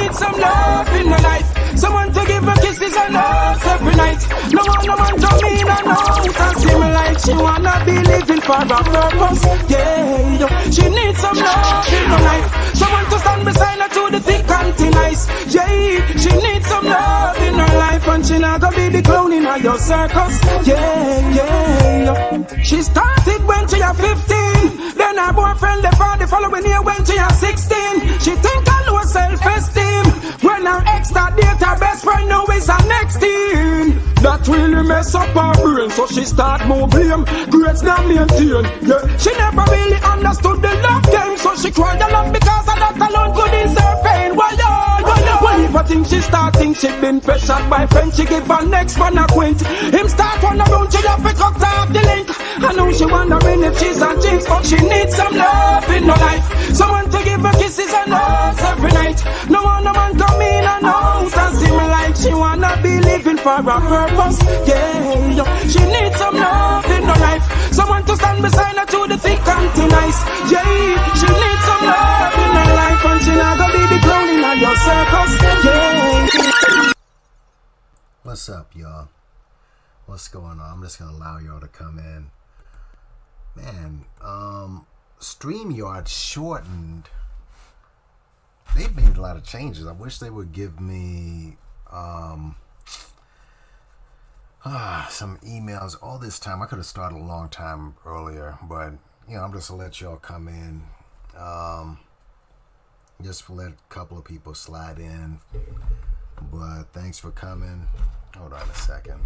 needs some love in her life. Someone to give her kisses and hugs every night. No man come in and out and see me like she wanna be living for a purpose. Yeah, yo. She needs some love in her life. Someone to stand beside her through the thick and thin ice. Yeah, she needs some love in her life, and she not gonna be the clown in your circus. Yeah, yeah. She started when she was 15. Then her boyfriend left her the following year when she was 16. She think I low self-esteem. When her ex that date her best friend now is her next teen. That really mess up her brain, so she start more blame. Grades not maintain. Yeah, she never really understood the love game, so she cried a lot because of that alone could ease her pain. Why if I think she start think she been pressured by friends, she give her next one a quint. Him start one around, she have to cut off the link. I know she wondering if she's a jinx, but she needs some love in her life. Someone to give her kisses and hugs every night. No man come in and out and see me like she wanna be living for a purpose. Yeah, yo. She needs some love in her life. Someone to stand beside her through the thick and thin ice. Yeah, she needs some love in her life, and she not gonna be the clown in your circus. Yeah. What's up, y'all? What's going on? I'm just gonna allow y'all to come in. Man, StreamYard shortened. They've made a lot of changes. I wish they would give me some emails all this time. I could have started a long time earlier, but I'm just gonna let y'all come in. Just let a couple of people slide in. But thanks for coming. Hold on a second.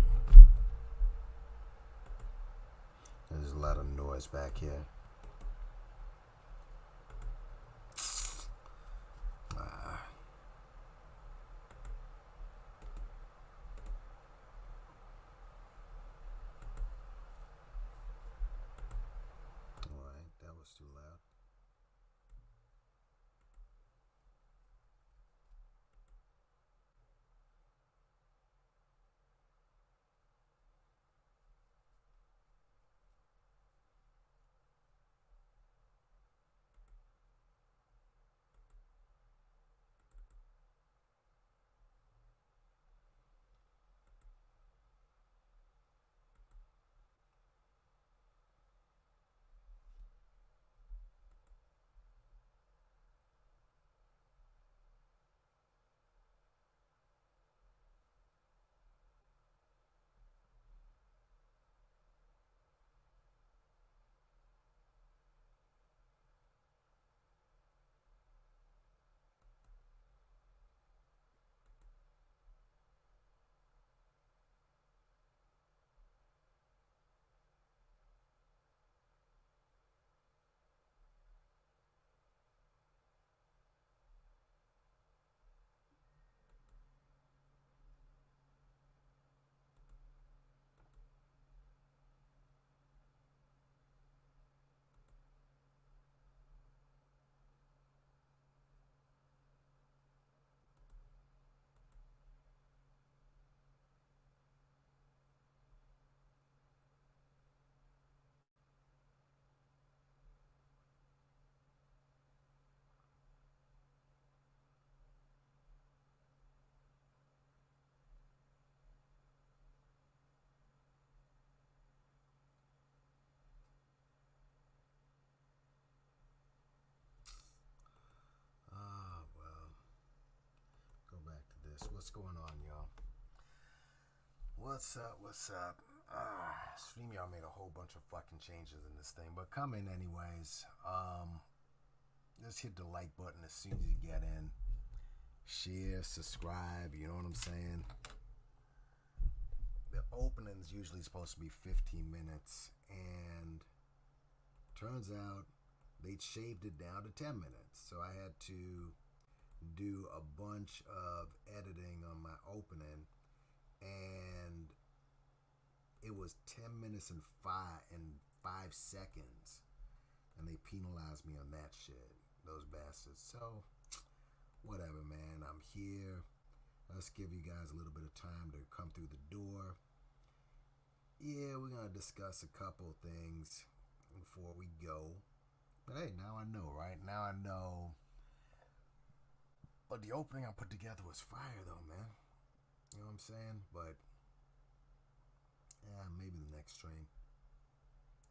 There's a lot of noise back here. Alright, that was too loud. What's going on, y'all? What's up? StreamYard made a whole bunch of fucking changes in this thing, but come in anyways. Just hit the like button as soon as you get in. Share, subscribe, you know what I'm saying? The opening's usually supposed to be 15 minutes, and turns out they shaved it down to 10 minutes. So I had to do a bunch of editing on my opening, and it was 10 minutes and 5 seconds, and they penalized me on that shit, those bastards. So whatever, man, I'm here. Let's give you guys a little bit of time to come through the door. Yeah, we're gonna discuss a couple things before we go. But hey, now I know, right? Now I know But the opening I put together was fire, though, man. You know what I'm saying? But yeah, maybe the next stream.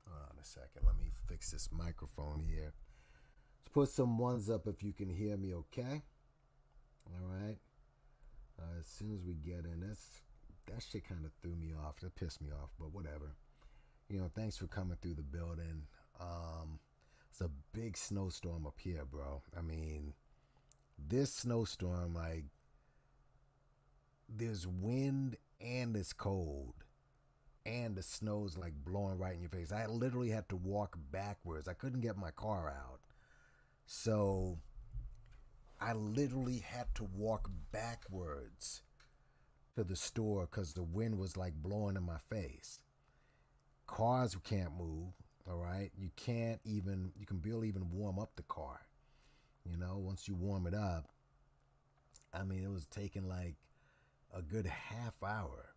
Hold on a second. Let me fix this microphone here. Let's put some ones up if you can hear me, okay? All right. As soon as we get in, that shit kind of threw me off. That pissed me off, but whatever. You know, thanks for coming through the building. It's a big snowstorm up here, bro. I mean, this snowstorm, like, there's wind and it's cold. And the snow's like blowing right in your face. I literally had to walk backwards. I couldn't get my car out. So I literally had to walk backwards to the store because the wind was like blowing in my face. Cars can't move, all right? You can barely even warm up the car. You know, once you warm it up, I mean, it was taking like a good half hour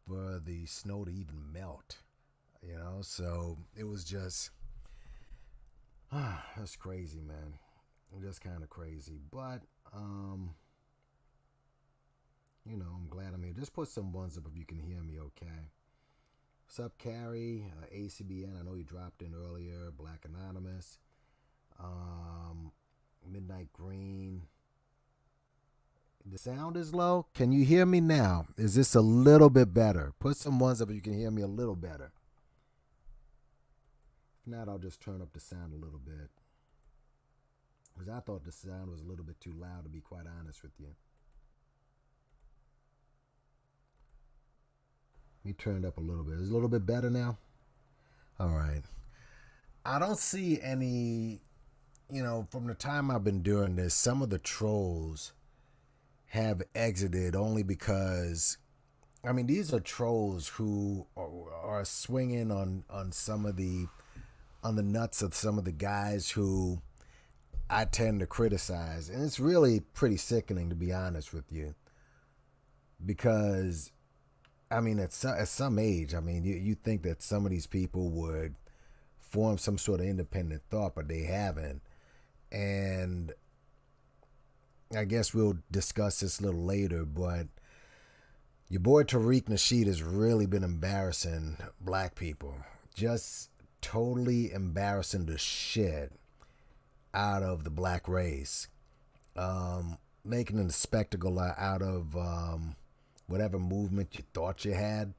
for the snow to even melt, you know? So it was just, that's crazy, man. Just kind of crazy. But, you know, I'm glad I'm here. Just put some ones up if you can hear me okay. What's up, Carrie? ACBN, I know you dropped in earlier. Black Anonymous. Midnight Green. The sound is low. Can you hear me now? Is this a little bit better? Put some ones up if you can hear me a little better. If not, I'll just turn up the sound a little bit. Because I thought the sound was a little bit too loud, to be quite honest with you. Let me turn it up a little bit. Is it a little bit better now? All right. I don't see any, you know, from the time I've been doing this, some of the trolls have exited only because, I mean, these are trolls who are swinging on some of the, on the nuts of some of the guys who I tend to criticize. And it's really pretty sickening, to be honest with you. Because, I mean, at some age, I mean, you think that some of these people would form some sort of independent thought, but they haven't. And I guess we'll discuss this a little later, but your boy Tariq Nasheed has really been embarrassing black people. Just totally embarrassing the shit out of the black race. Making a spectacle out of whatever movement you thought you had.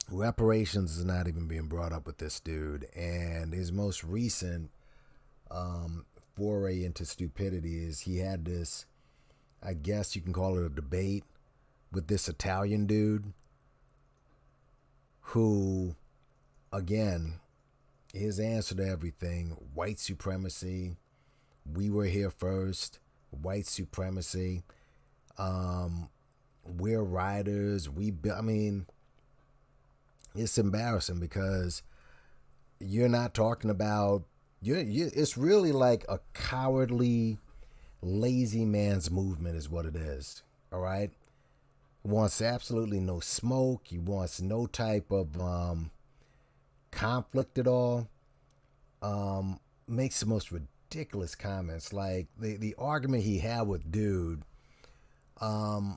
Reparations is not even being brought up with this dude. And his most recent foray into stupidity is he had this, I guess you can call it a debate with this Italian dude who, again, his answer to everything, white supremacy, we were here first, white supremacy, we're riders, I mean, it's embarrassing because you're not talking about, it's really like a cowardly, lazy man's movement is what it is, all right? He wants absolutely no smoke. He wants no type of conflict at all. Makes the most ridiculous comments. Like the argument he had with dude, I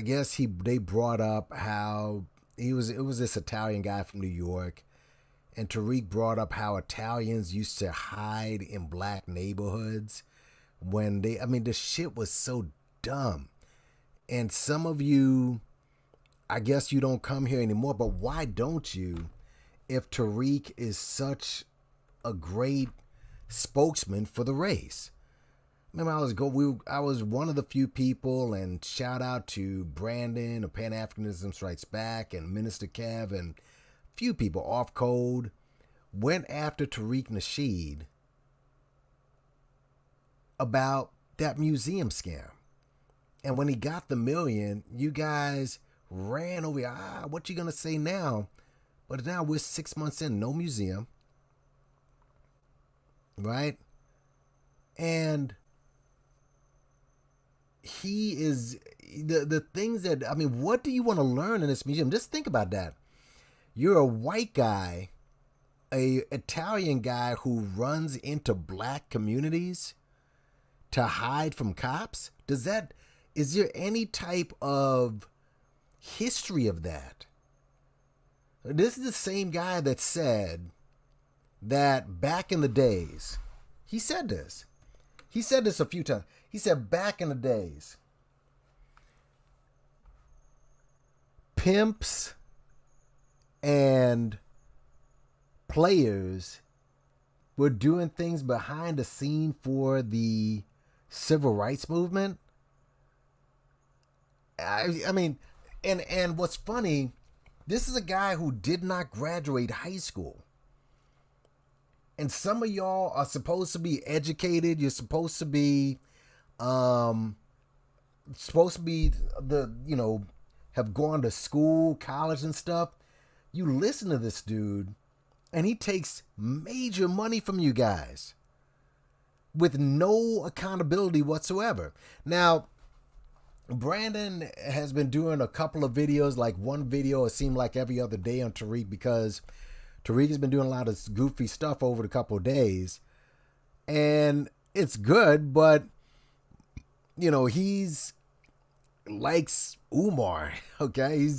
guess they brought up how it was this Italian guy from New York, and Tariq brought up how Italians used to hide in black neighborhoods when the shit was so dumb. And some of you, I guess you don't come here anymore, but why don't you? If Tariq is such a great spokesman for the race. Remember, I was one of the few people, and shout out to Brandon of Pan-Africanism Strikes Back and Minister Kev and few people off code went after Tariq Nasheed about that museum scam. And when he got the $1 million, you guys ran over here. What you gonna say now? But now we're 6 months in, no museum, right? And he is the things that, what do you want to learn in this museum? Just think about that. You're a white guy a Italian guy who runs into black communities to hide from cops? Is there any type of history of that? This is the same guy that said that back in the days, he said this a few times. He said back in the days, pimps and players were doing things behind the scene for the civil rights movement. I mean, and what's funny, this is a guy who did not graduate high school. And some of y'all are supposed to be educated. You're supposed to be, have gone to school, college and stuff. You listen to this dude, and he takes major money from you guys with no accountability whatsoever. Now, Brandon has been doing a couple of videos, like one video, it seemed like every other day on Tariq, because Tariq has been doing a lot of goofy stuff over the couple of days. And it's good, but, he's likes Umar, okay?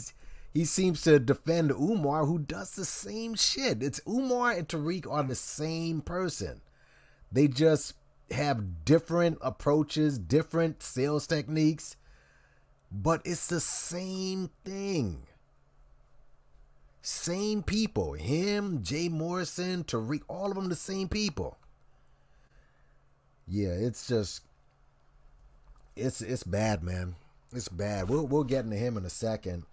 He seems to defend Umar, who does the same shit. It's Umar and Tariq are the same person. They just have different approaches, different sales techniques, but it's the same thing. Same people. Him, Jay Morrison, Tariq, all of them the same people. Yeah, it's just, it's bad, man. It's bad. We'll get into him in a second.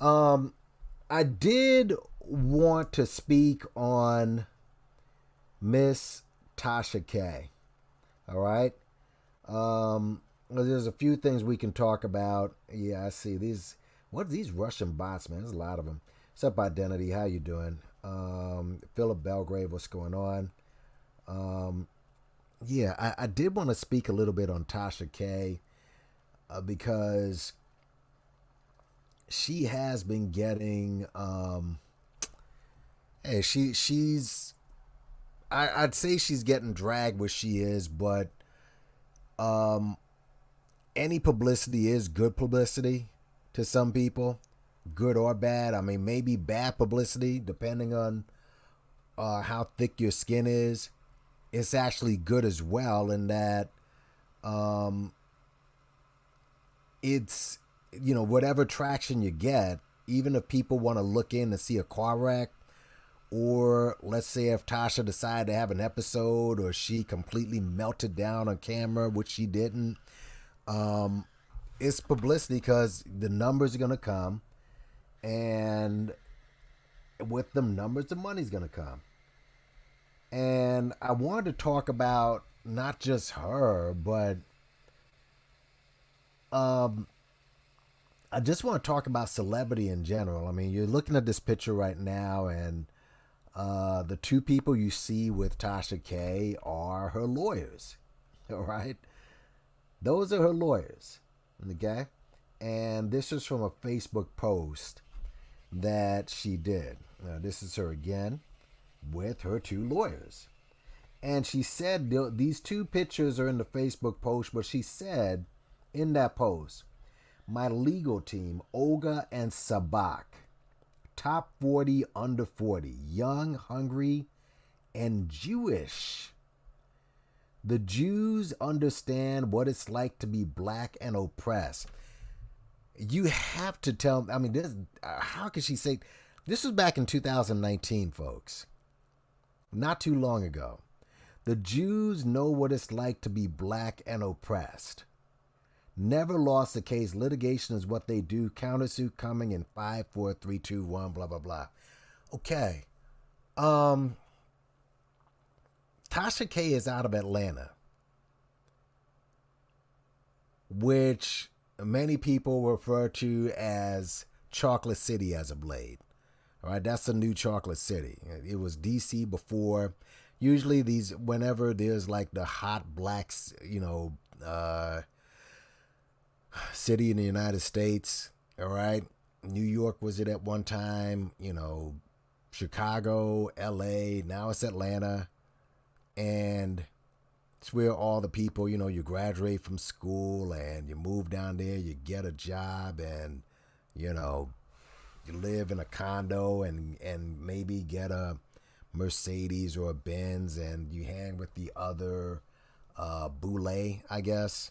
I did want to speak on Miss Tasha K. All right. There's a few things we can talk about. Yeah, I see these. What are these Russian bots, man? There's a lot of them. What's up, Identity? How you doing? Philip Belgrave, what's going on? Yeah, I did want to speak a little bit on Tasha K. Because she has been getting, she's, I'd say she's getting dragged where she is, but any publicity is good publicity to some people, good or bad. I mean, maybe bad publicity, depending on how thick your skin is. It's actually good as well in that it's, whatever traction you get, even if people want to look in and see a car wreck, or let's say if Tasha decided to have an episode or she completely melted down on camera, which she didn't, it's publicity because the numbers are going to come, and with them numbers, the money's going to come. And I wanted to talk about not just her, but I just want to talk about celebrity in general. I mean, you're looking at this picture right now, and the two people you see with Tasha K are her lawyers. All right? Those are her lawyers. Okay? And this is from a Facebook post that she did. Now, this is her again with her two lawyers. And she said, these two pictures are in the Facebook post, but she said in that post, my legal team, Olga and Sabak, top 40 under 40, young, hungry, and Jewish. The Jews understand what it's like to be black and oppressed. You have to tell, I mean, this, how can she say, this was back in 2019, folks. Not too long ago. The Jews know what it's like to be black and oppressed. Never lost a case. Litigation is what they do. Countersuit coming in 5, 4, 3, 2, 1, blah, blah, blah. Okay. Tasha K is out of Atlanta, which many people refer to as Chocolate City as of late. All right, that's the new Chocolate City. It was DC before. Usually whenever there's like the hot blacks, city in the United States, all right? New York was it at one time, Chicago, LA, now it's Atlanta. And it's where all the people, you graduate from school and you move down there, you get a job, and, you live in a condo and maybe get a Mercedes or a Benz, and you hang with the other boule, I guess.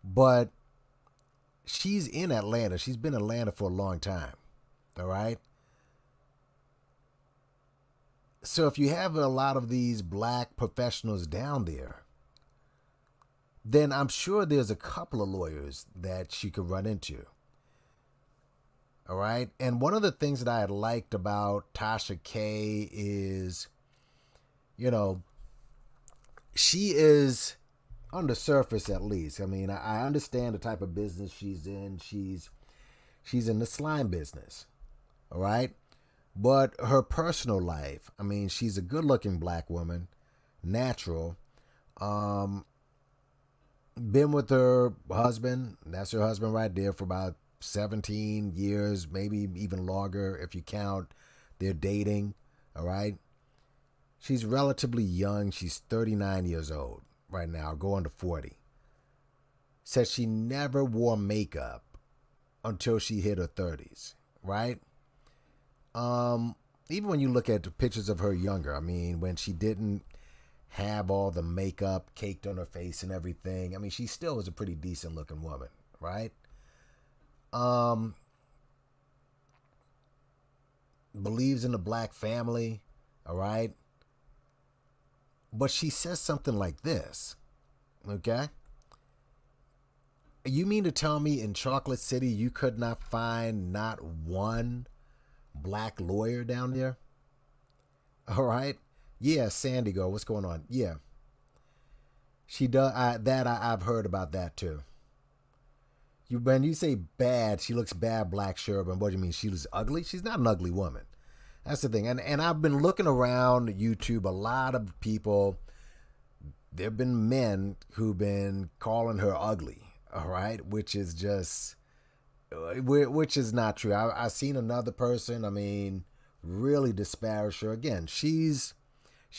But she's in Atlanta. She's been in Atlanta for a long time. All right. So if you have a lot of these black professionals down there, then I'm sure there's a couple of lawyers that she could run into. All right. And one of the things that I had liked about Tasha K is, she is, on the surface at least. I mean, I understand the type of business she's in. She's in the slime business. All right. But her personal life, I mean, she's a good looking black woman, natural. Been with her husband, that's her husband right there, for about 17 years, maybe even longer if you count their dating. All right. She's relatively young. She's 39 years old right now, going to 40. Says she never wore makeup until she hit her 30s, right? Even when you look at the pictures of her younger, I mean, when she didn't have all the makeup caked on her face and everything, I mean, she still was a pretty decent looking woman, right? Believes in the black family, all right? But she says something like this, okay? You mean to tell me in Chocolate City you could not find not one black lawyer down there? All right? Yeah, Sandy girl, what's going on? Yeah. She does, I've heard about that too. When you say bad, she looks bad, Black Sherbin. What do you mean? She looks ugly? She's not an ugly woman. That's the thing. And I've been looking around YouTube, a lot of people, there have been men who've been calling her ugly, all right? Which is just, which is not true. I've seen another person, I mean, really disparage her. Again, she's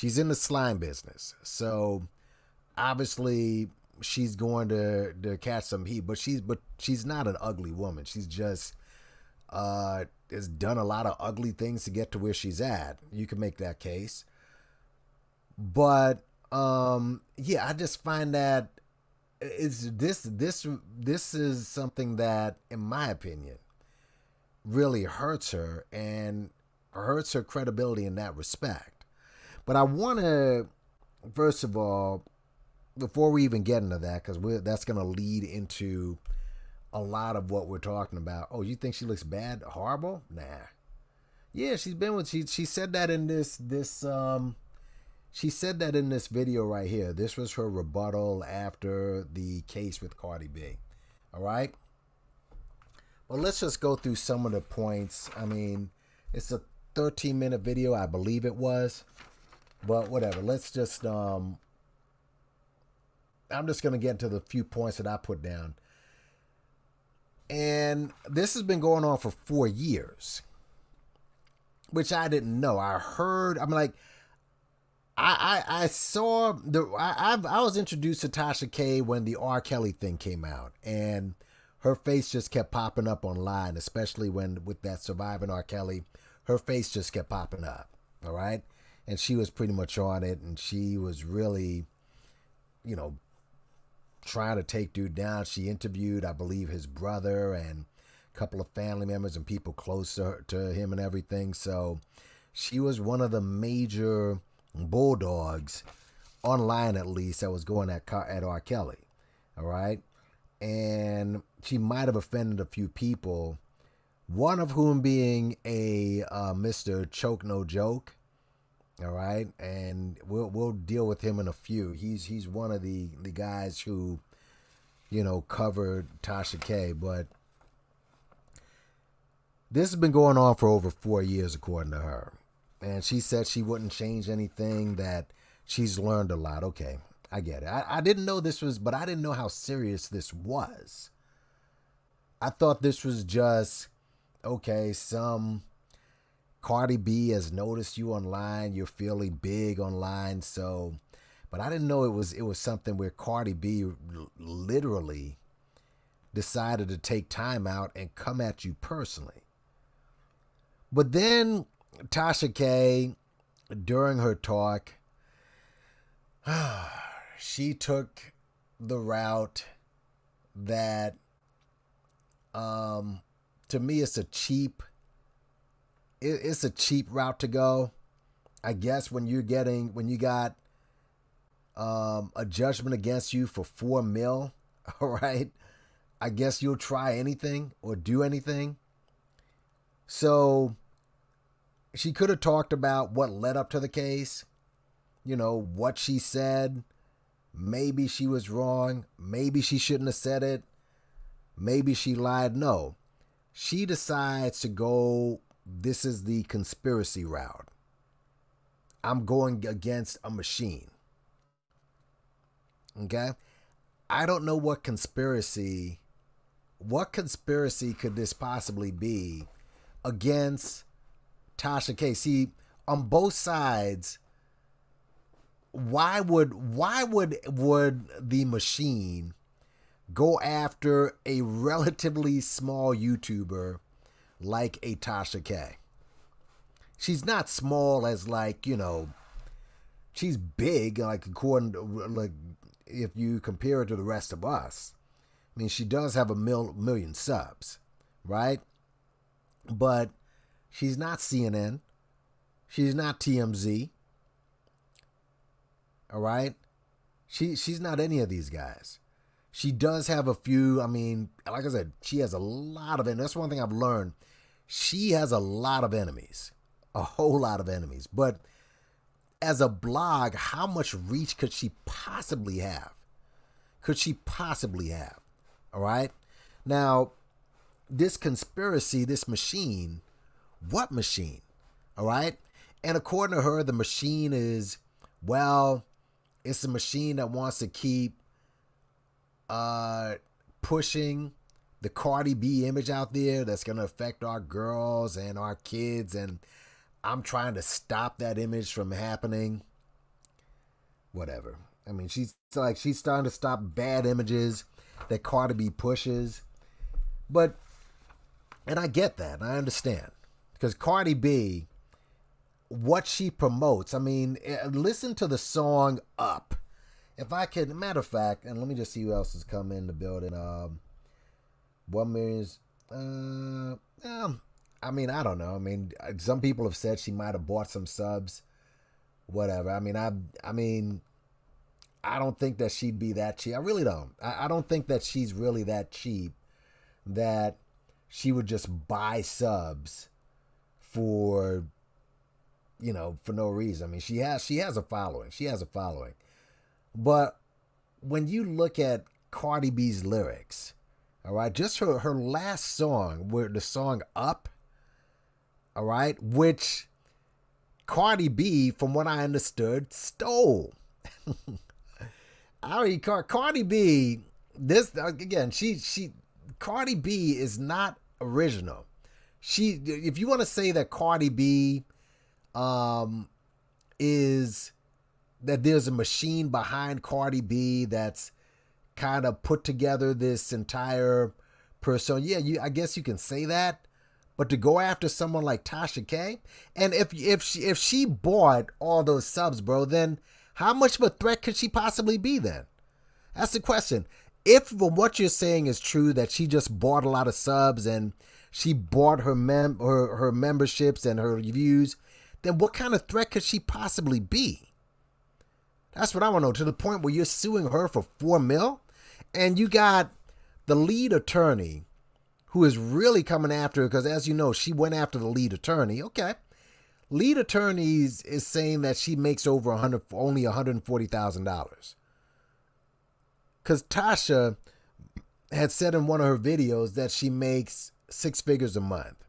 in the slime business. So obviously she's going to catch some heat, but she's not an ugly woman. She's just has done a lot of ugly things to get to where she's at. You can make that case. But yeah, I just find that this is something that, in my opinion, really hurts her and hurts her credibility in that respect. But I want to, first of all, before we even get into that, because that's going to lead into a lot of what we're talking about. Oh, you think she looks bad, horrible? Nah. Yeah, she's been with, she said that in she said that in this video right here. This was her rebuttal after the case with Cardi B. All right. Well, let's just go through some of the points. I mean, it's a 13-minute video, I believe it was, but whatever. Let's just, I'm just going to get into the few points that I put down. And this has been going on for 4 years, which I didn't know. I heard, I'm like, I saw I was introduced to Tasha K when the R. Kelly thing came out, and her face just kept popping up online, especially when with that Surviving R. Kelly, her face just kept popping up. All right. And she was pretty much on it, and she was really, trying to take dude down. She interviewed, I believe, his brother and a couple of family members and people close to him and everything. So she was one of the major bulldogs online, at least, that was going at R. Kelly. All right. And she might have offended a few people, one of whom being a Mr. Choke No Joke. All right. And we'll deal with him in a few. He's one of the guys who, covered Tasha K. But this has been going on for over 4 years, according to her. And she said she wouldn't change anything, that she's learned a lot. Okay, I get it. I didn't know this was, but I didn't know how serious this was. I thought this was just okay, Cardi B has noticed you online. You're fairly big online, so. But I didn't know it was something where Cardi B literally decided to take time out and come at you personally. But then Tasha K, during her talk, she took the route that, to me, it's a cheap route to go. I guess when you got a judgment against you for $4 million, all right, I guess you'll try anything or do anything. So she could have talked about what led up to the case, what she said. Maybe she was wrong. Maybe she shouldn't have said it. Maybe she lied. No. She decides to go, this is the conspiracy route. I'm going against a machine. Okay? I don't know what conspiracy could this possibly be against Tasha K. See, on both sides, why would the machine go after a relatively small YouTuber like a Tasha K? She's not small as she's big, according to, if you compare it to the rest of us. I mean, she does have a million subs, right? But she's not CNN. She's not TMZ. All right? She's not any of these guys. She does have a few, like I said, she has a lot of, and that's one thing I've learned. She has a lot of enemies. A whole lot of enemies. But as a blog, how much reach could she possibly have? All right? Now, this conspiracy, this machine, what machine? All right? And according to her, the machine is, it's a machine that wants to keep pushing the Cardi B image out there that's going to affect our girls and our kids, and I'm trying to stop that image from happening. Whatever. She's starting to stop bad images that Cardi B pushes. And I get that. I understand. Because Cardi B, what she promotes, listen to the song Up. If I could, matter of fact, and let me just see who else has come in the building. 1 million. I don't know. Some people have said she might have bought some subs. Whatever. I don't think that she'd be that cheap. I really don't. I don't think that she's really that cheap that she would just buy subs for no reason. She has a following. But when you look at Cardi B's lyrics, all right, just her last song, where the song Up, all right, which Cardi B, from what I understood, stole. Cardi B, this again, Cardi B is not original. If you want to say that Cardi B is that there's a machine behind Cardi B that's kind of put together this entire persona, I guess you can say that. But to go after someone like Tasha K, and if she bought all those subs, bro, then how much of a threat could she possibly be then? That's the question. If what you're saying is true, that she just bought a lot of subs and she bought her memberships and her views, then what kind of threat could she possibly be? That's what I want to know, to the point where you're suing her for $4 million, and you got the lead attorney who is really coming after her, because as you know, she went after the lead attorney. Okay. Lead attorney is saying that she makes only $140,000. Because Tasha had said in one of her videos that she makes 6 figures a month.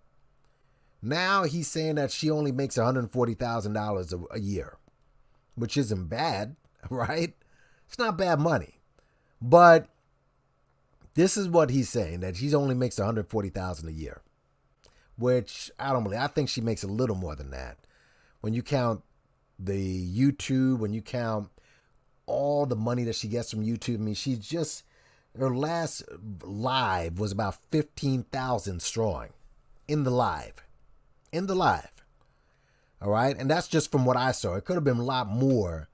Now he's saying that she only makes $140,000 a year, which isn't bad, right? It's not bad money. But this is what he's saying, that she only makes $140,000 a year. which I don't believe. I think she makes a little more than that. When you count the YouTube, when you count all the money that she gets from YouTube, I mean, she's just, her last live was about 15,000 strong in the live. In the live. All right. And that's just from what I saw. It could have been a lot more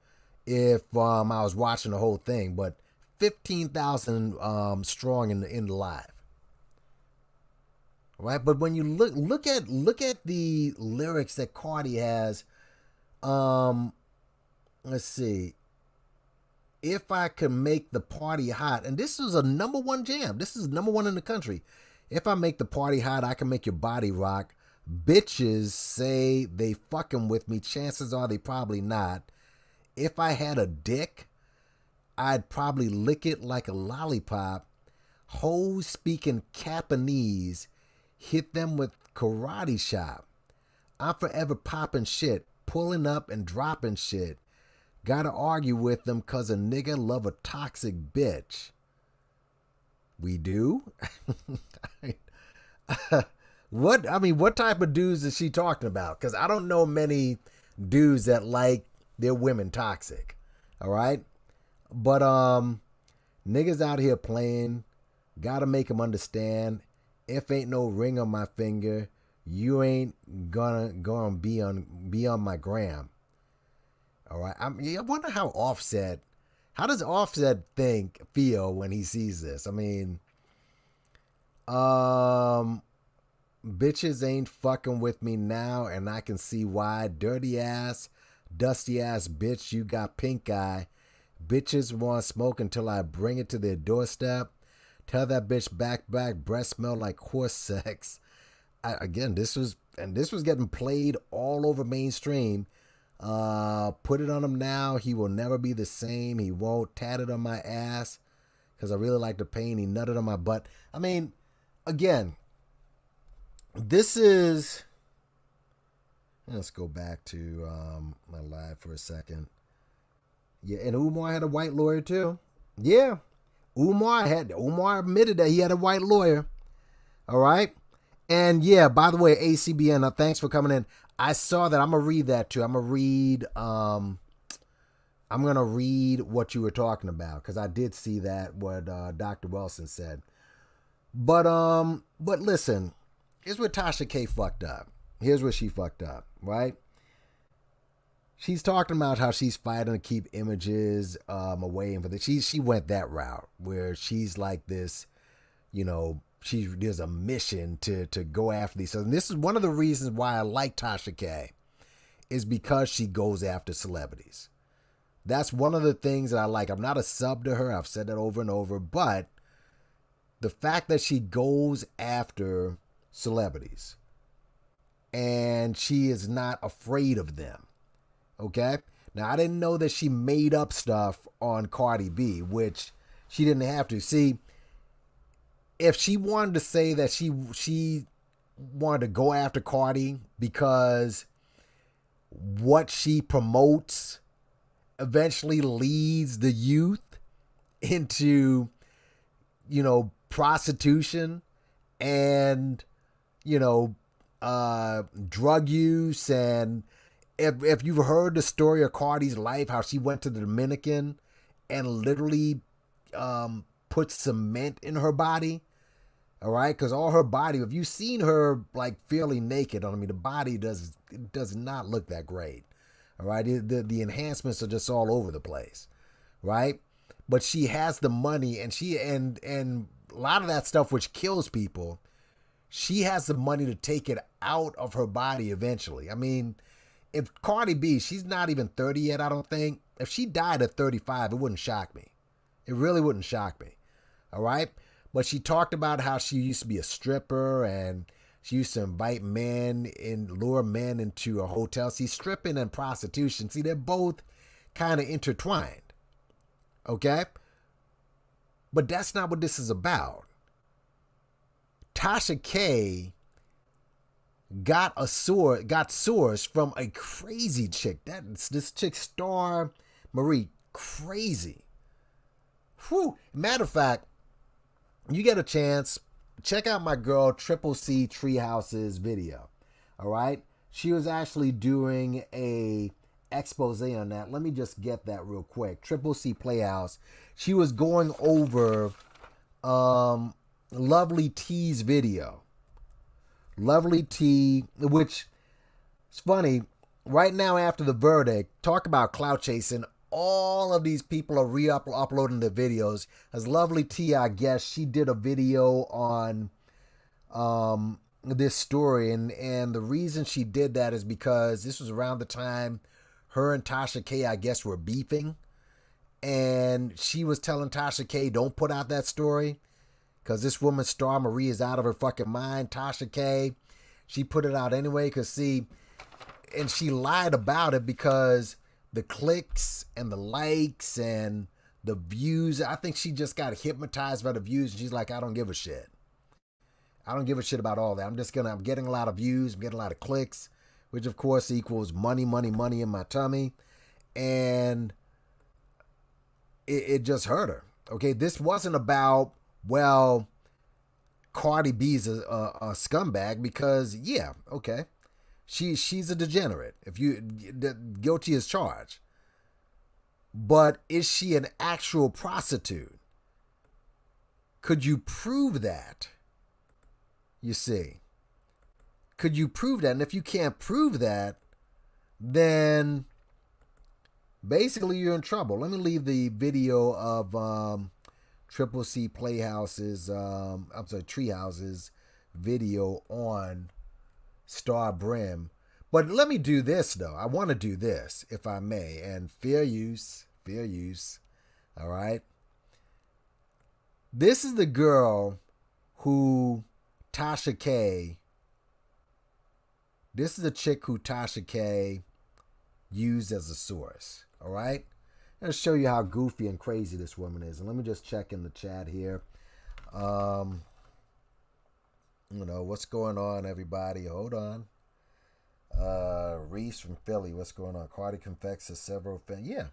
if I was watching the whole thing, but 15,000 strong in the live. All right. But when you look at the lyrics that Cardi has, let's see. If I could make the party hot, and this is a #1 jam. This is #1 in the country. If I make the party hot, I can make your body rock. Bitches say they fucking with me. Chances are they probably not. If I had a dick, I'd probably lick it like a lollipop. Hoes speaking Japanese, hit them with karate chop. I'm forever popping shit, pulling up and dropping shit. Gotta argue with them cause a nigga love a toxic bitch. We do? What type of dudes is she talking about? Because I don't know many dudes that like their women toxic. All right? But niggas out here playing. Gotta make them understand. If ain't no ring on my finger, you ain't gonna be on my gram. All right. I wonder how does Offset feel when he sees this? I mean, bitches ain't fucking with me now, and I can see why. Dirty ass, dusty ass bitch, you got pink eye. Bitches want smoke until I bring it to their doorstep. Tell that bitch back, breath smell like horse sex. This was getting played all over mainstream. Put it on him now. He will never be the same. He won't. Tat it on my ass because I really like the pain. He nutted on my butt. I mean, again, this is. Let's go back to my live for a second. Yeah, and Umar had a white lawyer too. Yeah, Umar admitted that he had a white lawyer. All right. And yeah, by the way, ACBN, thanks for coming in. I saw that. I'm gonna read that too. I'm gonna read what you were talking about because I did see that what Dr. Wilson said. But listen, here's where Tasha K fucked up. Here's where she fucked up, right? She's talking about how she's fighting to keep images away, and she went that route where she's like this, you know. There's a mission to go after these. And this is one of the reasons why I like Tasha K is because she goes after celebrities. That's one of the things that I like. I'm not a sub to her. I've said that over and over. But the fact that she goes after celebrities and she is not afraid of them. Okay? Now, I didn't know that she made up stuff on Cardi B, which she didn't have to. See, if she wanted to say that she wanted to go after Cardi because what she promotes eventually leads the youth into, prostitution and, drug use. And if you've heard the story of Cardi's life, how she went to the Dominican and literally put cement in her body. All right, because all her body, if you've seen her like fairly naked, the body does not look that great. All right, the enhancements are just all over the place, right? But she has the money, and and a lot of that stuff which kills people, she has the money to take it out of her body eventually. I mean, if Cardi B, she's not even 30 yet, I don't think. If she died at 35, it wouldn't shock me. It really wouldn't shock me. All right. But she talked about how she used to be a stripper and she used to invite lure men into a hotel. See, stripping and prostitution, see, they're both kind of intertwined. Okay? But that's not what this is about. Tasha K got source from a crazy chick. This chick, Star Marie, crazy. Whew. Matter of fact, you get a chance, check out my girl Triple C Treehouse's video. All right, she was actually doing a expose on that. Let me just get that real quick. Triple C Playhouse. She was going over Lovely T's video. Lovely T, which it's funny. Right now, after the verdict, talk about clout chasing. All of these people are re-uploading their videos. As Lovely T, I guess, she did a video on this story. And the reason she did that is because this was around the time her and Tasha K, I guess, were beefing. And she was telling Tasha K, don't put out that story. Because this woman, Star Marie, is out of her fucking mind. Tasha K, she put it out anyway. Because, see, and she lied about it because the clicks and the likes and the views, I think she just got hypnotized by the views. And she's like, I don't give a shit. I don't give a shit about all that. I'm getting a lot of views. I'm getting a lot of clicks, which of course equals money, money, money in my tummy. And it just hurt her. Okay, this wasn't about, well, Cardi B's a scumbag because, yeah, okay. She's a degenerate. If you guilty as charged. But is she an actual prostitute? Could you prove that? You see. Could you prove that? And if you can't prove that, then basically you're in trouble. Let me leave the video of Triple C Playhouse's Treehouse's video on Star Brim. But let me do this though. I want to do this, if I may. And fair use. All right. This is the girl who Tasha K. This is the chick who Tasha K used as a source. All right. I'm going to show you how goofy and crazy this woman is. And let me just check in the chat here. What's going on, everybody? Hold on. Reese from Philly, what's going on? Cardi confesses several things. Yeah.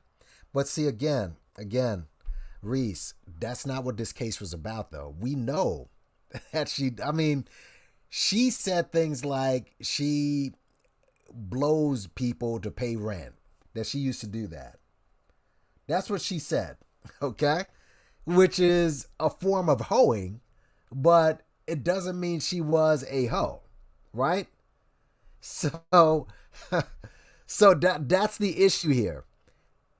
But see, again, Reese, that's not what this case was about, though. We know that she said things like she blows people to pay rent, that she used to do that. That's what she said, okay? Which is a form of hoeing, but it doesn't mean she was a hoe, right? So that's the issue here.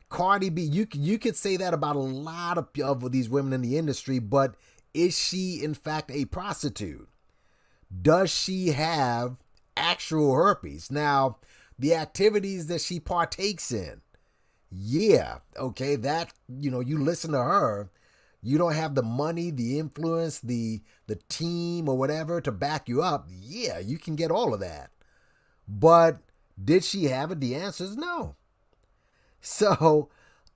Cardi B, you could say that about a lot of these women in the industry, but is she in fact a prostitute? Does she have actual herpes? Now, the activities that she partakes in, yeah, okay, that, you listen to her, you don't have the money, the influence, the team or whatever to back you up. Yeah, you can get all of that. But did she have it? The answer is no. So,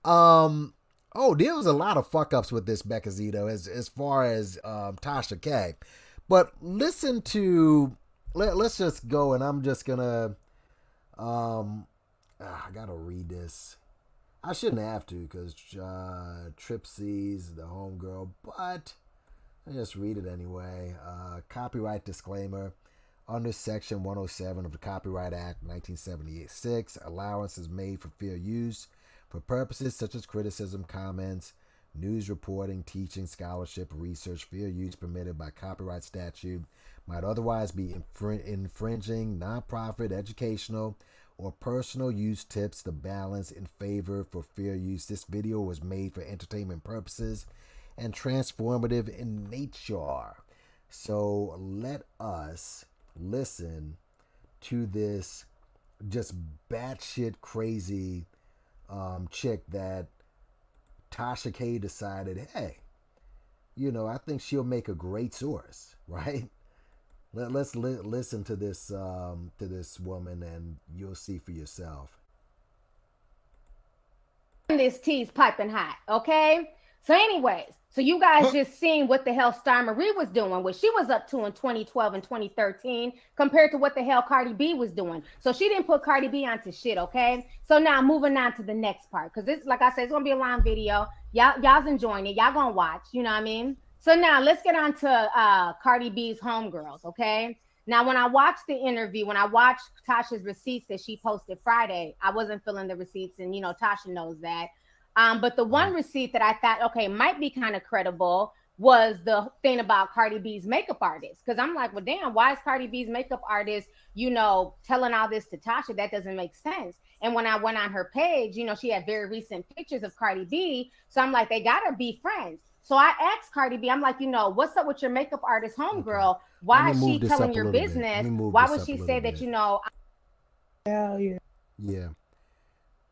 there was a lot of fuck ups with this Beccazito as far as Tasha K. But listen to, let's just go, and I'm just gonna, I gotta read this. I shouldn't have to because Tripsy's the homegirl, but I just read it anyway. Copyright disclaimer. Under Section 107 of the Copyright Act 1976, allowance is made for fair use for purposes such as criticism, comments, news reporting, teaching, scholarship, research. Fair use permitted by copyright statute might otherwise be infringing nonprofit, educational, or personal use tips the balance in favor for fair use. This video was made for entertainment purposes and transformative in nature. So let us listen to this just batshit crazy chick that Tasha K decided, hey, I think she'll make a great source, right? Let's listen to this woman, and you'll see for yourself. This tea's piping hot, okay? So anyways, so you guys just seen what the hell Star Marie was doing, what she was up to in 2012 and 2013 compared to what the hell Cardi B was doing. So she didn't put Cardi B onto shit, okay? So now moving on to the next part, because this, like I said, it's going to be a long video. Y'all's enjoying it. Y'all going to watch, you know what I mean? So now let's get on to Cardi B's homegirls, okay? Now, when I watched the interview, when I watched Tasha's receipts that she posted Friday, I wasn't filling the receipts, and Tasha knows that. But the one receipt that I thought, okay, might be kind of credible was the thing about Cardi B's makeup artist. Because I'm like, well, damn, why is Cardi B's makeup artist, telling all this to Tasha? That doesn't make sense. And when I went on her page, she had very recent pictures of Cardi B. So I'm like, they gotta be friends. So I asked Cardi B, I'm like, what's up with your makeup artist homegirl? Why is she telling your business? Why would she say that, Hell yeah. Yeah.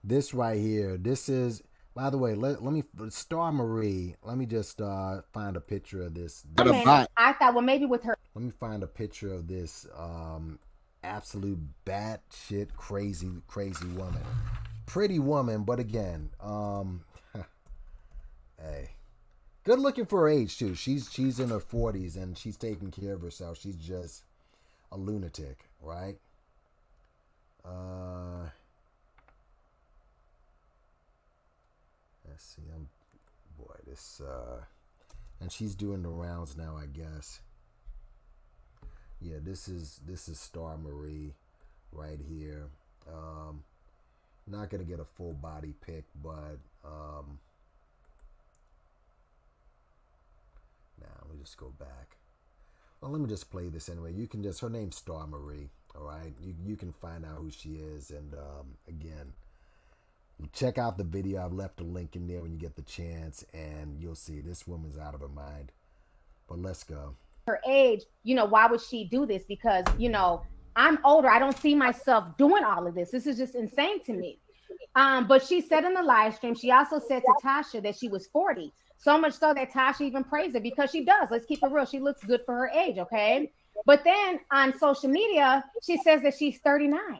This right here, this is, by the way, let me, Star Marie, let me just find a picture of this. I thought, well, maybe with her. Let me find a picture of this absolute batshit crazy woman. Pretty woman, but again, hey. Good looking for her age too. She's in her 40s and she's taking care of herself. She's just a lunatic, right? Let's see. And she's doing the rounds now, I guess. Yeah, this is Star Marie right here. Not gonna get a full body pic, but now let me just go back. Well, let me just play this anyway. You can just, her name's Star Marie. All right, you can find out who she is, and again, check out the video. I've left a link in there when you get the chance, and you'll see this woman's out of her mind. But let's go. Her age, why would she do this? Because I'm older. I don't see myself doing all of this. This is just insane to me. But she said in the live stream, she also said to Tasha that she was 40. So much so that Tasha even praised her because she does. Let's keep it real. She looks good for her age, okay? But then on social media, she says that she's 39.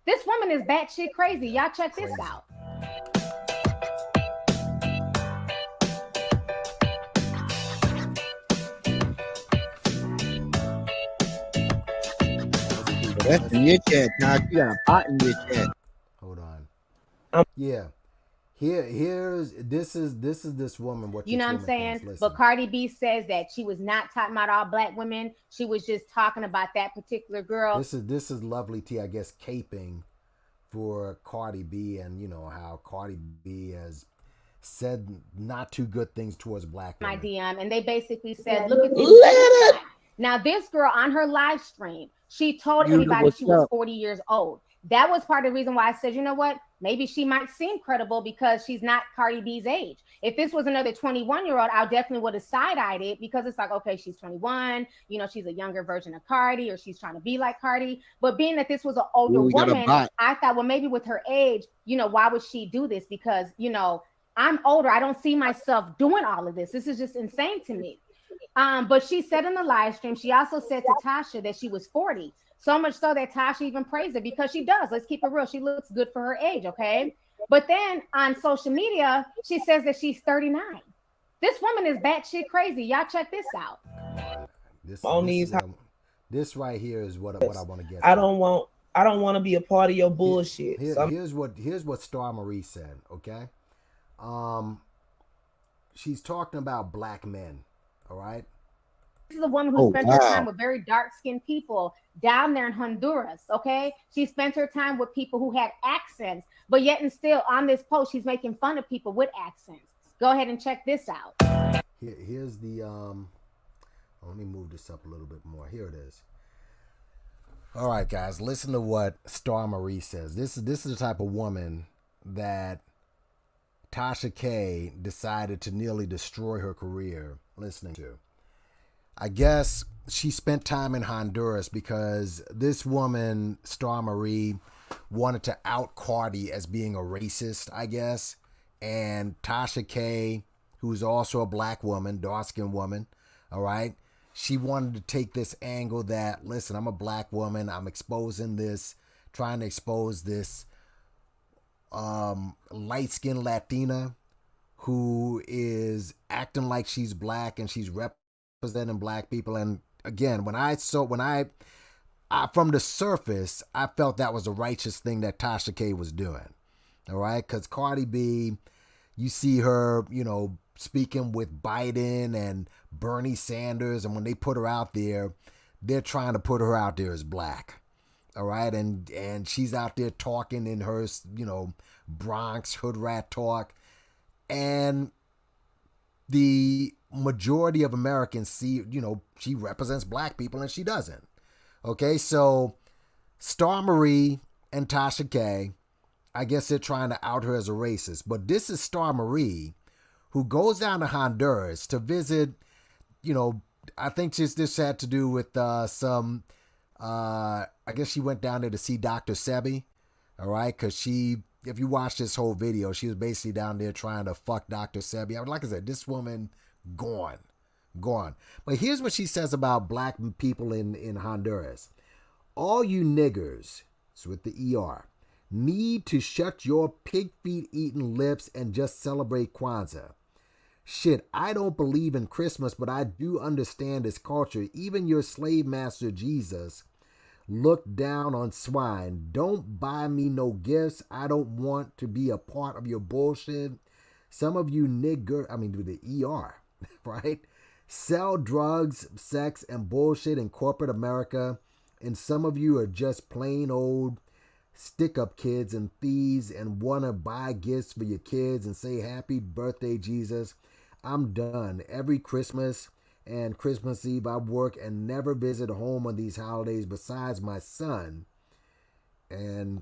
This woman is batshit crazy. Y'all check this out. That's in your chat, Todd. You got a pot in your chat. Hold on. Yeah. This is this woman. What you know what I'm saying? But Cardi B says that she was not talking about all black women. She was just talking about that particular girl. This is Lovely T, I guess, caping for Cardi B, and how Cardi B has said not too good things towards black women. My DM, and they basically said, "Look at this." Now, this girl on her live stream, she told everybody she was 40 years old. That was part of the reason why I said, you know what? Maybe she might seem credible because she's not Cardi B's age. If this was another 21-year-old, I definitely would have side-eyed it because it's like, okay, she's 21. She's a younger version of Cardi, or she's trying to be like Cardi. But being that this was an older woman, I thought, well, maybe with her age, why would she do this? Because, I'm older. I don't see myself doing all of this. This is just insane to me. But she said in the live stream, she also said to Tasha that she was 40. So much so that Tasha even praised her because she does. Let's keep it real. She looks good for her age, okay? But then on social media, she says that she's 39. This woman is batshit crazy. Y'all check this out. This right here is what I want to get. I don't want to be a part of your bullshit. Here's what Star Marie said, okay? She's talking about black men, all right? This is a woman who spent her time with very dark-skinned people down there in Honduras, okay? She spent her time with people who had accents, but yet and still on this post, she's making fun of people with accents. Go ahead and check this out. Here's the, let me move this up a little bit more. Here it is. All right, guys, listen to what Star Marie says. This is the type of woman that Tasha K decided to nearly destroy her career listening to. I guess she spent time in Honduras because this woman, Star Marie, wanted to out Cardi as being a racist, I guess. And Tasha K, who's also a black woman, dark-skinned woman, all right? She wanted to take this angle that, listen, I'm a black woman. I'm exposing this, trying to expose this light-skinned Latina who is acting like she's black and she's representing black people. And again, from the surface, I felt that was a righteous thing that Tasha K was doing. All right, because Cardi B, you see her, speaking with Biden and Bernie Sanders, and when they put her out there, they're trying to put her out there as black. All right, and she's out there talking in her, Bronx hood rat talk, and the majority of Americans see, she represents black people and she doesn't. Okay, so Star Marie and Tasha K, I guess they're trying to out her as a racist, but this is Star Marie, who goes down to Honduras to visit, I think this had to do with some, I guess she went down there to see Dr. Sebi, all right? Because if you watch this whole video, she was basically down there trying to fuck Dr. Sebi. Like I said, this woman, gone. But here's what she says about black people in Honduras. All you niggers, it's with the ER, need to shut your pig feet eating lips and just celebrate Kwanzaa. Shit, I don't believe in Christmas, but I do understand its culture. Even your slave master Jesus looked down on swine. Don't buy me no gifts. I don't want to be a part of your bullshit. Some of you with the ER, right? Sell drugs, sex, and bullshit in corporate America. And some of you are just plain old stick-up kids and thieves and want to buy gifts for your kids and say happy birthday, Jesus. I'm done. Every Christmas and Christmas Eve I work and never visit home on these holidays besides my son. And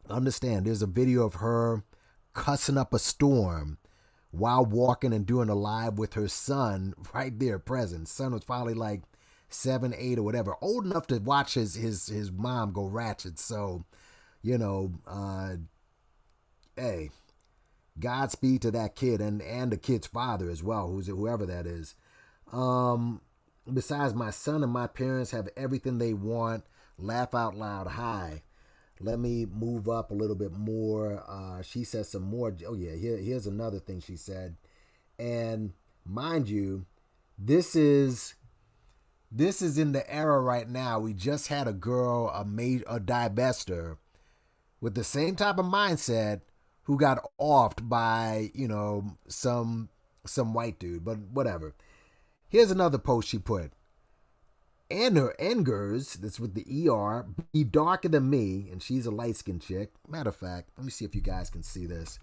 understand, there's a video of her cussing up a storm while walking and doing a live with her son right there present. Son was probably like 7, 8 or whatever, old enough to watch his mom go ratchet. So, hey, Godspeed to that kid and the kid's father as well, whoever that is. Besides, my son and my parents have everything they want. Laugh out loud. Hi. Let me move up a little bit more. She says some more. Oh yeah, here's another thing she said. And mind you, this is in the era right now. We just had a girl, a divester, with the same type of mindset, who got offed by, some white dude, but whatever. Here's another post she put. And her Engers, that's with the ER, be darker than me, and she's a light-skinned chick. Matter of fact, let me see if you guys can see this.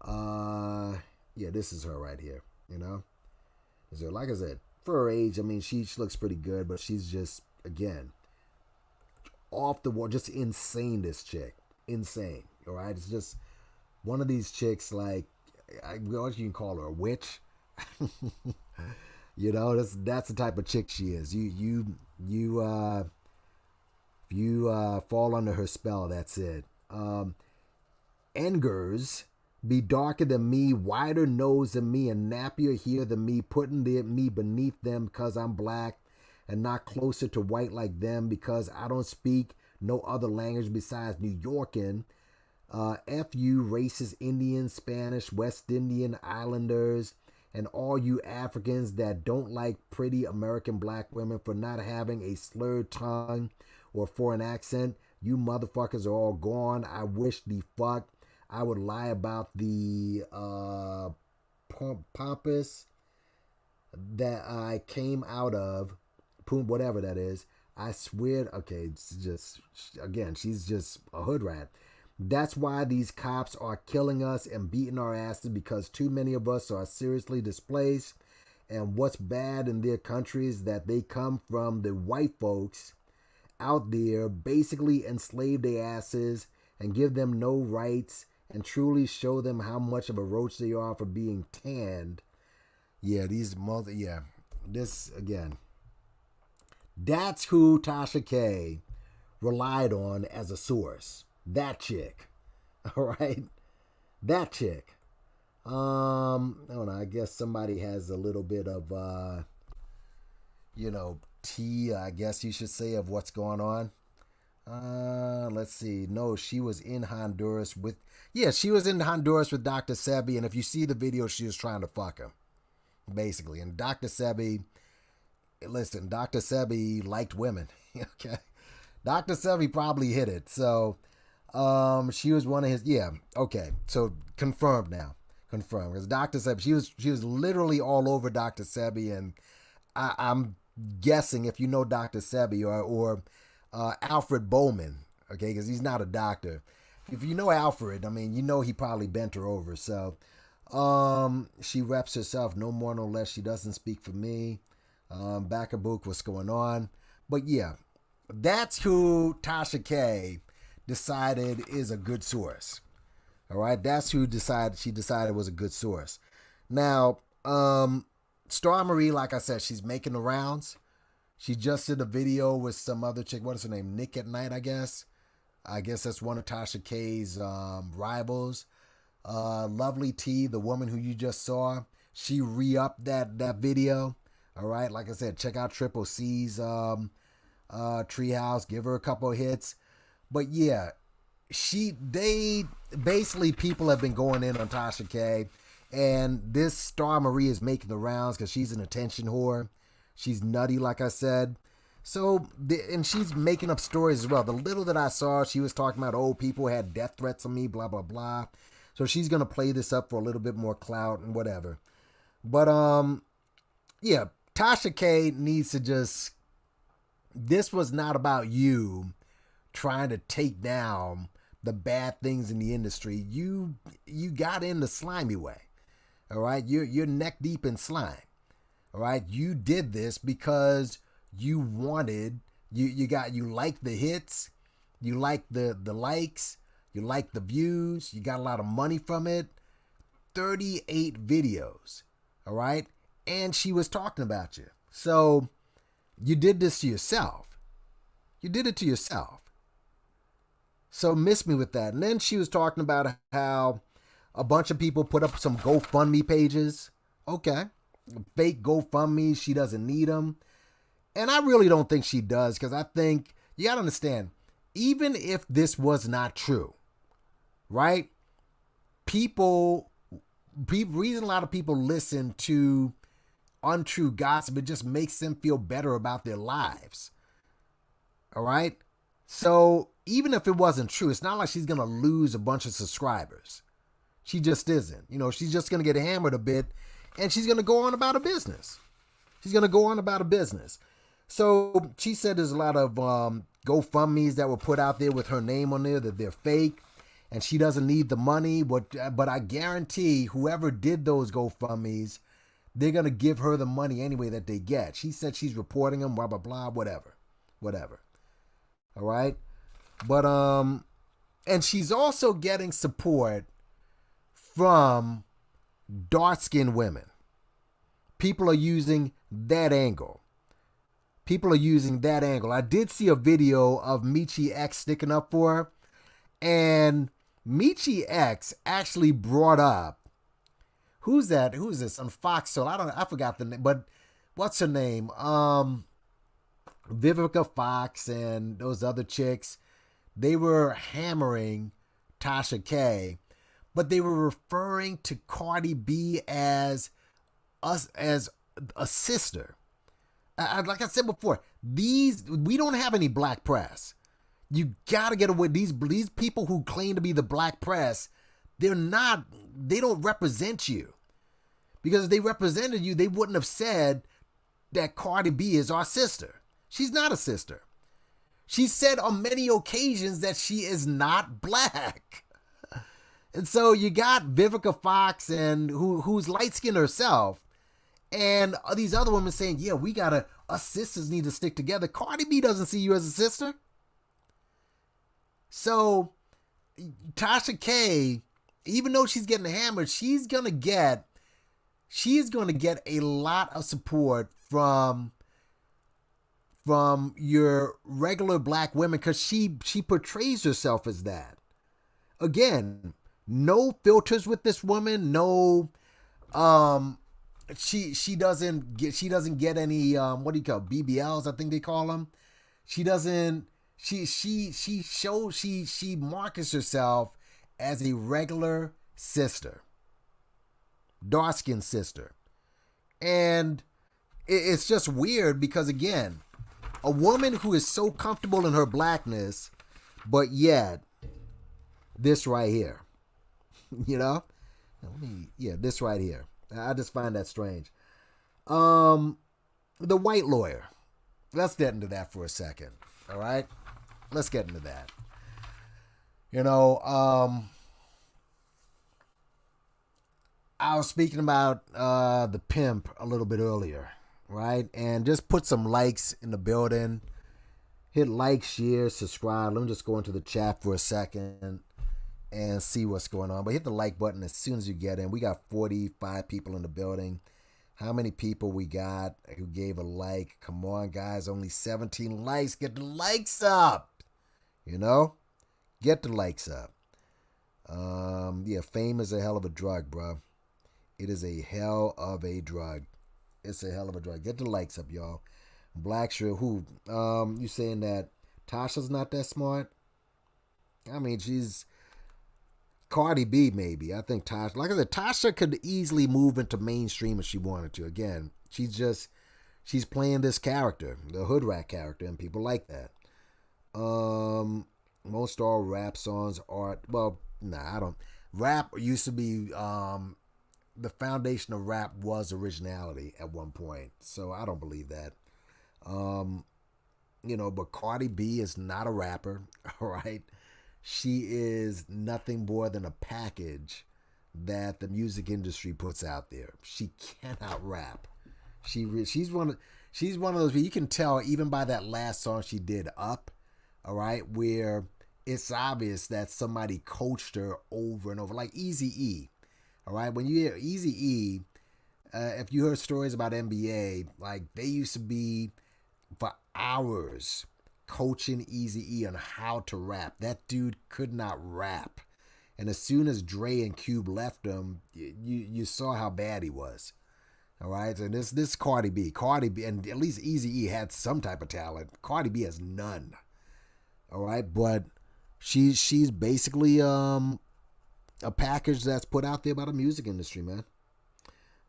Yeah, this is her right here, So like I said, for her age, she looks pretty good, but she's just, again, off the wall, just insane, this chick. Insane, all right? It's just one of these chicks, like, what you can call her, a witch. That's the type of chick she is. You fall under her spell. That's it. Engers be darker than me, wider nose than me, and nappier hair than me, putting me beneath them because I'm black, and not closer to white like them because I don't speak no other language besides New Yorkin. F you racist Indians, Spanish, West Indian, Islanders, and all you Africans that don't like pretty American black women for not having a slurred tongue or for an accent. You motherfuckers are all gone. I wish the fuck I would lie about the pompous that I came out of, whatever that is. I swear, okay, it's just, again, she's just a hood rat. That's why these cops are killing us and beating our asses, because too many of us are seriously displaced. And what's bad in their country is that they come from the white folks out there, basically enslave their asses and give them no rights and truly show them how much of a roach they are for being tanned. Yeah, this again. That's who Tasha K relied on as a source. That chick. All right? That chick. I don't know. I guess somebody has a little bit of, tea, I guess you should say, of what's going on. Let's see. No, she was in Honduras with Dr. Sebi. And if you see the video, she was trying to fuck him, basically. And Dr. Sebi liked women. Okay. Dr. Sebi probably hit it. So, she was one of his, yeah. Okay. So confirmed now. confirm, because Dr. Sebi, she was literally all over Dr. Sebi, and I'm guessing if you know Dr. Sebi or Alfred Bowman, okay, because he's not a doctor. If you know Alfred, I mean, you know he probably bent her over. So she reps herself, no more, no less. She doesn't speak for me. Backerbook, what's going on? But yeah, that's who Tasha K decided is a good source. All right, that's who she decided was a good source. Now, Star Marie, like I said, she's making the rounds. She just did a video with some other chick. What is her name? Nick at Night, I guess. I guess that's one of Tasha K's rivals. Lovely T, the woman who you just saw, she re-upped that video. All right, like I said, check out Triple C's Treehouse. Give her a couple of hits. But yeah, basically people have been going in on Tasha K, and this Star Marie is making the rounds because she's an attention whore. She's nutty, like I said. So, and she's making up stories as well. The little that I saw, she was talking about, oh, people had death threats on me, blah, blah, blah. So she's going to play this up for a little bit more clout and whatever. But, yeah, Tasha K needs to just, this was not about you trying to take down the bad things in the industry. You got in the slimy way. All right? You're neck deep in slime. All right? You did this because you wanted, you liked the hits, you liked the likes, you liked the views, you got a lot of money from it. 38 videos, all right? And she was talking about you. So you did this to yourself. You did it to yourself. So miss me with that. And then she was talking about how a bunch of people put up some GoFundMe pages. Okay. Fake GoFundMe, she doesn't need them. And I really don't think she does, because I think, you got to understand, even if this was not true, right? Reason a lot of people listen to untrue gossip, it just makes them feel better about their lives. All right? So even if it wasn't true, it's not like she's going to lose a bunch of subscribers. She just isn't. You know, she's just going to get hammered a bit, and she's going to go on about her business. She's going to go on about her business. So she said there's a lot of GoFundMes that were put out there with her name on there, that they're fake, and she doesn't need the money. But I guarantee whoever did those GoFundMes, they're going to give her the money anyway that they get. She said she's reporting them, blah, blah, blah, whatever. All right? But, and she's also getting support from dark-skinned women. People are using that angle. I did see a video of Michi X sticking up for her, and Michi X actually brought up, who's that? Who is this on Fox? So I forgot the name, but what's her name? Vivica Fox and those other chicks. They were hammering Tasha K, but they were referring to Cardi B as a sister. Like I said before, we don't have any black press. You gotta get away. These people who claim to be the black press, they don't represent you. Because if they represented you, they wouldn't have said that Cardi B is our sister. She's not a sister. She said on many occasions that she is not black. And so you got Vivica Fox and who's light-skinned herself, and these other women saying, yeah, us sisters need to stick together. Cardi B doesn't see you as a sister. So Tasha K, even though she's getting hammered, she's going to get a lot of support from your regular black women, because she portrays herself as that. Again, no filters with this woman. No, she doesn't get any what do you call BBLs? I think they call them. She doesn't. She markets herself as a regular sister, dark-skinned sister, and it's just weird because, again, a woman who is so comfortable in her blackness, but yet this right here, you know, This right here. I just find that strange. The white lawyer. Let's get into that for a second. All right? Let's get into that. You know, I was speaking about the pimp a little bit earlier, right? And just put some likes in the building. Hit like, share, subscribe. Let me just go into the chat for a second and see what's going on. But hit the like button as soon as you get in. We got 45 people in the building. How many people we got who gave a like? Come on, guys. Only 17 likes. Get the likes up. You know? Get the likes up. Fame is a hell of a drug, bro. It is a hell of a drug. It's a hell of a drug. Get the likes up, y'all. Blackshirt, who? You saying that Tasha's not that smart? I mean, she's Cardi B, maybe. I think Tasha, like I said, Tasha could easily move into mainstream if she wanted to. Again, she's playing this character, the hood rat character, and people like that. Most all rap songs are, I don't. Rap used to be, the foundation of rap was originality at one point, so I don't believe that. But Cardi B is not a rapper, all right? She is nothing more than a package that the music industry puts out there. She cannot rap. She's one of those people, you can tell even by that last song she did, Up, all right, where it's obvious that somebody coached her over and over, like Eazy-E, all right? When you hear Eazy-E, if you heard stories about NBA, like they used to be for hours coaching Eazy-E on how to rap. That dude could not rap. And as soon as Dre and Cube left him, you saw how bad he was. All right, and this Cardi B, and at least Eazy-E had some type of talent. Cardi B has none. All right, but she's basically a package that's put out there by the music industry, man.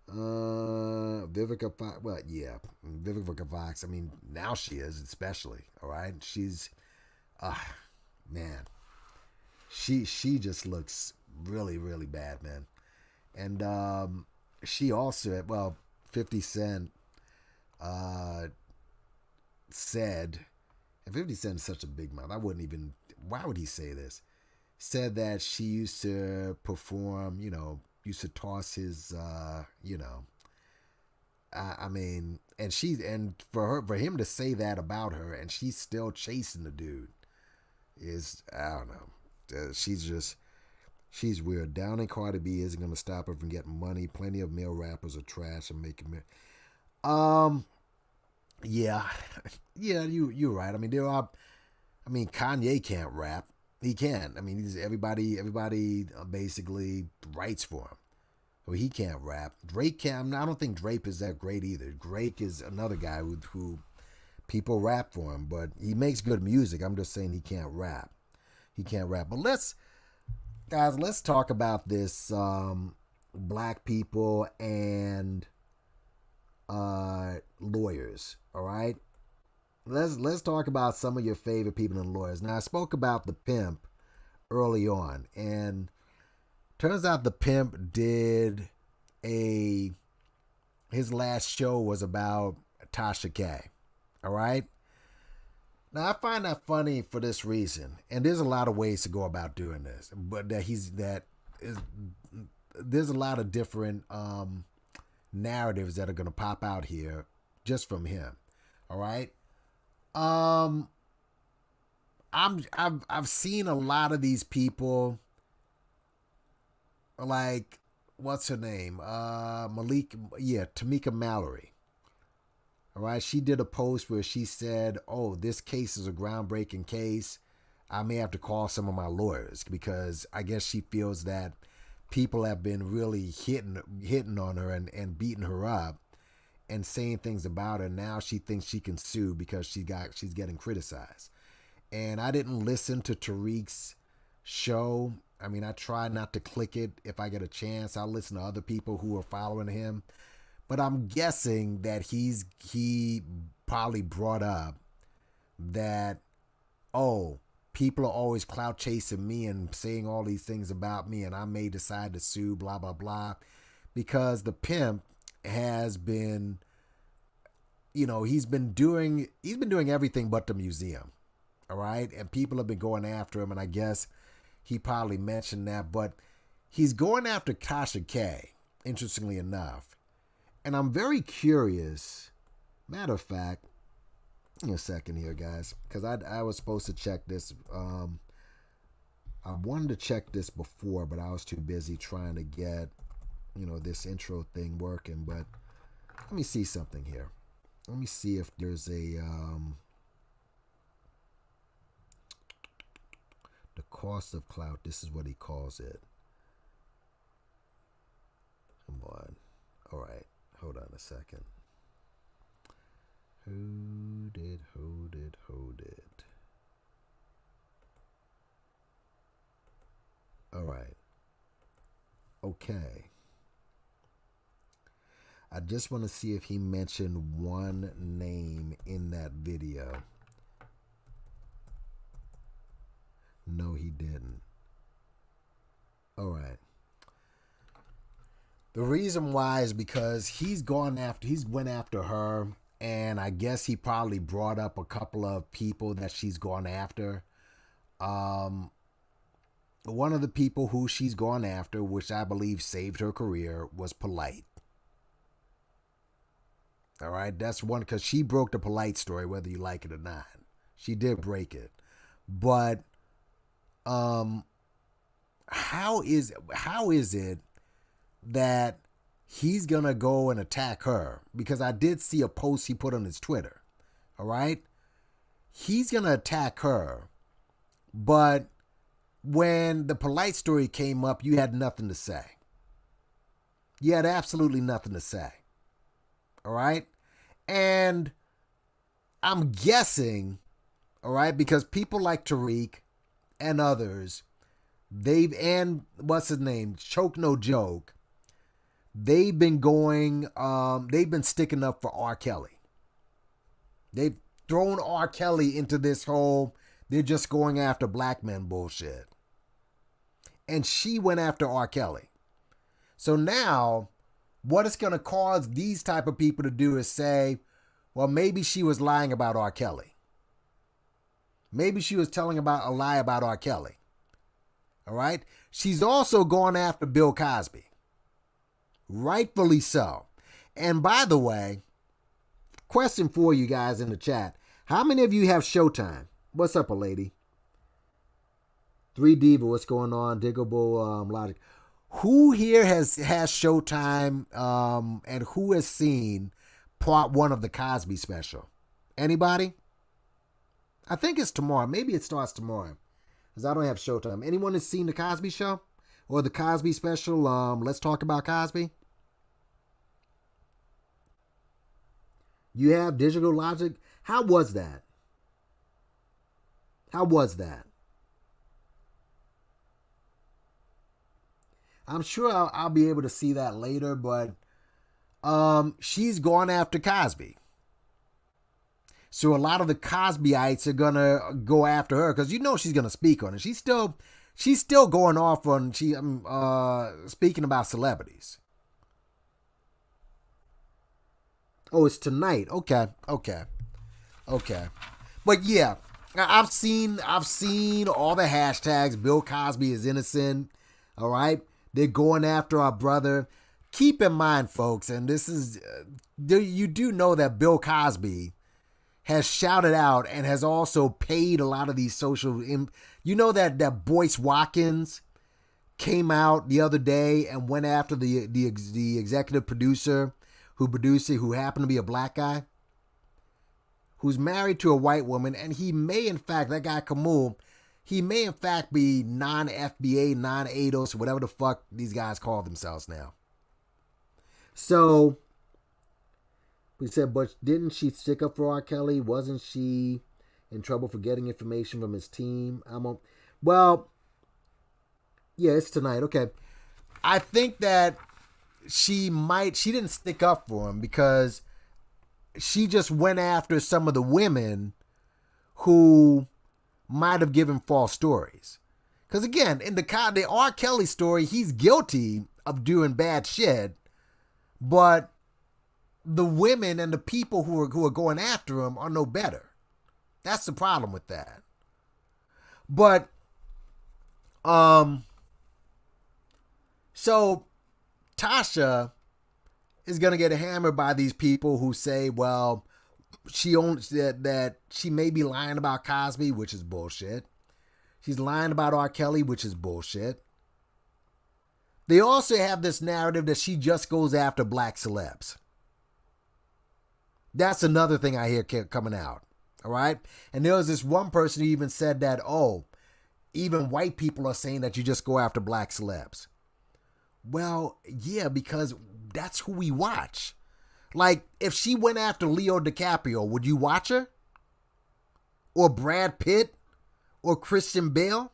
Vivica Fox. Well, yeah, Vivica Fox. I mean, now she is, especially. All right, she's, man, she just looks really, really bad, man. And she also, 50 Cent, said, and 50 Cent is such a big mouth. I wouldn't even. Why would he say this? Said that she used to perform, used to toss his, I mean, and for him to say that about her, and she's still chasing the dude, is, I don't know, she's weird. Downing Cardi B isn't gonna stop her from getting money. Plenty of male rappers are trash and making me. Yeah, you're right. I mean, Kanye can't rap. He can't. I mean, everybody basically writes for him. Well, he can't rap. Drake can. I don't think Drake is that great either. Drake is another guy who people rap for him, but he makes good music. I'm just saying he can't rap. He can't rap. But let's talk about this black people and lawyers. All right. Let's talk about some of your favorite people and lawyers. Now, I spoke about the pimp early on, and turns out the pimp did his last show was about Tasha K. All right. Now, I find that funny for this reason, and there's a lot of ways to go about doing this, but there's a lot of different narratives that are going to pop out here just from him. All right. I've seen a lot of these people, like, what's her name? Tamika Mallory. All right, she did a post where she said, "Oh, this case is a groundbreaking case. I may have to call some of my lawyers," because I guess she feels that people have been really hitting on her and beating her up and saying things about her. Now she thinks she can sue because she's getting criticized. And I didn't listen to Tariq's show. I mean, I try not to click it if I get a chance. I'll listen to other people who are following him. But I'm guessing that he probably brought up that, people are always clout chasing me and saying all these things about me, and I may decide to sue, blah, blah, blah, because the pimp has been, he's been doing everything but the museum. All right. And people have been going after him. And I guess he probably mentioned that, but he's going after Tasha K, interestingly enough. And I'm very curious. Matter of fact, give me a second here, guys, because I was supposed to check this. I wanted to check this before, but I was too busy trying to get, this intro thing working. But let me see something here. Let me see if there's the cost of clout. This is what he calls it. Come on. All right. Hold on a second. Hold it. All right. Okay. I just want to see if he mentioned one name in that video. No, he didn't. All right. The reason why is because he's went after her, and I guess he probably brought up a couple of people that she's gone after. One of the people who she's gone after, which I believe saved her career, was Polite. All right, that's one, because she broke the Polite story, whether you like it or not. She did break it. But how is it that he's gonna go and attack her? Because I did see a post he put on his Twitter. All right, he's gonna attack her, but when the Polite story came up, you had nothing to say. You had absolutely nothing to say. All right, and I'm guessing, all right, because people like Tariq and others, and what's his name, Choke No Joke, they've been sticking up for R. Kelly. They've thrown R. Kelly into this whole, they're just going after black men bullshit. And she went after R. Kelly. So now, what it's going to cause these type of people to do is say, well, maybe she was lying about R. Kelly. Maybe she was telling a lie about R. Kelly. All right? She's also gone after Bill Cosby. Rightfully so. And by the way, question for you guys in the chat. How many of you have Showtime? What's up, a lady? 3 Diva, what's going on? Diggable Logic. Who here has Showtime and who has seen part 1 of the Cosby special? Anybody? I think it's tomorrow. Maybe it starts tomorrow, because I don't have Showtime. Anyone has seen the Cosby show or the Cosby special? Let's talk about Cosby. You have Digital Logic. How was that? How was that? I'm sure I'll be able to see that later, but she's gone after Cosby. So a lot of the Cosbyites are going to go after her, because she's going to speak on it. She's still going off on speaking about celebrities. Oh, it's tonight. Okay. But yeah, I've seen all the hashtags. Bill Cosby is innocent. All right. They're going after our brother. Keep in mind, folks, and this is, you do know that Bill Cosby has shouted out and has also paid a lot of these social, that Boyce Watkins came out the other day and went after the executive producer who produced it, who happened to be a black guy, who's married to a white woman, and he may, in fact, that guy Kamul, he may, in fact, be non-FBA, non-ADOS, whatever the fuck these guys call themselves now. So, we said, but didn't she stick up for R. Kelly? Wasn't she in trouble for getting information from his team? Well, yeah, it's tonight. Okay. I think that she didn't stick up for him because she just went after some of the women who might have given false stories. Because again, in the R. Kelly story, he's guilty of doing bad shit, but the women and the people who are going after him are no better. That's the problem with that. But, so Tasha is going to get hammered by these people who say, well, she owns that she may be lying about Cosby, which is bullshit. She's lying about R. Kelly, which is bullshit. They also have this narrative that she just goes after black celebs. That's another thing I hear coming out. All right. And there was this one person who even said that, oh, even white people are saying that you just go after black celebs. Well, yeah, because that's who we watch. Like, if she went after Leo DiCaprio, would you watch her? Or Brad Pitt? Or Christian Bale?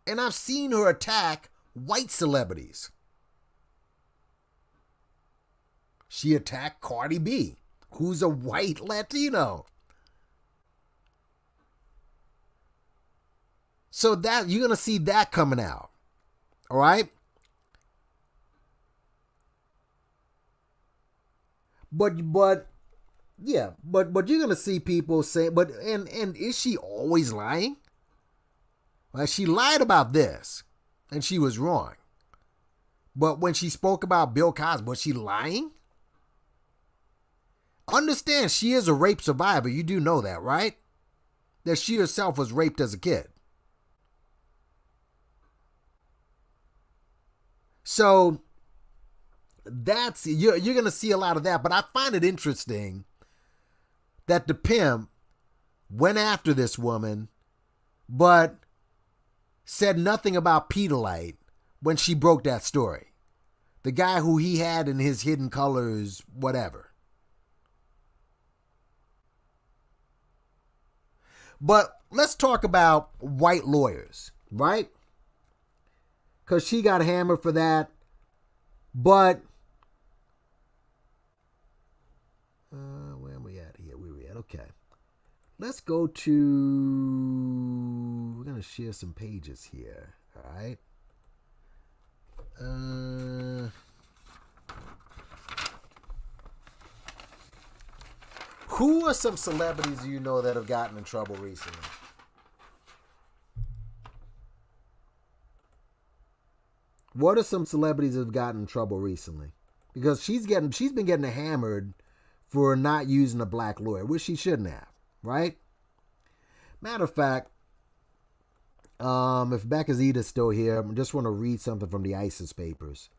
And I've seen her attack white celebrities. She attacked Cardi B, who's a white Latino. So that you're going to see that coming out. All right? But you're going to see people say, and is she always lying? Like, she lied about this, and she was wrong. But when she spoke about Bill Cosby, was she lying? Understand, she is a rape survivor. You do know that, right? That she herself was raped as a kid. So that's you're going to see a lot of that. But I find it interesting that the pimp went after this woman, but said nothing about Pedalite when she broke that story. The guy who he had in his Hidden Colors, whatever. But let's talk about white lawyers, right? Because she got hammered for that. But, where are we at here? Where are we at? Okay. Let's go to, we're going to share some pages here. All right. Who are some celebrities you know that have gotten in trouble recently? What are some celebrities that have gotten in trouble recently? Because she's been getting hammered for not using a black lawyer, which she shouldn't have, right? Matter of fact, if Becca's Edith's still here, I just want to read something from the ISIS papers.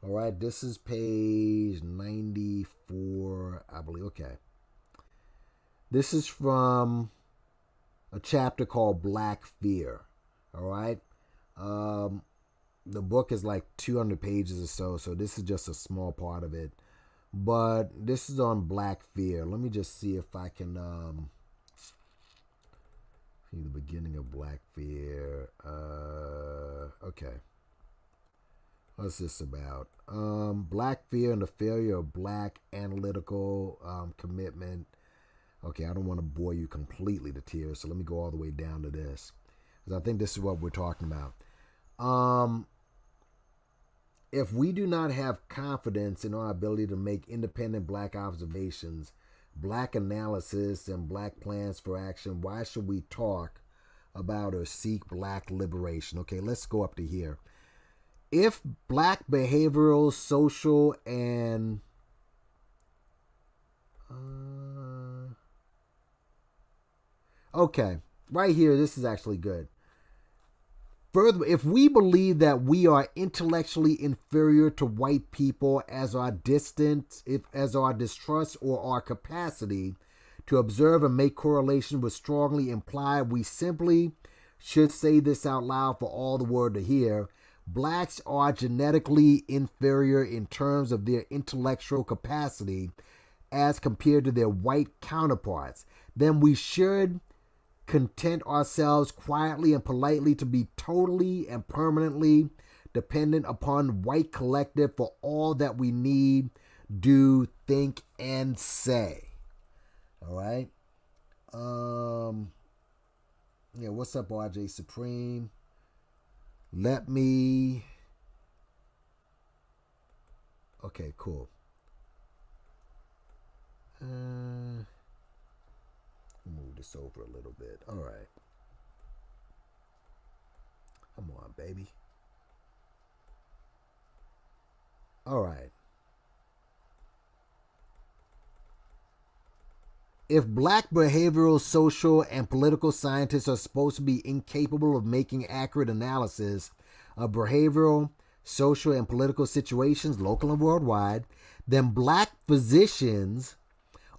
All right, this is page 94, I believe. Okay. This is from a chapter called Black Fear. All right. The book is like 200 pages or so this is just a small part of it. But this is on Black Fear. Let me just see if I can see the beginning of Black Fear. Okay. What's this about? Black Fear and the failure of black analytical commitment. Okay, I don't want to bore you completely to tears, so let me go all the way down to this, because I think this is what we're talking about. If we do not have confidence in our ability to make independent black observations, black analysis, and black plans for action, why should we talk about or seek black liberation? Okay, let's go up to here. If black behavioral, social, and okay, right here, this is actually good. Further, if we believe that we are intellectually inferior to white people as our distrust or our capacity to observe and make correlation was strongly implied, we simply should say this out loud for all the world to hear. Blacks are genetically inferior in terms of their intellectual capacity as compared to their white counterparts. Then we should content ourselves quietly and politely to be totally and permanently dependent upon white collective for all that we need, do, think, and say. All right. Yeah, what's up, RJ Supreme? Let me. Okay, cool. Move this over a little bit. All right. Come on, baby. All right. If black behavioral, social, and political scientists are supposed to be incapable of making accurate analysis of behavioral, social, and political situations, local and worldwide, then black physicians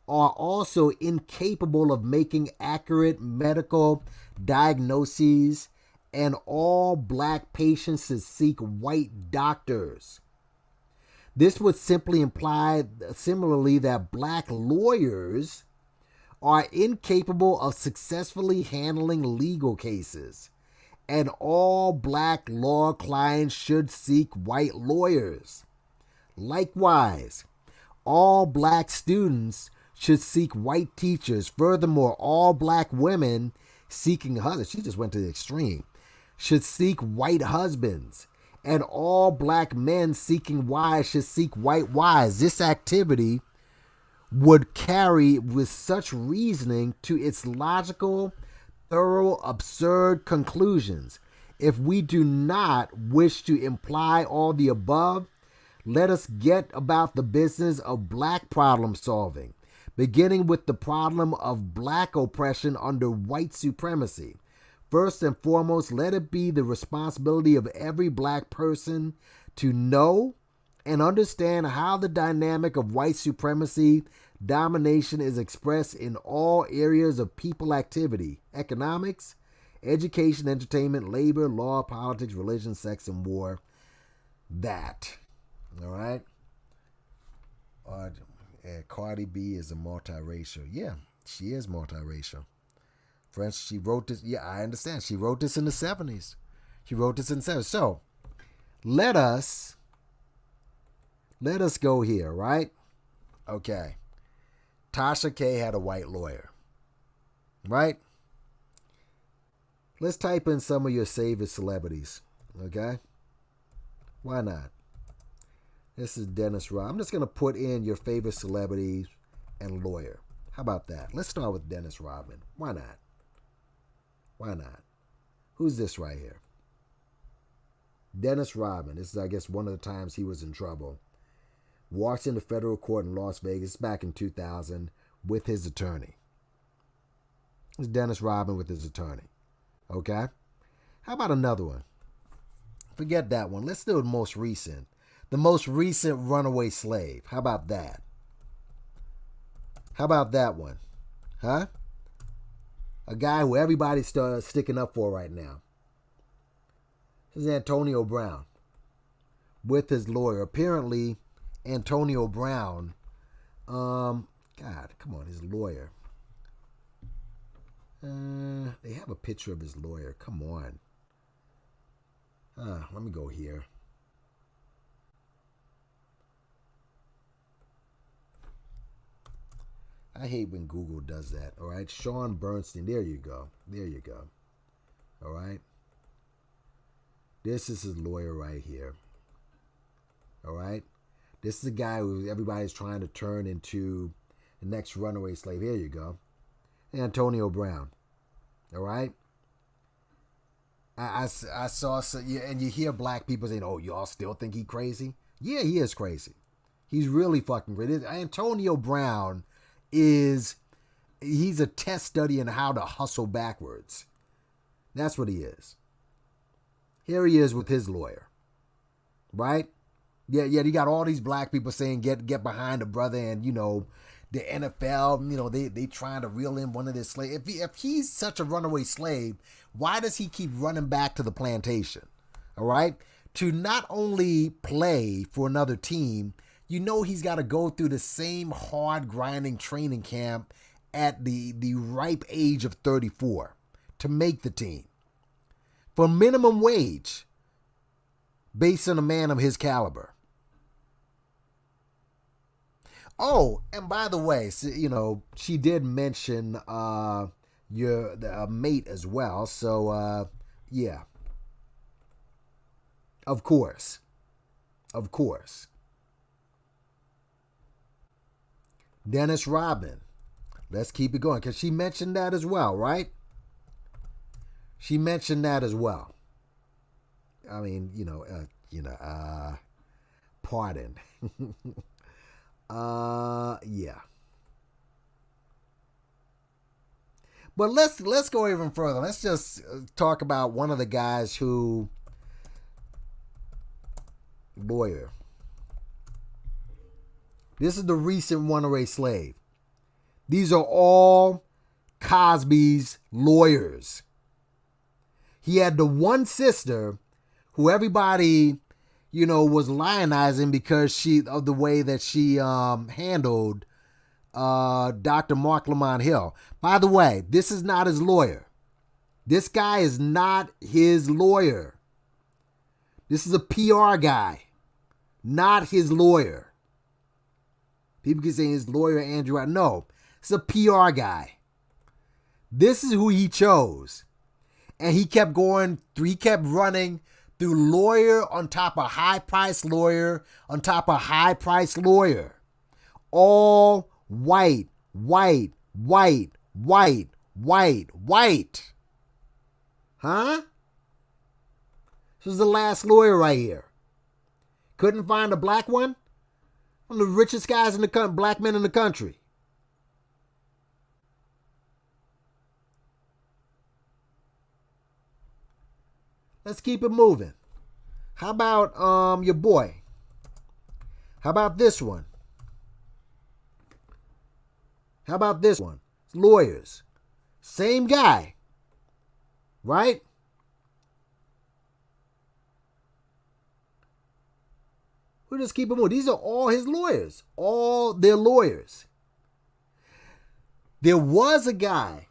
are also incapable of making accurate medical diagnoses, and all black patients should seek white doctors. This would simply imply, similarly, that black lawyers are incapable of successfully handling legal cases, and all black law clients should seek white lawyers. Likewise, all black students should seek white teachers. Furthermore, all black women seeking husbands, she just went to the extreme, should seek white husbands. And all black men seeking wives should seek white wives. This activity would carry with such reasoning to its logical, thorough, absurd conclusions. If we do not wish to imply all the above, let us get about the business of black problem solving, beginning with the problem of black oppression under white supremacy. First and foremost, let it be the responsibility of every black person to know and understand how the dynamic of white supremacy domination is expressed in all areas of people activity: economics, education, entertainment, labor, law, politics, religion, sex, and war. That. All right? Cardi B is a multiracial. Yeah, she is multiracial. Friends, she wrote this. Yeah, I understand. She wrote this in the 70s. She wrote this in the 70s. So, let us go here, right? Okay. Tasha K had a white lawyer, right? Let's type in some of your favorite celebrities, okay? Why not? This is Dennis Rodman. I'm just going to put in your favorite celebrities and lawyer. How about that? Let's start with Dennis Rodman. Why not? Why not? Who's this right here? Dennis Rodman. This is, I guess, one of the times he was in trouble. Walks into federal court in Las Vegas back in 2000 with his attorney. It's Dennis Rodman with his attorney. Okay? How about another one? Forget that one. Let's do the most recent. The most recent runaway slave. How about that? How about that one? Huh? A guy who everybody's sticking up for right now. This is Antonio Brown with his lawyer. Apparently, Antonio Brown, God, come on, his lawyer. They have a picture of his lawyer. Come on. Let me go here. I hate when Google does that. All right, Sean Bernstein. There you go. There you go. All right. This is his lawyer right here. All right. This is the guy who everybody's trying to turn into the next runaway slave. Here you go. Antonio Brown. All right. I saw some, yeah, and you hear black people saying, "Oh, y'all still think he crazy?" Yeah, he is crazy. He's really fucking crazy. Antonio Brown he's a test study in how to hustle backwards. That's what he is. Here he is with his lawyer. Right? Yeah, you got all these black people saying get behind the brother, and the NFL, they trying to reel in one of their slaves. If he's such a runaway slave, why does he keep running back to the plantation? All right? To not only play for another team, he's got to go through the same hard grinding training camp at the ripe age of 34 to make the team for minimum wage based on a man of his caliber. Oh, and by the way, so, you know, she did mention your mate as well. So yeah, of course, of course. Dennis Rodman. Let's keep it going because she mentioned that as well, right? She mentioned that as well. I mean, pardon. Yeah. But let's go even further. Let's just talk about one of the guys who lawyer. This is the recent runaway slave. These are all Cosby's lawyers. He had the one sister who everybody, was lionizing because of the way that she handled Dr. Mark Lamont Hill. By the way, this is not his lawyer. This guy is not his lawyer. This is a PR guy, not his lawyer. People keep saying his lawyer, Andrew. No, it's a PR guy. This is who he chose. And he kept running through lawyer on top of high-priced lawyer on top of high-priced lawyer. All white. Huh? This is the last lawyer right here. Couldn't find a black one? One of the richest guys in the country, black men in the country. Let's keep it moving. How about your boy? How about this one? How about this one? It's lawyers. Same guy. Right? We'll just keep it moving. These are all his lawyers. All their lawyers. There was a guy.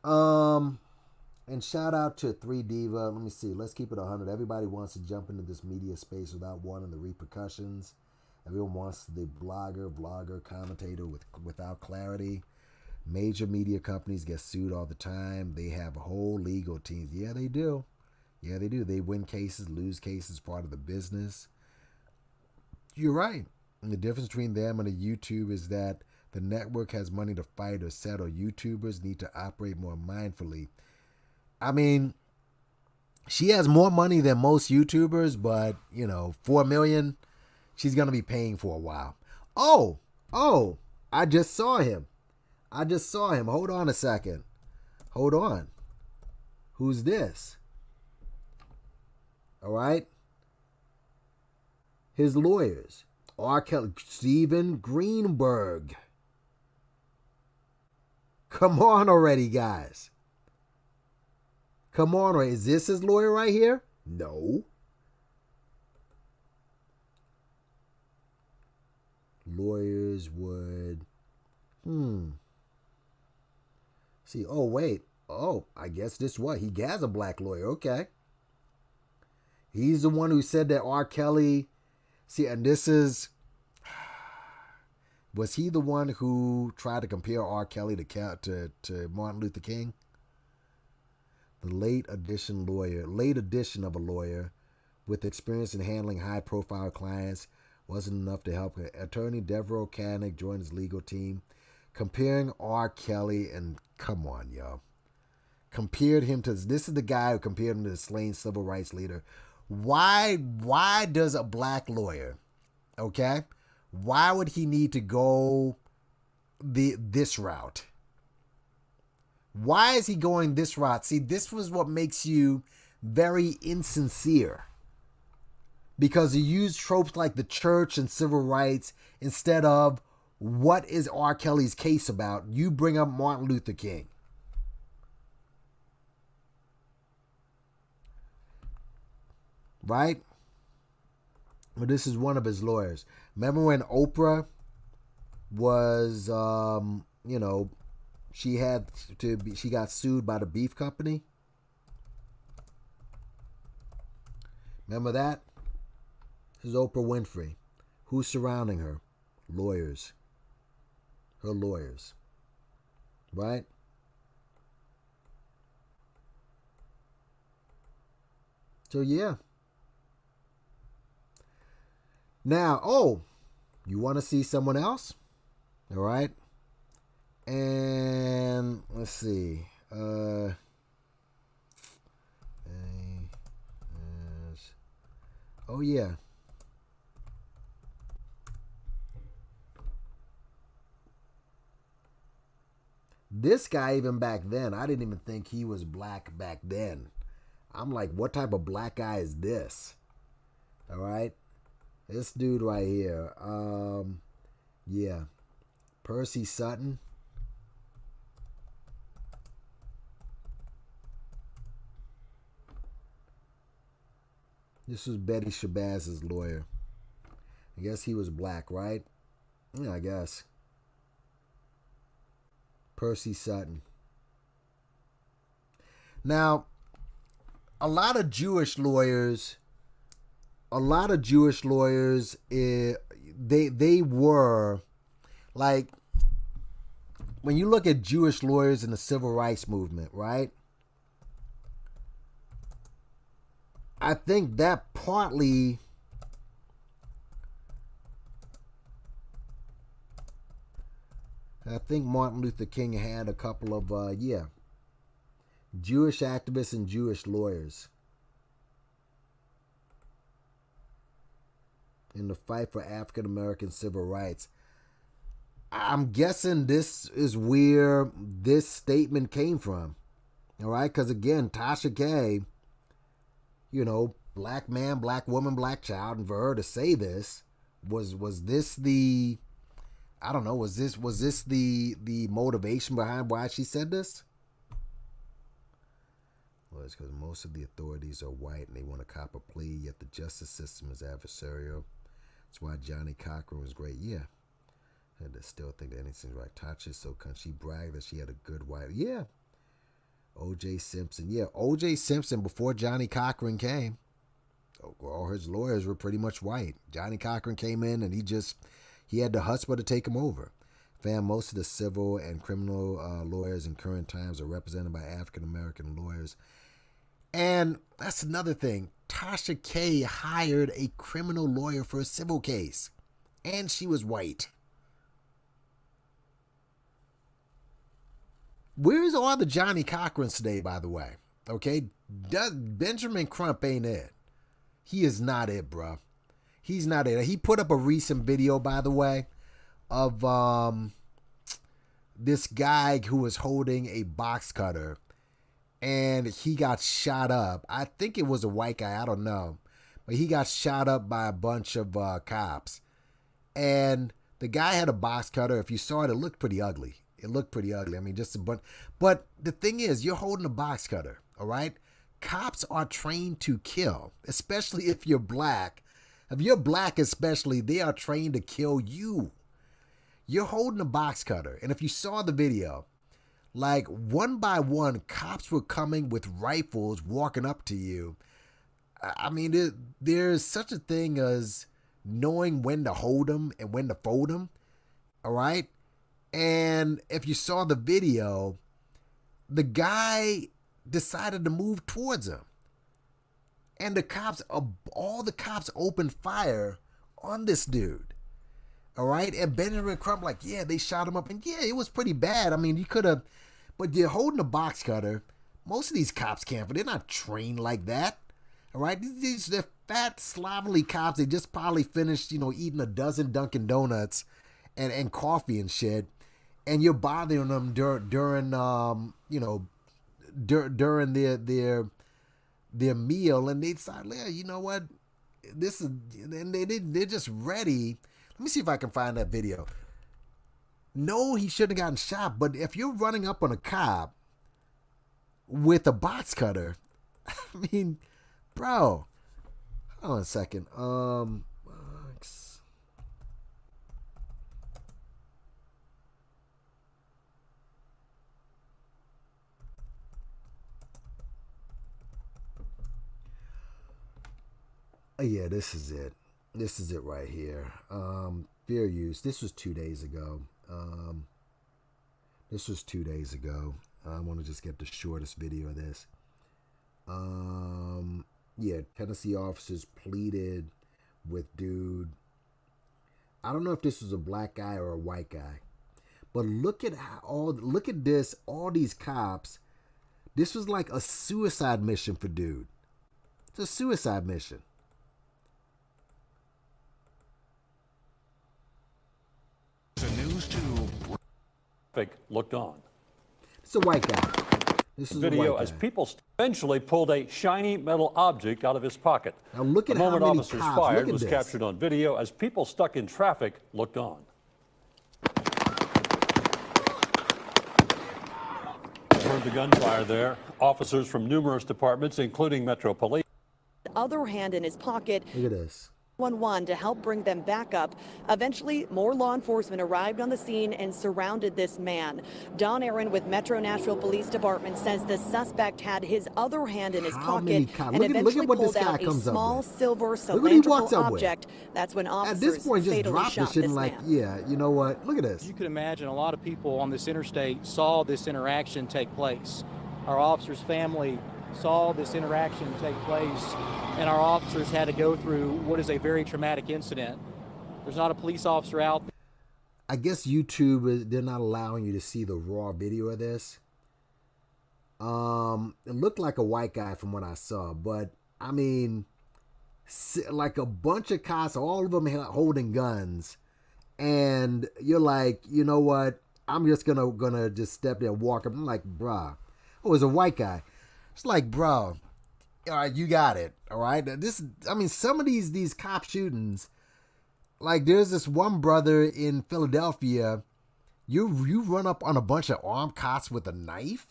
And shout out to 3Diva. Let me see. Let's keep it 100. Everybody wants to jump into this media space without wanting the repercussions. Everyone wants the blogger, vlogger, commentator without clarity. Major media companies get sued all the time. They have whole legal teams. Yeah, they do. Yeah, they do. They win cases, lose cases, part of the business. You're right. And the difference between them and a YouTube is that the network has money to fight or settle. YouTubers need to operate more mindfully. I mean, she has more money than most YouTubers, but, $4 million, she's going to be paying for a while. Oh, I just saw him. Hold on a second. Hold on. Who's this? All right. His lawyers. R. Kelly, Stephen Greenberg. Come on already, guys. Come on, already. Is this his lawyer right here? No. Lawyers would... See, oh, wait. Oh, I guess this what? He has a black lawyer. Okay. He's the one who said that R. Kelly... See, and this is... Was he the one who tried to compare R. Kelly to Martin Luther King? The late edition of a lawyer with experience in handling high-profile clients wasn't enough to help her. Attorney Devereaux Canick joined his legal team, comparing R. Kelly and come on, y'all. Compared him to this is the guy who compared him to the slain civil rights leader. Why does a black lawyer, okay? Why would he need to go this route? Why is he going this route? See, this was what makes you very insincere. Because you use tropes like the church and civil rights instead of what is R. Kelly's case about. You bring up Martin Luther King. Right? But this is one of his lawyers. Remember when Oprah was, she got sued by the beef company? Remember that? This is Oprah Winfrey. Who's surrounding her? lawyers. Her lawyers. Right? So, yeah. Now, oh, you want to see someone else? All right. And let's see. Oh, yeah. This guy, even back then, I didn't even think he was black back then. I'm like, what type of black guy is this? All right. This dude right here. Yeah. Percy Sutton. This was Betty Shabazz's lawyer. I guess he was black, right? Yeah, I guess. Percy Sutton. Now, a lot of Jewish lawyers, they were like, when you look at Jewish lawyers in the civil rights movement, right? I think that partly Martin Luther King had a couple of Jewish activists and Jewish lawyers in the fight for African American civil rights. I'm guessing this is where this statement came from. All right, because again, Tasha K, black man, black woman, black child, and for her to say this, was this the, I don't know, was this the motivation behind why she said this? Well, it's because most of the authorities are white and they want to cop a plea, yet the justice system is adversarial. That's why Johnny Cochran was great. Yeah. And I still think that anything's right. Tasha, so she bragged that she had a good wife. Yeah. O.J. Simpson. Yeah, O.J. Simpson, before Johnny Cochran came, all his lawyers were pretty much white. Johnny Cochran came in and he had the chutzpah to take him over. Fam, most of the civil and criminal lawyers in current times are represented by African American lawyers. And that's another thing. Tasha K hired a criminal lawyer for a civil case. And she was white. Where's all the Johnny Cochrans today, by the way? Okay? Benjamin Crump ain't it. He is not it, bro. He's not it. He put up a recent video, by the way, of this guy who was holding a box cutter. And he got shot up. I think it was a white guy. I don't know. But he got shot up by a bunch of cops. And the guy had a box cutter. If you saw it, it looked pretty ugly. It looked pretty ugly. I mean, just a bunch. But the thing is, you're holding a box cutter, all right? Cops are trained to kill, especially if you're black. If you're black especially, they are trained to kill you. You're holding a box cutter. And if you saw the video, like one by one, cops were coming with rifles walking up to you. I mean, there's such a thing as knowing when to hold them and when to fold them, all right? And if you saw the video, the guy decided to move towards him. And all the cops opened fire on this dude. All right? And Benjamin Crump, like, yeah, they shot him up. And yeah, it was pretty bad. I mean, you could have, but you're holding a box cutter. Most of these cops can't, but they're not trained like that. All right? They're fat, slovenly cops. They just probably finished, eating a dozen Dunkin' Donuts and coffee and shit. And you're bothering them during their meal, and they decide, yeah, you know what, this is, and they're just ready. Let me see if I can find that video. No, he shouldn't have gotten shot, but if you're running up on a cop with a box cutter, I mean, bro, hold on a second. Yeah, this is it. This is it right here. fair use. This was 2 days ago. I want to just get the shortest video of this. Yeah, Tennessee officers pleaded with dude. I don't know if this was a black guy or a white guy, but look at this. All these cops. This was like a suicide mission for dude. It's a suicide mission. The news to looked on. It's a white guy. This is Video a white guy. as people eventually pulled a shiny metal object out of his pocket. Now look at the how moment many officers cops. fired Look at was this. captured on video as people stuck in traffic looked on. Heard the gunfire there. Officers from numerous departments, including Metro Police. Other hand in his pocket. Look at this. 911 to help bring them back up. Eventually, more law enforcement arrived on the scene and surrounded this man. Don Aaron with Metro Nashville Police Department says the suspect had his other hand in his pocket and eventually pulled out a small silver cylindrical object. That's when officers at this point just fatally dropped shot the shit this and like, man. yeah, you know what? Look at this. You could imagine a lot of people on this interstate saw this interaction take place. Our officer's family saw this interaction take place, and our officers had to go through what is a very traumatic incident. There's not a police officer out there. I guess YouTube, they're not allowing you to see the raw video of this. It looked like a white guy from what I saw, but I mean, like a bunch of cops, all of them holding guns, and you're like, you know what? I'm just gonna just step there and walk up. I'm like, bruh. Oh, it was a white guy. It's like, bro, all right, you got it. All right. Some of these cop shootings, like there's this one brother in Philadelphia, you run up on a bunch of armed cops with a knife,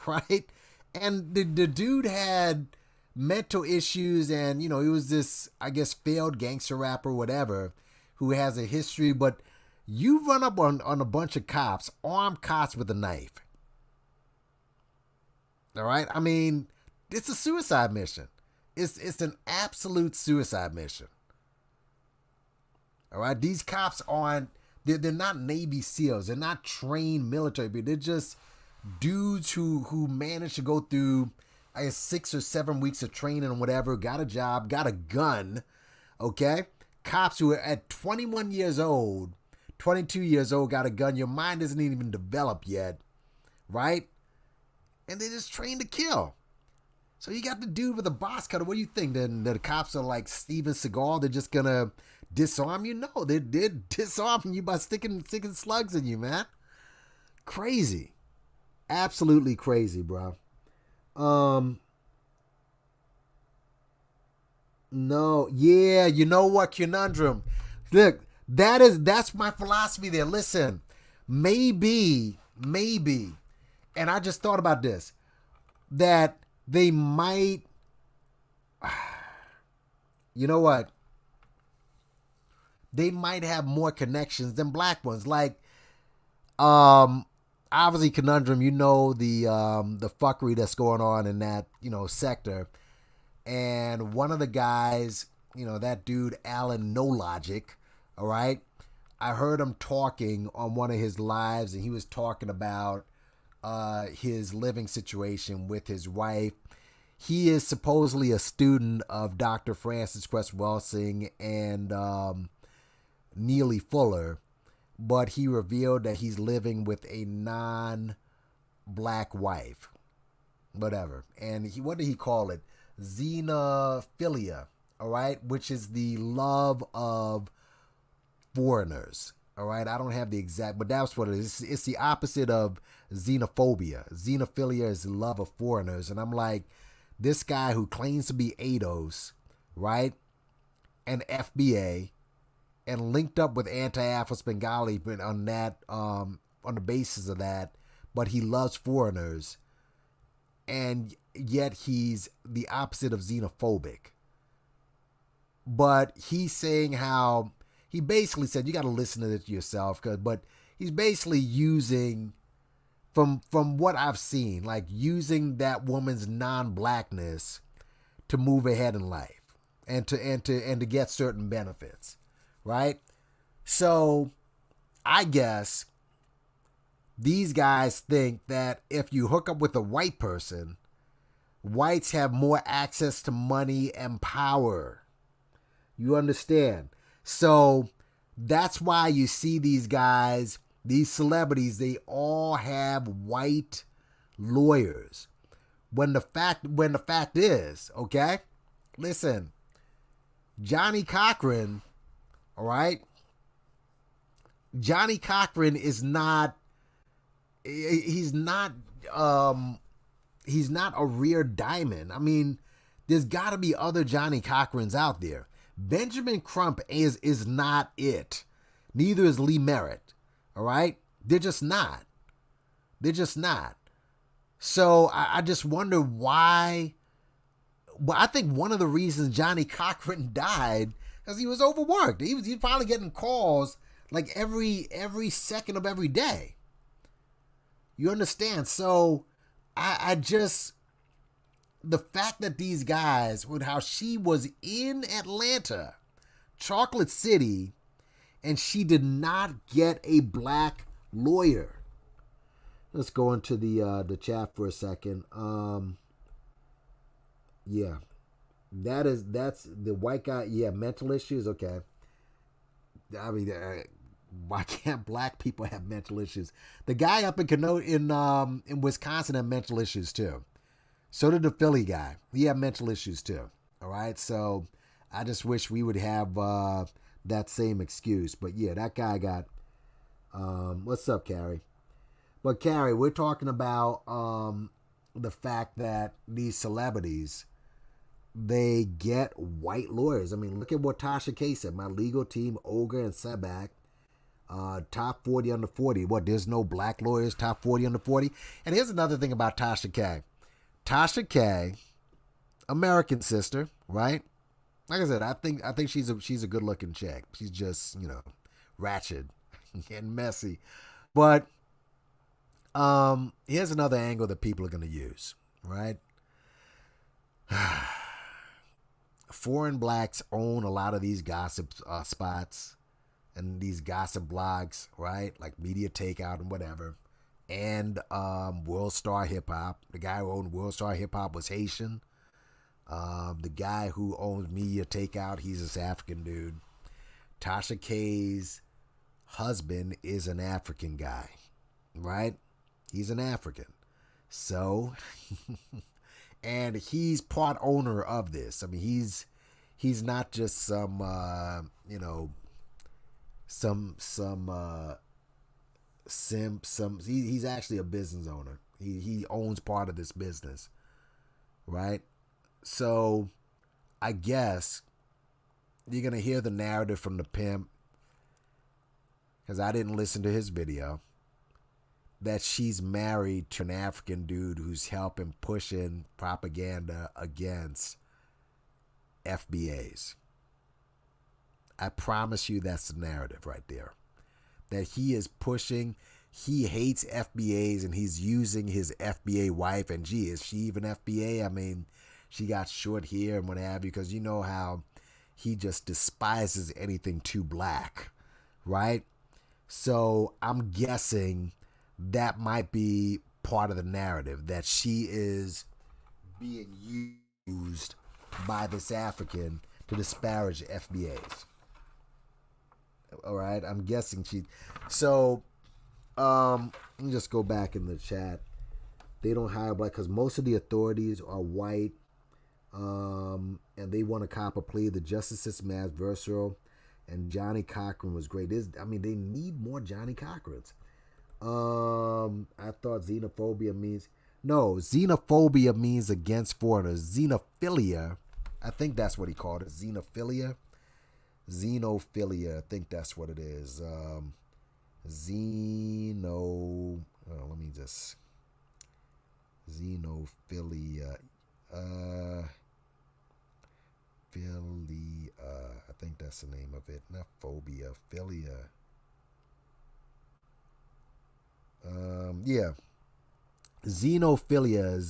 right? And the dude had mental issues, and he was this, I guess, failed gangster rapper, or whatever, who has a history, but you run up on a bunch of cops, armed cops with a knife. All right. I mean, it's a suicide mission. It's an absolute suicide mission. All right. These cops they're not Navy SEALs. They're not trained military people. They're just dudes who managed to go through, I guess, 6 or 7 weeks of training or whatever, got a job, got a gun. Okay. Cops who are at 21 years old, 22 years old, got a gun. Your mind isn't even developed yet. Right. And they're just trained to kill. So you got the dude with a box cutter. What do you think? Then the cops are like Steven Seagal. They're just going to disarm you? No, they're disarming you by sticking slugs in you, man. Crazy. Absolutely crazy, bro. No. Yeah, you know what? Conundrum. Look, that's my philosophy there. Listen, maybe, and I just thought about this, that they might, you know what? They might have more connections than black ones. Like, obviously Conundrum, the fuckery that's going on in that, sector. And one of the guys, that dude, Alan No Logic, all right? I heard him talking on one of his lives, and he was talking about his living situation with his wife. He is supposedly a student of Dr. Francis Cress Welsing and Neely Fuller, but he revealed that he's living with a non-black wife, whatever. And what did he call it? Xenophilia, all right, which is the love of foreigners. All right, I don't have the exact, but that's what it is. It's the opposite of xenophobia. Xenophilia is the love of foreigners. And I'm like, this guy who claims to be ADOS, right, and FBA, and linked up with anti-Afro Bengali on that, on the basis of that, but he loves foreigners, and yet he's the opposite of xenophobic. But he's saying how, he basically said, you got to listen to it yourself, but he's basically using, from what I've seen, like using that woman's non-blackness to move ahead in life and to get certain benefits, right? So I guess these guys think that if you hook up with a white person, whites have more access to money and power. You understand? So that's why you see these guys, these celebrities, they all have white lawyers. When the fact is, okay? Listen, Johnny Cochran, all right? Johnny Cochran is not he's not a rare diamond. I mean, there's got to be other Johnny Cochrans out there. Benjamin Crump is not it. Neither is Lee Merritt. All right? They're just not. They're just not. So I just wonder why. Well, I think one of the reasons Johnny Cochran died because he was overworked. He's probably getting calls like every second of every day. You understand? So I just, the fact that these guys, with how she was in Atlanta, Chocolate City, and she did not get a black lawyer. Let's go into the chat for a second. Yeah, that's the white guy. Yeah, mental issues. Okay. I mean, why can't black people have mental issues? The guy up in Wisconsin had mental issues too. So did the Philly guy. He had mental issues too. All right. So I just wish we would have that same excuse. But yeah, that guy got. What's up, Carrie? But Carrie, we're talking about the fact that these celebrities, they get white lawyers. I mean, look at what Tasha K said. My legal team, Olga and Sebak, top 40 under 40. What, there's no black lawyers top 40 under 40? And here's another thing about Tasha K. Tasha K, American sister, right? Like I said, I think she's a good looking chick. She's just, ratchet and messy. But here's another angle that people are going to use, right? Foreign blacks own a lot of these gossip spots and these gossip blogs, right? Like Media Takeout and whatever. And World Star Hip Hop. The guy who owned World Star Hip Hop was Haitian. The guy who owns Media Takeout, he's this African dude. Tasha K's husband is an African guy, right? He's an African. So, and he's part owner of this. I mean, he's not just some simp. He's actually a business owner. He owns part of this business, right? So, I guess you're gonna hear the narrative from the pimp, because I didn't listen to his video, that she's married to an African dude who's helping pushing propaganda against FBAs. I promise you that's the narrative right there. That he is pushing, he hates FBAs and he's using his FBA wife. And gee, is she even FBA? I mean, she got short hair and what have you, because you know how he just despises anything too black, right? So I'm guessing that might be part of the narrative, that she is being used by this African to disparage FBAs. All right, I'm guessing she. So, let me just go back in the chat. They don't hire black because most of the authorities are white, and they want to cop a plea. The justice system is versatile, and Johnny Cochran was great. They need more Johnny Cochrans. I thought xenophobia means xenophobia means against foreigners. Xenophilia, I think that's what he called it. Xenophilia, I think that's what it is. Xenophilia. I think that's the name of it. Not phobia, philia. Yeah. Xenophilia,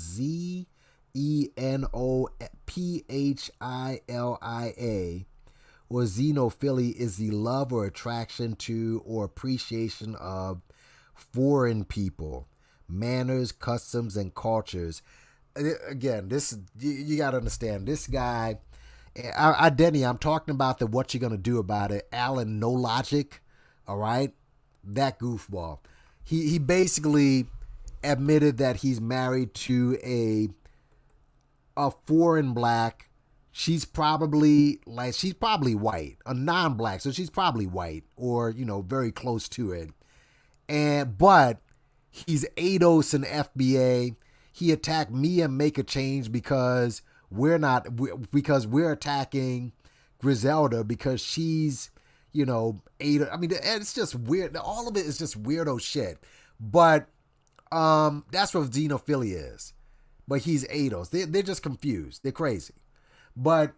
Xenophilia, or xenophilia is the love or attraction to or appreciation of foreign people, manners, customs, and cultures. Again, this you got to understand. This guy, Denny, I'm talking about the what you're gonna do about it. Alan, no logic. All right, that goofball. He basically admitted that he's married to a foreign black. She's probably white, a non-black, so she's probably white or very close to it. But he's ADOS and FBA. He attacked me and Make a Change because we're attacking Griselda because she's ADOS. I mean, it's just weird. All of it is just weirdo shit. But that's what xenophilia is. But he's ADOS. They're just confused. They're crazy. But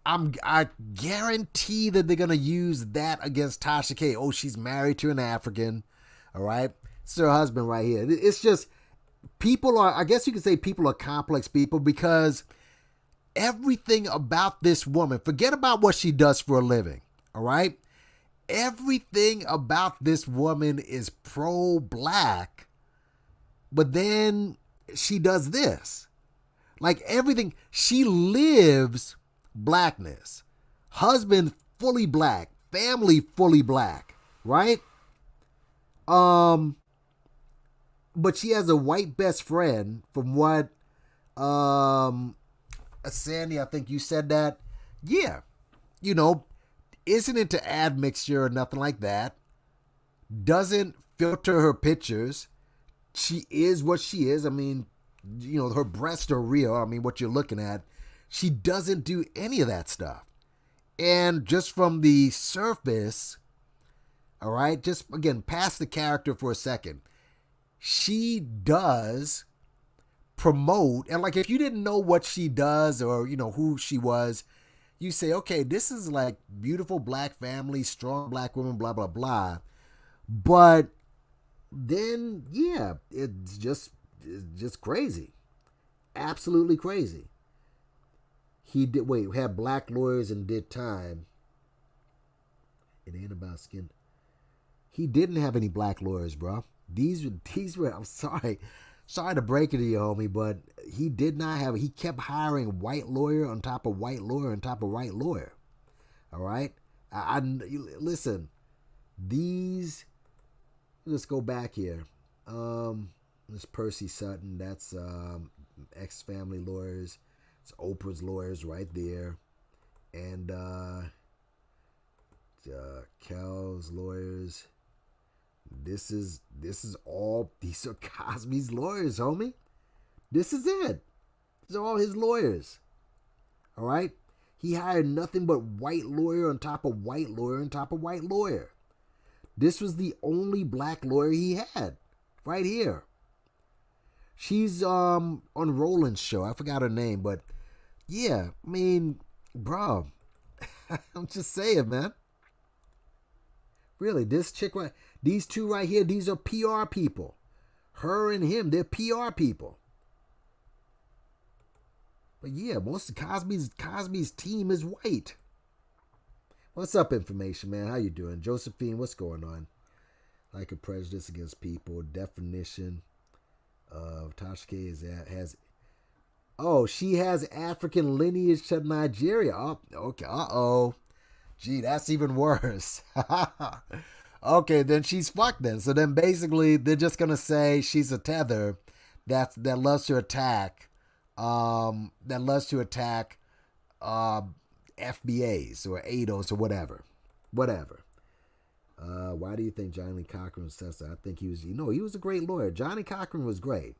I guarantee that they're gonna use that against Tasha K. Oh, she's married to an African. All right, it's her husband right here. It's just people are. I guess you could say people are complex people because everything about this woman. Forget about what she does for a living. All right, everything about this woman is pro-black, but then she does this. Like everything, she lives blackness. Husband fully black, family fully black, right? But she has a white best friend from what Sandy, I think you said that. Yeah. Isn't into admixture or nothing like that. Doesn't filter her pictures. She is what she is. I mean, her breasts are real. I mean, what you're looking at. She doesn't do any of that stuff. And just from the surface, all right, just again, past the character for a second, she does promote. And like, if you didn't know what she does or, who she was, you say, okay, this is like beautiful black family, strong black woman, blah, blah, blah. But then, yeah, it's just crazy. Absolutely crazy. He had black lawyers and did time. It ain't about skin. He didn't have any black lawyers, bro. These were, I'm sorry to break it to you, homie, but he did not have, he kept hiring white lawyer on top of white lawyer on top of white lawyer. All right? Listen, let's go back here. This Percy Sutton, that's ex-family lawyers. It's Oprah's lawyers right there. And Cal's lawyers. This is all, these are Cosby's lawyers, homie. This is it. These are all his lawyers. All right? He hired nothing but white lawyer on top of white lawyer on top of white lawyer. This was the only black lawyer he had. Right here. She's on Roland's show. I forgot her name, but yeah, I mean, bro, I'm just saying, man. Really, this chick right, these two right here, these are PR people. Her and him, they're PR people. But yeah, most of Cosby's team is white. What's up, Information Man? How you doing? Josephine, what's going on? Like a prejudice against people. Definition of Tasha K she has African lineage to Nigeria. Oh, okay. Uh-oh. Gee, that's even worse. Okay, then she's fucked then. So then basically they're just going to say she's a tether that loves to attack FBAs or ADOS or whatever. Why do you think Johnny Cochran was tested? I think he was a great lawyer. Johnny Cochran was great.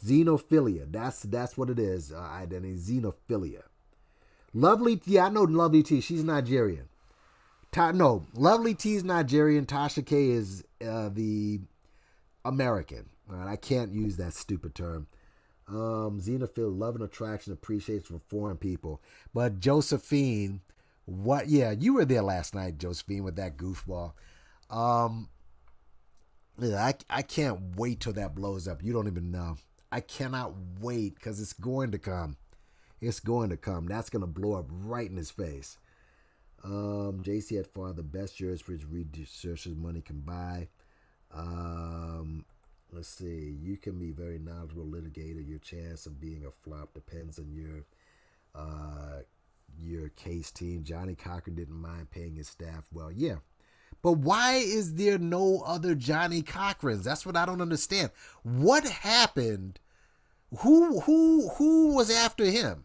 Xenophilia, that's what it is. Identity, xenophilia. Lovely T, I know Lovely T. She's Nigerian. Lovely T is Nigerian. Tasha K is the American. All right, I can't use that stupid term. Xenophilia, love and attraction, appreciation for foreign people. But Josephine, what? Yeah, you were there last night, Josephine, with that goofball. Yeah, I can't wait till that blows up. You don't even know. I cannot wait because it's going to come. It's going to come. That's going to blow up right in his face. JC had far the best years for his researchers money can buy. Let's see. You can be very knowledgeable litigator. Your chance of being a flop depends on your case team. Johnny Cochran didn't mind paying his staff well. Yeah. But why is there no other Johnny Cochrans? That's what I don't understand. What happened? Who was after him?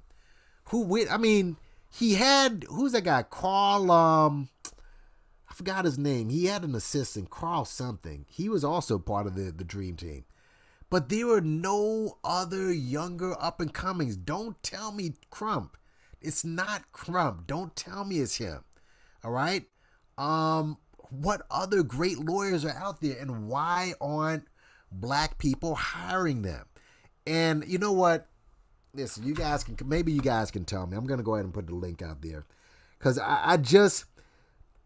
He had, who's that guy? Carl, I forgot his name. He had an assistant, Carl something. He was also part of the dream team. But there were no other younger up and comings. Don't tell me Crump. It's not Crump. Don't tell me it's him. All right? What other great lawyers are out there, and why aren't black people hiring them? And you know what? Listen, you guys can tell me. I'm going to go ahead and put the link out there. Because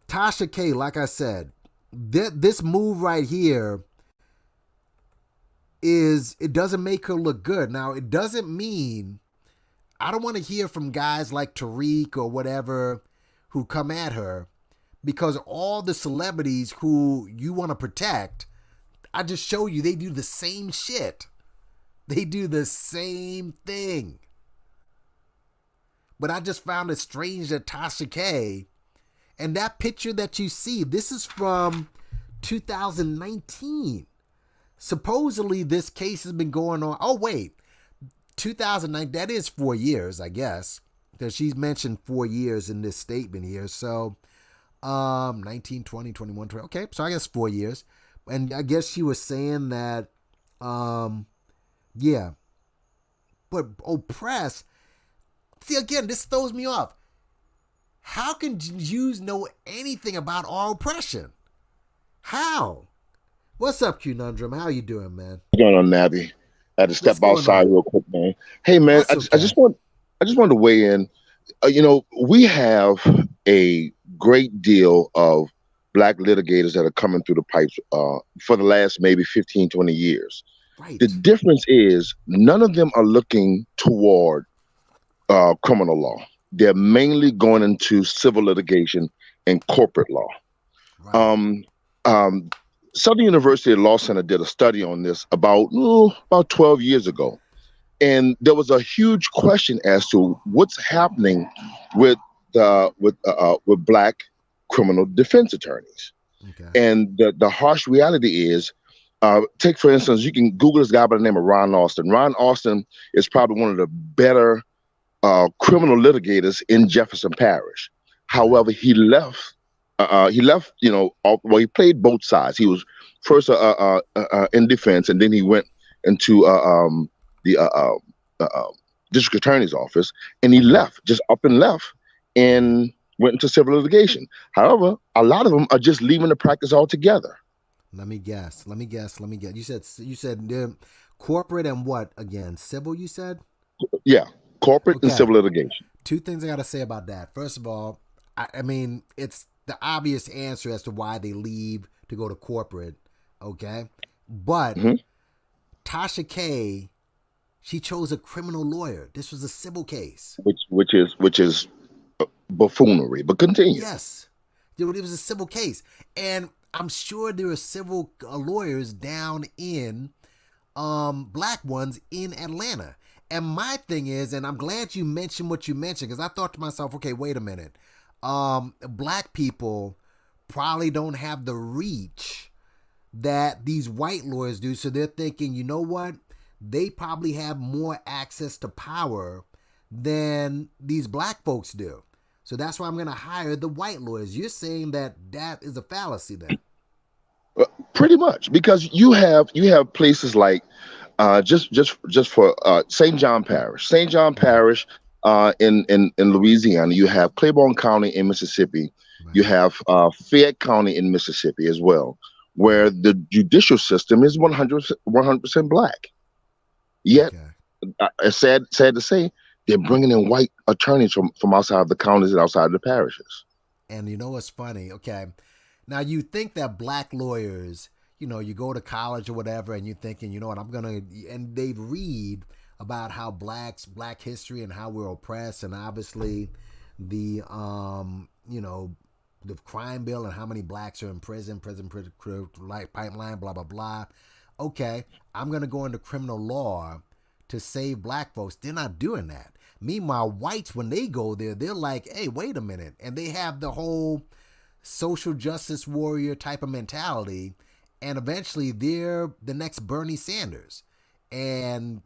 Tasha K, like I said, this move right here it doesn't make her look good. Now, it doesn't mean, I don't want to hear from guys like Tariq or whatever who come at her, because all the celebrities who you want to protect, I just show you they do the same shit. They do the same thing. But I just found it strange that Tasha K, and that picture that you see, this is from 2019. Supposedly this case has been going on. Oh, wait. 2009, that is 4 years, I guess. Because she's mentioned 4 years in this statement here. So, 19, 20, 21, 20. Okay, so I guess 4 years. And I guess she was saying that, yeah. But oppress, see, again, this throws me off. How can Jews know anything about our oppression? How? What's up, Conundrum? How you doing, man? What's going on, Nabby? I had to step outside real quick, man. Hey, man, I just wanted to weigh in. We have a great deal of black litigators that are coming through the pipes for the last maybe 15, 20 years. Right. The difference is none of them are looking toward criminal law. They're mainly going into civil litigation and corporate law. Right. Southern University Law Center did a study on this about 12 years ago. And there was a huge question as to what's happening with black criminal defense attorneys. Okay. And the harsh reality is, take, for instance, you can Google this guy by the name of Ron Austin. Ron Austin is probably one of the better criminal litigators in Jefferson Parish. However, he left, he played both sides. He was first in defense, and then he went into the district attorney's office, and he left, just up and left, and went into civil litigation. However, a lot of them are just leaving the practice altogether. Let me guess. You said corporate and what again? Civil, you said? Yeah, corporate and civil litigation. Two things I got to say about that. First of all, I mean, it's the obvious answer as to why they leave to go to corporate, okay? But Tasha K, she chose a criminal lawyer. This was a civil case. Which is buffoonery, but continue. Yes. It was a civil case. And I'm sure there are civil lawyers down in black ones in Atlanta. And my thing is, and I'm glad you mentioned what you mentioned, because I thought to myself, okay, wait a minute. Black people probably don't have the reach that these white lawyers do. So they're thinking, you know what? They probably have more access to power than these black folks do. So that's why I'm going to hire the white lawyers. You're saying that is a fallacy then? Pretty much, because you have places like just for St. John Parish. St. John Parish in Louisiana. You have Claiborne County in Mississippi. Right. You have Fayette County in Mississippi as well, where the judicial system is 100% black. Yet, it's sad to say, they're bringing in white attorneys from outside the counties and outside the parishes. And you know what's funny? Okay, now you think that black lawyers, you go to college or whatever, and you're thinking, you know what, and they read about how black history and how we're oppressed, and obviously the the crime bill and how many blacks are in prison, like pipeline, blah, blah, blah. Okay, I'm going to go into criminal law to save black folks. They're not doing that. Meanwhile, whites, when they go there, they're like, hey, wait a minute. And they have the whole social justice warrior type of mentality. And eventually they're the next Bernie Sanders. And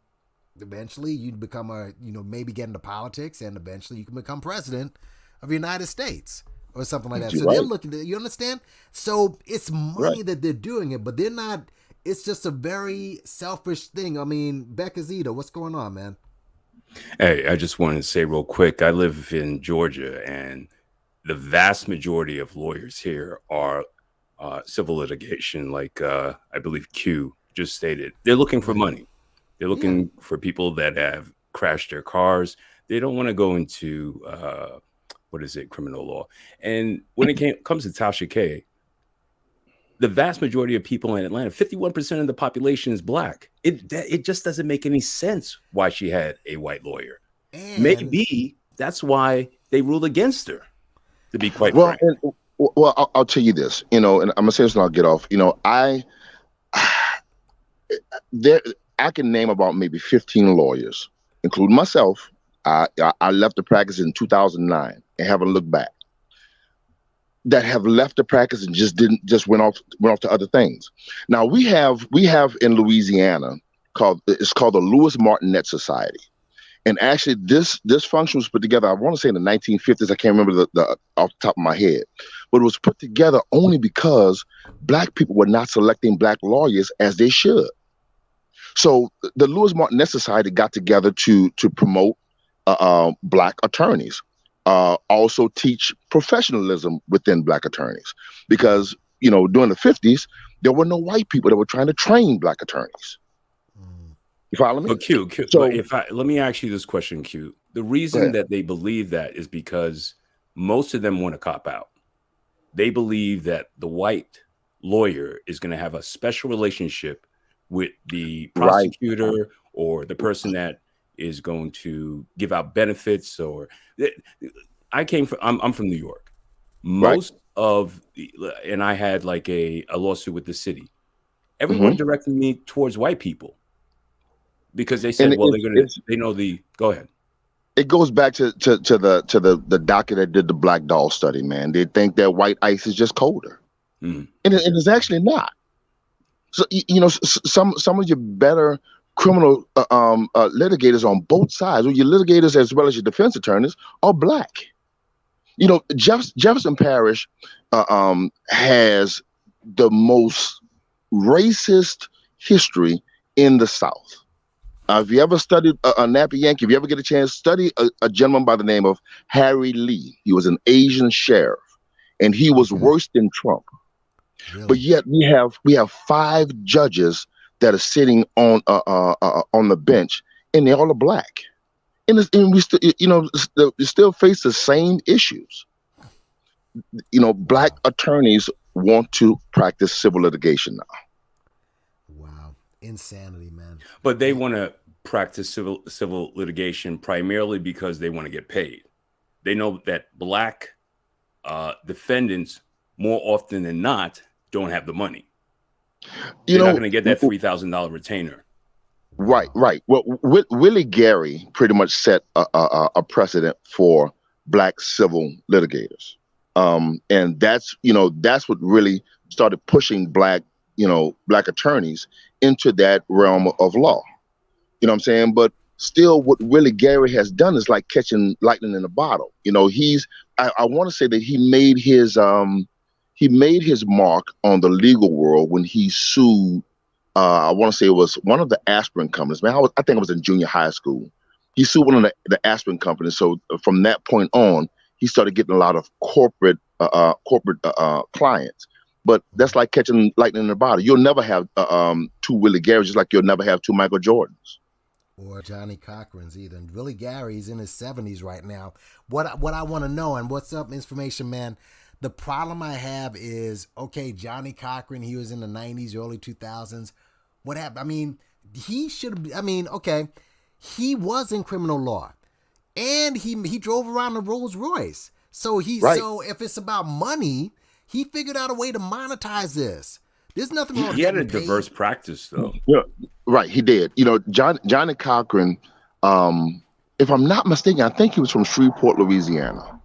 eventually you become maybe get into politics, and eventually you can become president of the United States or something like that. So they're looking to, you understand? So it's money that they're doing it, but they're not, it's just a very selfish thing. I mean, Becca Zito, what's going on, man? Hey, I just wanted to say real quick, I live in Georgia, and the vast majority of lawyers here are civil litigation, like I believe Q just stated. They're looking for money. They're looking for people that have crashed their cars. They don't want to go into, criminal law. And when it comes to Tasha K, the vast majority of people in Atlanta, 51% of the population is black. It just doesn't make any sense why she had a white lawyer. And maybe that's why they ruled against her, to be quite frank. I'll tell you this, and I'm gonna say this and I'll get off. I can name about maybe 15 lawyers, including myself. I left the practice in 2009 and haven't looked back. That have left the practice and just went off to other things. Now we have in Louisiana it's called the Lewis Martinet Society, and actually this function was put together. I want to say in the 1950s. I can't remember the off the top of my head, but it was put together only because black people were not selecting black lawyers as they should. So the Lewis Martinet Society got together to promote black attorneys. Also teach professionalism within black attorneys, because during the 50s there were no white people that were trying to train black attorneys. You follow me? But Q, so let me ask you this question, Q. The reason that they believe that is because most of them want to cop out. They believe that the white lawyer is going to have a special relationship with the prosecutor or the person that is going to give out benefits. Or I'm from New York. Most of and I had like a lawsuit with the city. Everyone directed me towards white people because they said, go ahead. It goes back to the doctor that did the Black Doll study, man. They think that white ice is just colder. And it's actually not. So, some of your better criminal litigators on both sides, or your litigators as well as your defense attorneys, are black. Jefferson Parish has the most racist history in the South. If you ever studied Nappy Yankee, if you ever get a chance, study a gentleman by the name of Harry Lee. He was an Asian sheriff, and he was worse than Trump. Really? But yet we have 5 judges that are sitting on the bench, and they all are black, and we still face the same issues. Black attorneys want to practice civil litigation now. Wow, insanity, man! But they want to practice civil litigation primarily because they want to get paid. They know that black defendants more often than not don't have the money. They're not going to get that $3,000 retainer. Right. Well, Willie Gary pretty much set a precedent for black civil litigators, and that's what really started pushing black attorneys into that realm of law. You know what I'm saying? But still, what Willie Gary has done is like catching lightning in a bottle. I want to say that he made his mark on the legal world when he sued. I want to say it was one of the aspirin companies. Man, I think I was in junior high school. He sued one of the aspirin companies. So from that point on, he started getting a lot of corporate clients. But that's like catching lightning in a bottle. You'll never have 2 Willie Garys, just like you'll never have 2 Michael Jordans. Or Johnny Cochran's either. And Willie Gary's in his 70s right now. What I want to know, and what's up, information man, the problem I have is, okay, Johnny Cochran, he was in the 90s, early 2000s. What happened? I mean, he was in criminal law. And he drove around a Rolls Royce. So Right. so if it's about money, he figured out a way to monetize this. There's nothing wrong with He had a getting paid. diverse practice, though. Yeah, right. He did. Johnny Cochran, if I'm not mistaken, I think he was from Shreveport, Louisiana.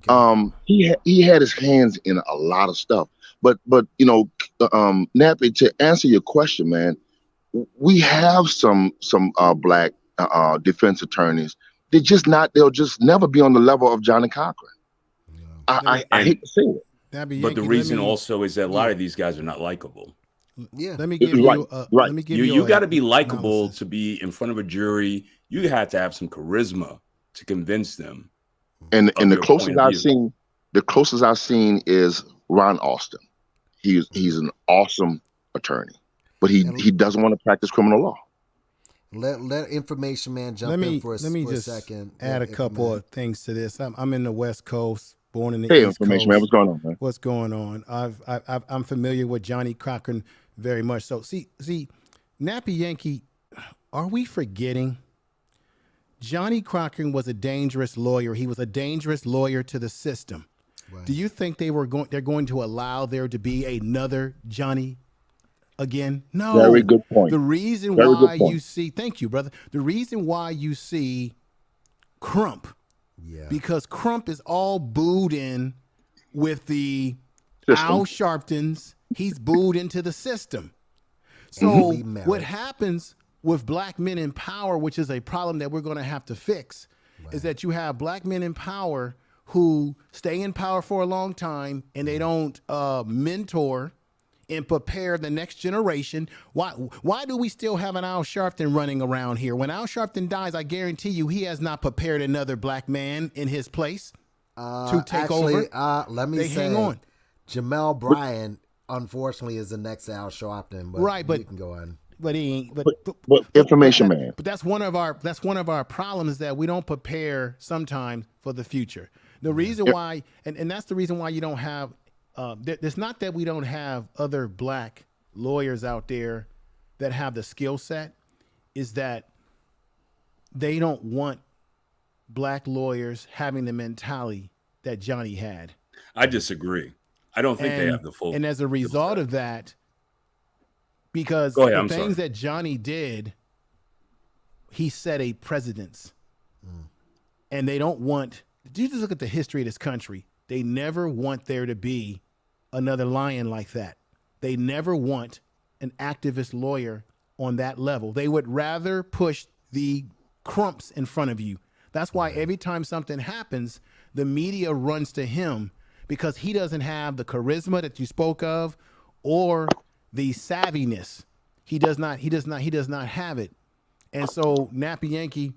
Okay. He had his hands in a lot of stuff. But Nappy, to answer your question, man, we have some black defense attorneys. They'll just never be on the level of Johnny Cochran. I hate to say it. Nappy But the Yankee, reason also is that a lot of these guys are not likable. Yeah. let me give Right, you right. let me give You a got to be likable analysis. to be in front of a jury. You have to have some charisma to convince them. And of the your closest point of view. I've seen is Ron Austin. He's an awesome attorney, but he doesn't want to practice criminal law. Let information man jump Let me in for a just second. add a couple of things to this. I'm in the West Coast, born in the Hey, East information Coast. man, what's going on, man? What's going on? I'm familiar with Johnny Cochran very much. So see, Nappy Yankee, are we forgetting? Johnny Cochran was a dangerous lawyer. He was a dangerous lawyer to the system. Right. Do you think they're going to allow there to be another Johnny again? No. Very good point. The reason Very good why point. you see, thank you, brother. The reason why you see Crump, because Crump is all booed in with the System. Al Sharptons. He's booed into the system. So what happens with black men in power, which is a problem that we're going to have to fix, is that you have black men in power who stay in power for a long time and they don't mentor and prepare the next generation. Why do we still have an Al Sharpton running around here? When Al Sharpton dies, I guarantee you he has not prepared another black man in his place to take over. Let me say, hang on. Jamel Bryant, unfortunately, is the next Al Sharpton. But but you can go on. But he ain't. But information man. But that's one of our problems, is that we don't prepare sometimes for the future. The reason why, and that's the reason why you don't have. It's not that we don't have other black lawyers out there that have the skill set. Is that they don't want black lawyers having the mentality that Johnny had. I disagree. I don't think they have the full. And as a result of that, because Go ahead, the I'm things sorry. that Johnny did, he set a precedence. And they don't want, you just look at the history of this country. They never want there to be another lion like that. They never want an activist lawyer on that level. They would rather push the crumps in front of you. That's why every time something happens, the media runs to him, because he doesn't have the charisma that you spoke of or the savviness. He does not have it. And so, Nappy Yankee,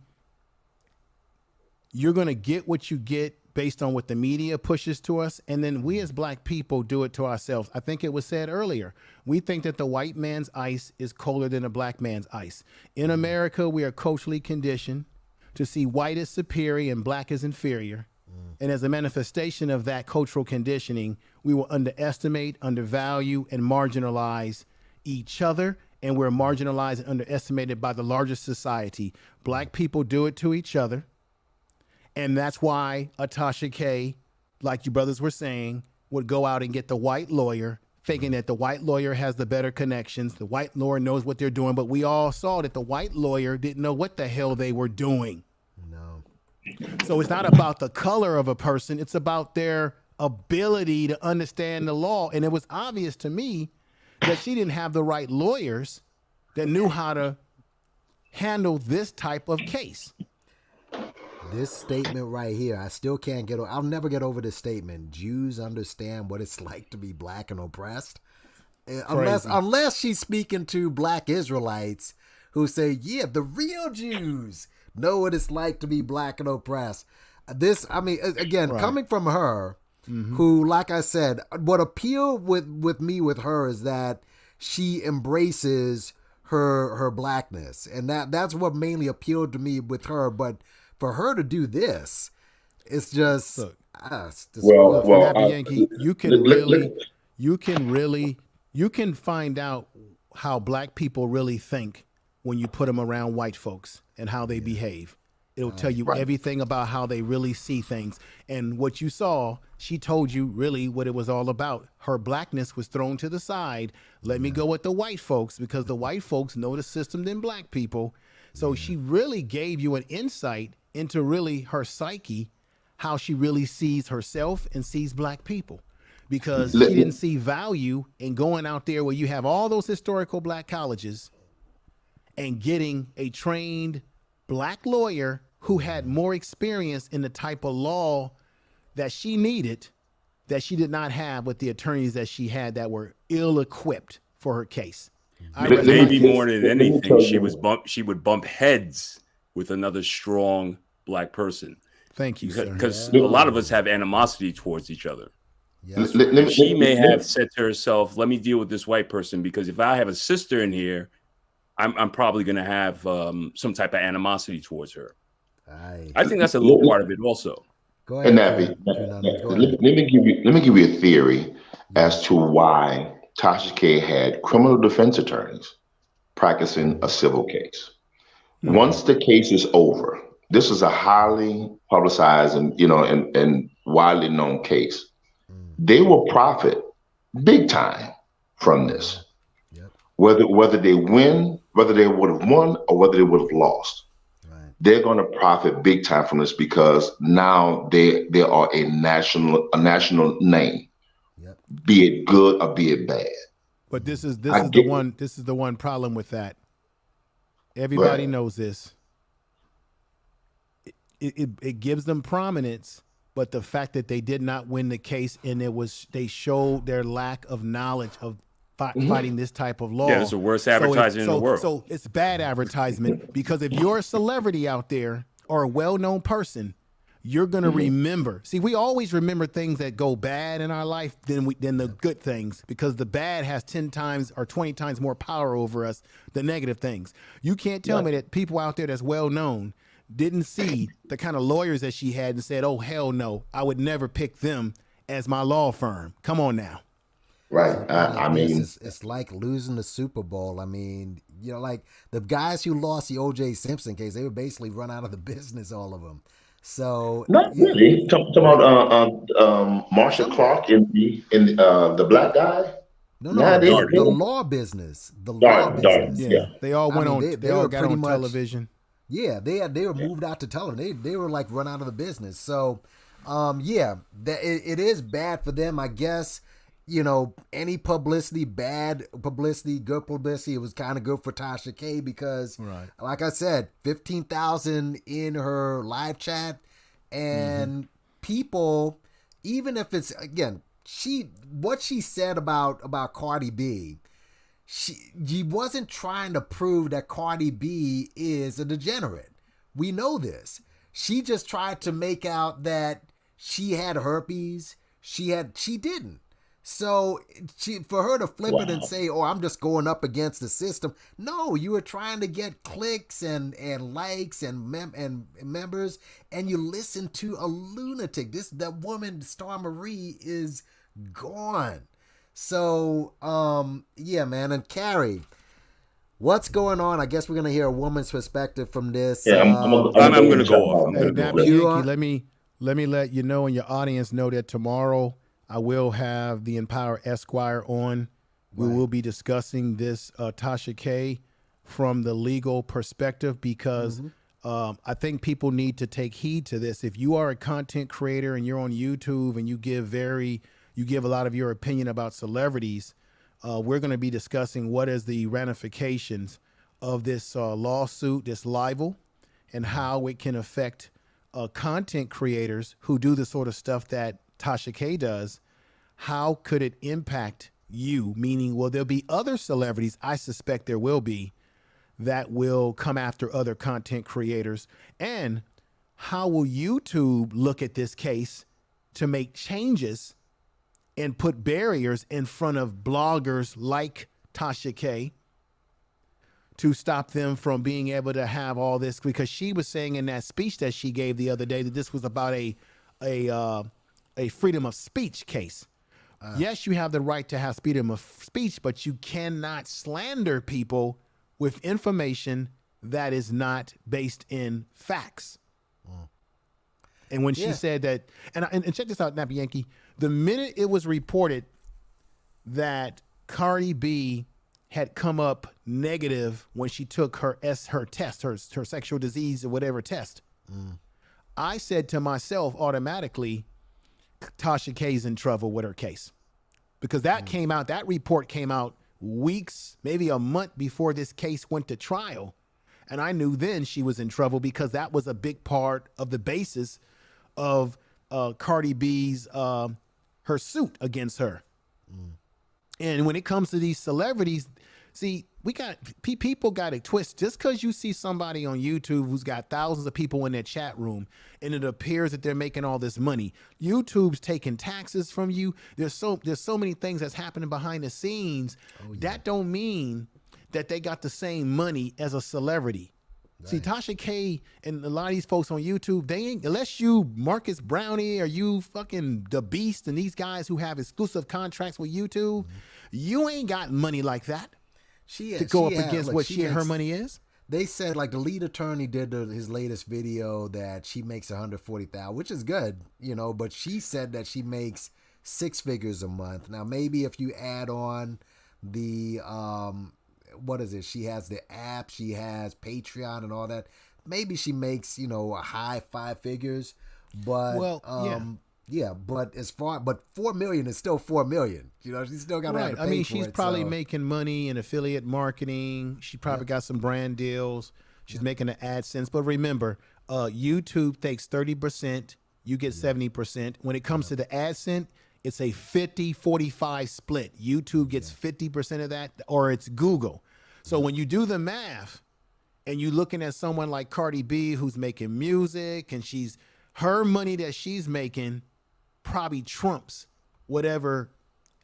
you're going to get what you get based on what the media pushes to us. And then we as black people do it to ourselves. I think it was said earlier. We think that the white man's ice is colder than a black man's ice. In America, we are culturally conditioned to see white as superior and black as inferior. And as a manifestation of that cultural conditioning, we will underestimate, undervalue, and marginalize each other. And we're marginalized and underestimated by the largest society. Black people do it to each other. And that's why a Tasha K, like you brothers were saying, would go out and get the white lawyer, thinking that the white lawyer has the better connections. The white lawyer knows what they're doing. But we all saw that the white lawyer didn't know what the hell they were doing. No. So it's not about the color of a person. It's about their ability to understand the law. And it was obvious to me that she didn't have the right lawyers that knew how to handle this type of case. This statement right here, I still can't get over. I'll never get over this statement. Jews understand what it's like to be black and oppressed. Unless she's speaking to black Israelites who say, yeah, the real Jews know what it's like to be black and oppressed. This, I mean, again, coming from her, who, like I said, what appealed with me with her is that she embraces her blackness. And that's what mainly appealed to me with her. But for her to do this, it's just... Look, Well, Yankee, you can find out how black people really think when you put them around white folks and how they behave. It'll tell you Right. everything about how they really see things. And what you saw, she told you really what it was all about. Her blackness was thrown to the side. Let me go with the white folks because the white folks know the system than black people. So she really gave you an insight into really her psyche, how she really sees herself and sees black people. Because she didn't see value in going out there where you have all those historical black colleges and getting a trained black lawyer who had more experience in the type of law that she needed, that she did not have with the attorneys that she had that were ill-equipped for her case. Maybe more than anything, she would bump heads with another strong black person. Thank you, sir. Because a lot of us have animosity towards each other. Yes. She may have said to herself, let me deal with this white person, because if I have a sister in here, I'm probably going to have some type of animosity towards her. I think that's a little part of it also. Go ahead. And let me give you a theory as to why Tasha K had criminal defense attorneys practicing a civil case. Once the case is over, this is a highly publicized and widely known case. They will profit big time from this. Whether they win, whether they would have won, or whether they would have lost. They're going to profit big time from this because now they are a national name, be it good or be it bad. But this is the one problem with that. Everybody knows this. It gives them prominence, but the fact that they did not win the case and they showed their lack of knowledge of fighting this type of law. Yeah, it's the worst advertising in the world. So it's bad advertisement because if you're a celebrity out there or a well-known person, you're going to remember. See, we always remember things that go bad in our life than the good things because the bad has 10 times or 20 times more power over us than negative things. You can't tell me that people out there that's well-known didn't see the kind of lawyers that she had and said, oh, hell no, I would never pick them as my law firm. Come on now. Right. I mean, it's like losing the Super Bowl. I mean, like the guys who lost the O.J. Simpson case, they were basically run out of the business, all of them. So not really. Talking about Marshall Clark in the black guy. No, the law business. The law business. Yeah, they all went on. They all got on much, television. Yeah, they were moved out to television. They were like run out of the business. So, it is bad for them, I guess. Any publicity, bad publicity, good publicity, it was kind of good for Tasha K because, like I said, 15,000 in her live chat, and people, even if it's again, what she said about Cardi B, she wasn't trying to prove that Cardi B is a degenerate. We know this. She just tried to make out that she had herpes. She didn't. So for her to flip it and say, oh, I'm just going up against the system. No, you were trying to get clicks and likes and members, and you listen to a lunatic. That woman, Star Marie, is gone. So, yeah, man. And Carrie, what's going on? I guess we're going to hear a woman's perspective from this. Yeah, I'm going to go off. Hey, Yankee, let me let you know and your audience know that tomorrow I will have the Empower Esquire on. We will be discussing this Tasha K from the legal perspective because I think people need to take heed to this. If you are a content creator and you're on YouTube and you give a lot of your opinion about celebrities, we're going to be discussing what is the ramifications of this lawsuit, this libel, and how it can affect content creators who do the sort of stuff that Tasha K does. How could it impact you? Meaning, will there be other celebrities? I suspect there will be that will come after other content creators. And how will YouTube look at this case to make changes and put barriers in front of bloggers like Tasha K to stop them from being able to have all this? Because she was saying in that speech that she gave the other day that this was about a freedom of speech case. Yes, you have the right to have freedom of speech, but you cannot slander people with information that is not based in facts. And when she said that, and check this out, Nappy Yankee, the minute it was reported that Cardi B had come up negative when she took her test, her sexual disease or whatever test, I said to myself automatically, Tasha K's in trouble with her case. Because that came out, that report came out weeks, maybe a month before this case went to trial. And I knew then she was in trouble because that was a big part of the basis of Cardi B's, her suit against her. And when it comes to these celebrities, see, people got it twisted. Just because you see somebody on YouTube who's got thousands of people in their chat room and it appears that they're making all this money, YouTube's taking taxes from you. There's so many things that's happening behind the scenes. That don't mean that they got the same money as a celebrity. Right. See, Tasha K and a lot of these folks on YouTube, they ain't, unless you Marcus Brownie or you fucking The Beast and these guys who have exclusive contracts with YouTube, you ain't got money like that to go up against what her money is. They said like the lead attorney did his latest video that she makes $140,000, which is good, but she said that she makes 6 figures a month. Now, maybe if you add on the, what is it? She has the app, she has Patreon and all that. Maybe she makes, a high 5 figures, but but but 4 million is still 4 million. She's still got to have to pay for it. She's probably making money in affiliate marketing. She probably got some brand deals. She's making the AdSense. But remember, YouTube takes 30%, you get 70%. When it comes to the AdSense, it's a 50-45 split. YouTube gets 50% of that, or it's Google. So when you do the math and you're looking at someone like Cardi B who's making music and her money that she's making probably trumps whatever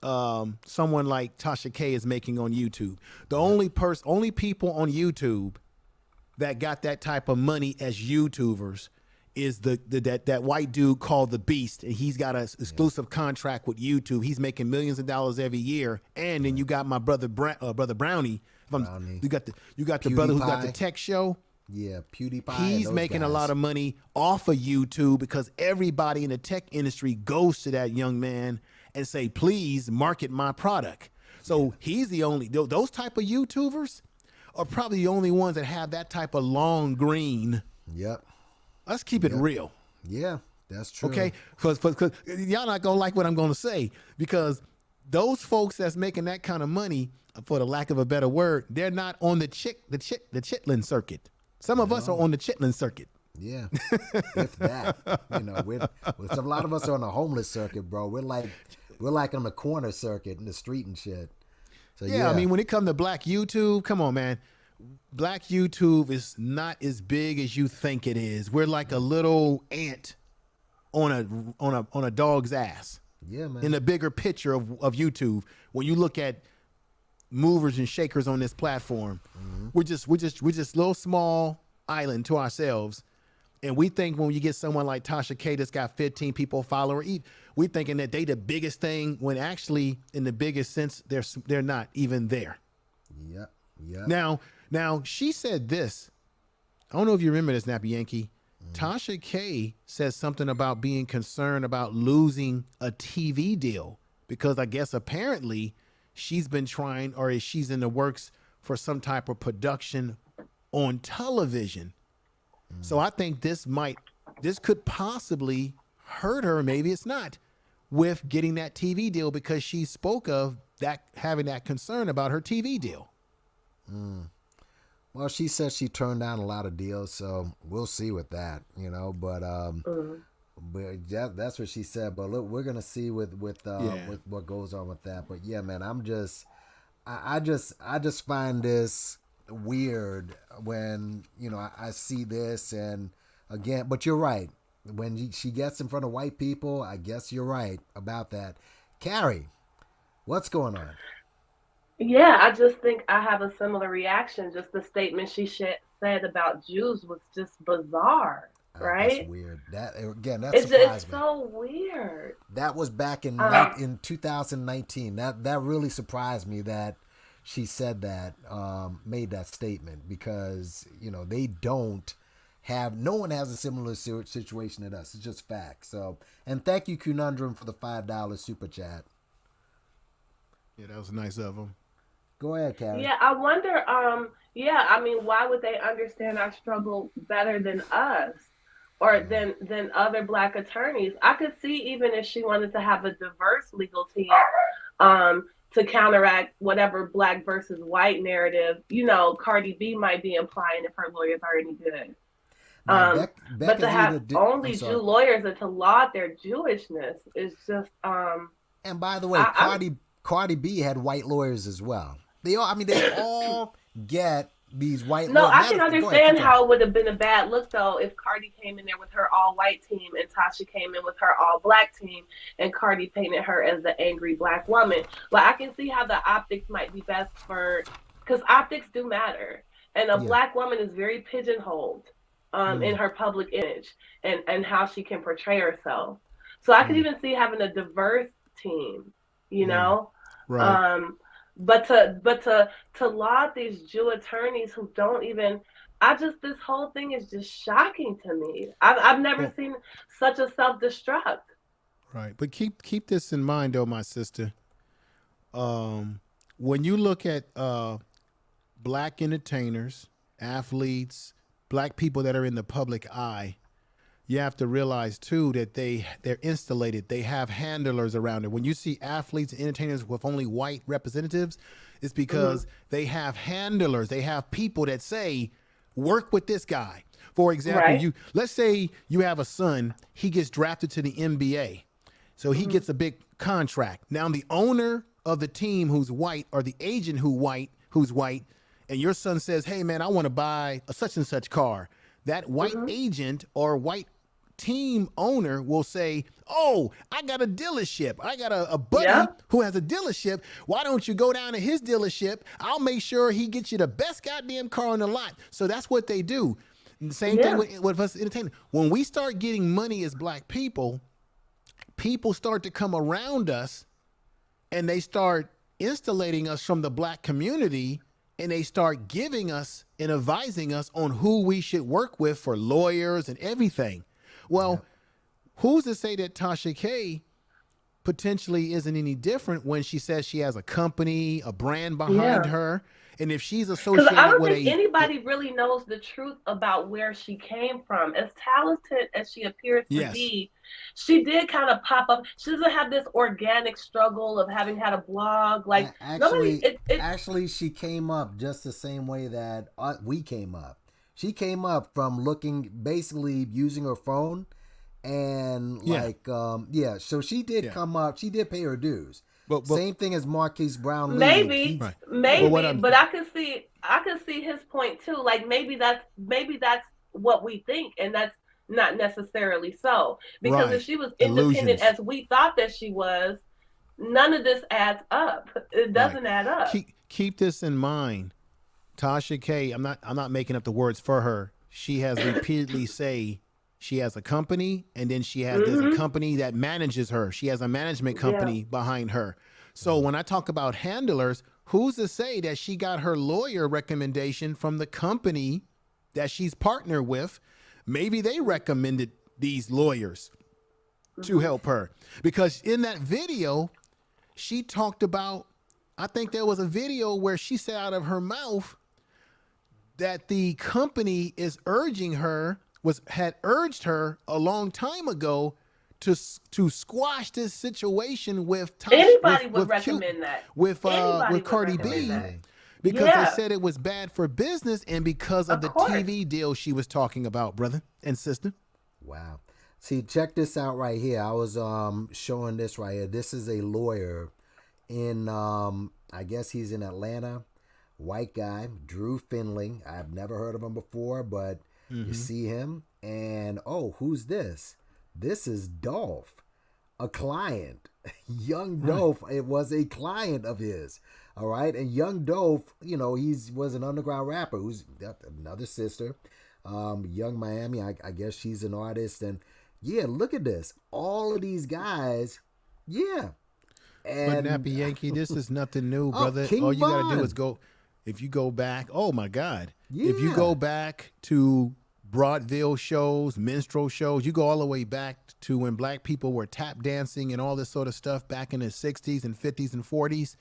someone like Tasha K is making on YouTube. The only people on YouTube that got that type of money as YouTubers is that white dude called The Beast, and he's got an exclusive contract with YouTube. He's making millions of dollars every year. And then you got my brother Brownie. You got the brother who's got the tech show. Yeah, PewDiePie. He's making a lot of money off of YouTube because everybody in the tech industry goes to that young man and say, please market my product. So he's the only, those type of YouTubers are probably the only ones that have that type of long green. Yep. Let's keep it real. Yeah, that's true. Okay, because y'all not gonna like what I'm gonna say, because those folks that's making that kind of money, for the lack of a better word, they're not on the chitlin circuit. Some of us are on the chitlin circuit. Yeah, if that. A lot of us are on the homeless circuit, bro. We're like on the corner circuit in the street and shit. So I mean, when it comes to Black YouTube, come on, man. Black YouTube is not as big as you think it is. We're like a little ant on a dog's ass. Yeah, man. In the bigger picture of YouTube, when you look at movers and shakers on this platform, we're just little small island to ourselves. And we think when you get someone like Tasha K that's got 15 people following, we thinking that they the biggest thing, when actually in the biggest sense they're not even there. Yep. Yep. Now, she said this. I don't know if you remember this, Nappy Yankee. Tasha K says something about being concerned about losing a TV deal because I guess apparently she's been trying, or she's in the works for some type of production on television. So I think this could possibly hurt her, maybe it's not, with getting that TV deal, because she spoke of that, having that concern about her TV deal. Well, she said she turned down a lot of deals, so we'll see with that, but that's what she said. But look, we're gonna see with what goes on with that. But yeah, man, I just find this weird when I see this, and again, but you're right. When she gets in front of white people, I guess you're right about that. Carrie, what's going on? Yeah, I just think I have a similar reaction. Just the statement she said about Jews was just bizarre, right? That's weird. That again, it's so weird. That was back in 2019. That really surprised me that she said that, made that statement, because they don't no one has a similar situation to us. It's just facts. So, and thank you, Conundrum, for the $5 super chat. Yeah, that was nice of him. Go ahead, Carrie. Yeah, I wonder. Yeah, I mean, why would they understand our struggle better than us, or than other Black attorneys? I could see even if she wanted to have a diverse legal team, to counteract whatever Black versus white narrative, Cardi B might be implying if her lawyers are any good. But to have only Jew lawyers and to laud their Jewishness is just. And by the way, Cardi B had white lawyers as well. They all get these white. No, I can understand how it would have been a bad look though if Cardi came in there with her all white team and Tasha came in with her all Black team and Cardi painted her as the angry Black woman. But I can see how the optics might be best because optics do matter, and a Black woman is very pigeonholed in her public image and how she can portray herself. So I could even see having a diverse team, Right. But to laud these Jew attorneys who don't even, this whole thing is just shocking to me. I've never seen such a self-destruct. Right, but keep this in mind, though, my sister. When you look at Black entertainers, athletes, Black people that are in the public eye, you have to realize too that they're installated. They have handlers around it. When you see athletes and entertainers with only white representatives, it's because they have handlers. They have people that say, work with this guy. For example, let's say you have a son, he gets drafted to the NBA. So he gets a big contract. Now the owner of the team who's white, or the agent who's white, and your son says, hey man, I want to buy a such and such car. That white agent or white team owner will say, oh, I got a dealership. I got a buddy who has a dealership. Why don't you go down to his dealership? I'll make sure he gets you the best goddamn car on the lot. So that's what they do. And the same thing with us entertainers. When we start getting money as Black people, people start to come around us and they start insulating us from the Black community, and they start giving us and advising us on who we should work with for lawyers and everything. Well, who's to say that Tasha K potentially isn't any different when she says she has a company, a brand behind her? And if she's associated with I don't think anybody really knows the truth about where she came from. As talented as she appears to be, she did kind of pop up. She doesn't have this organic struggle of having had a blog. Like actually, she came up just the same way that we came up. She came up from basically using her phone, and so she did come up. She did pay her dues. But same thing as Marquise Brown. Maybe, but I could see his point too. Like maybe that's what we think, and that's not necessarily so. Because if she was independent as we thought that she was, none of this adds up. It doesn't add up. Keep this in mind. Tasha K, I'm not making up the words for her. She has repeatedly say she has a company, and then there's a company that manages her. She has a management company behind her. So when I talk about handlers, who's to say that she got her lawyer recommendation from the company that she's partnered with? Maybe they recommended these lawyers to help her. Because in that video, she talked about, I think there was a video where she said out of her mouth that the company is had urged her a long time ago to squash this situation with Tasha, anybody would recommend that with Cardi B, because they said it was bad for business and because of the TV deal she was talking about, brother and sister. Wow. See, check this out right here. I was showing this right here. This is a lawyer in I guess he's in Atlanta. White guy, Drew Finley. I've never heard of him before, but you see him, and who's this? This is Dolph, a client. Young Dolph, it was a client of his. All right, and Young Dolph, he was an underground rapper who's got another sister, Young Miami. I guess she's an artist, and look at this. All of these guys, And, but Nappy Yankee, this is nothing new, brother. King All you got to Von. do is go. If you go back, oh my God. If you go back to vaudeville shows, minstrel shows. You go all the way back to when black people were tap dancing and all this sort of stuff back in the 60s and 50s and 40s.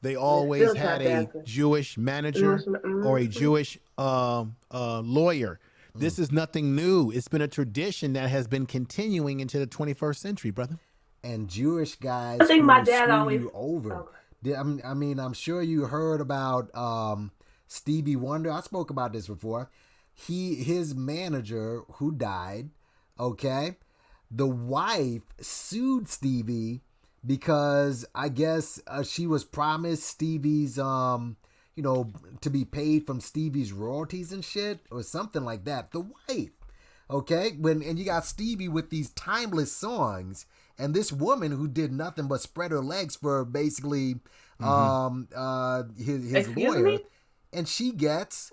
They always had a Jewish manager or a Jewish lawyer. This is nothing new. It's been a tradition that has been continuing into the 21st century, brother. And Jewish guys I think my who dad screw always you over. okay. I mean, I'm sure you heard about Stevie Wonder. I spoke about this before. His manager who died, okay, the wife sued Stevie because I guess she was promised Stevie's to be paid from Stevie's royalties and shit or something like that. The wife, okay, and you got Stevie with these timeless songs, and this woman who did nothing but spread her legs for basically his lawyer, me? and she gets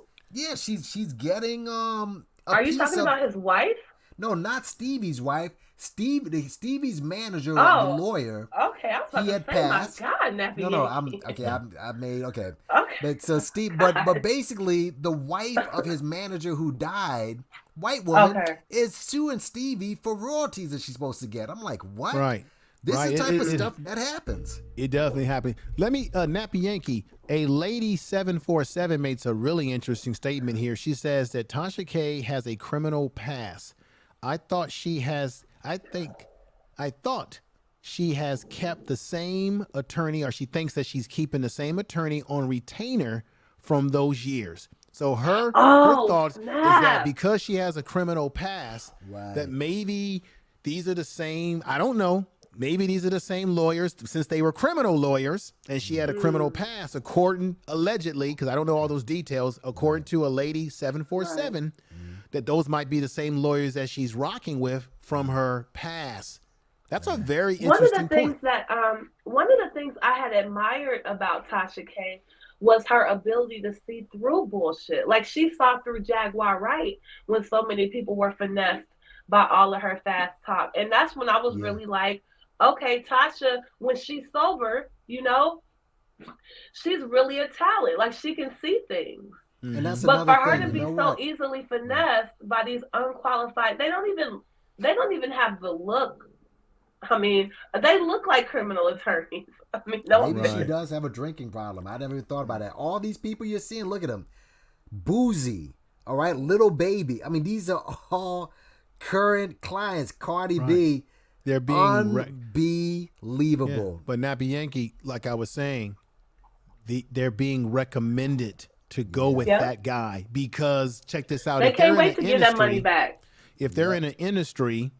she's getting Are you talking about his wife? No, not Stevie's wife. Stevie's manager, the lawyer. Okay, I was about he to had say, passed. my God, Nappy. No, I'm okay. I made okay. Okay. But so but basically, the wife of his manager who died, white woman, is suing Stevie for royalties that she's supposed to get. I'm like, what? Right. This right. is the type of stuff that happens. It definitely happens. Let me, Nappy Yankee, a lady 747 makes a really interesting statement here. She says that Tasha K has a criminal past. I thought she has kept the same attorney, or she thinks that she's keeping the same attorney on retainer from those years. So her thoughts is that because she has a criminal past, that maybe these are the same, I don't know, maybe these are the same lawyers since they were criminal lawyers and she had a criminal past, allegedly, because I don't know all those details, according to a lady 747, that those might be the same lawyers that she's rocking with from her past. That's a very interesting point. One of the things I had admired about Tasha K was her ability to see through bullshit. Like, she saw through Jaguar Wright when so many people were finessed by all of her fast talk. And that's when I was really like, okay, Tasha, when she's sober, she's really a talent. Like, she can see things. And that's but for her thing, to be so easily finessed by these unqualified, they don't even have the look. I mean, they look like criminal attorneys. I mean, maybe she does have a drinking problem. I never even thought about that. All these people you're seeing, look at them, Boozy, all right, Little Baby. I mean, these are all current clients. Cardi B, they're being unbelievable. Yeah. But Nappy Yankee, like I was saying, they're being recommended to go with that guy because check this out. They can't wait to get that money back. If they're in an industry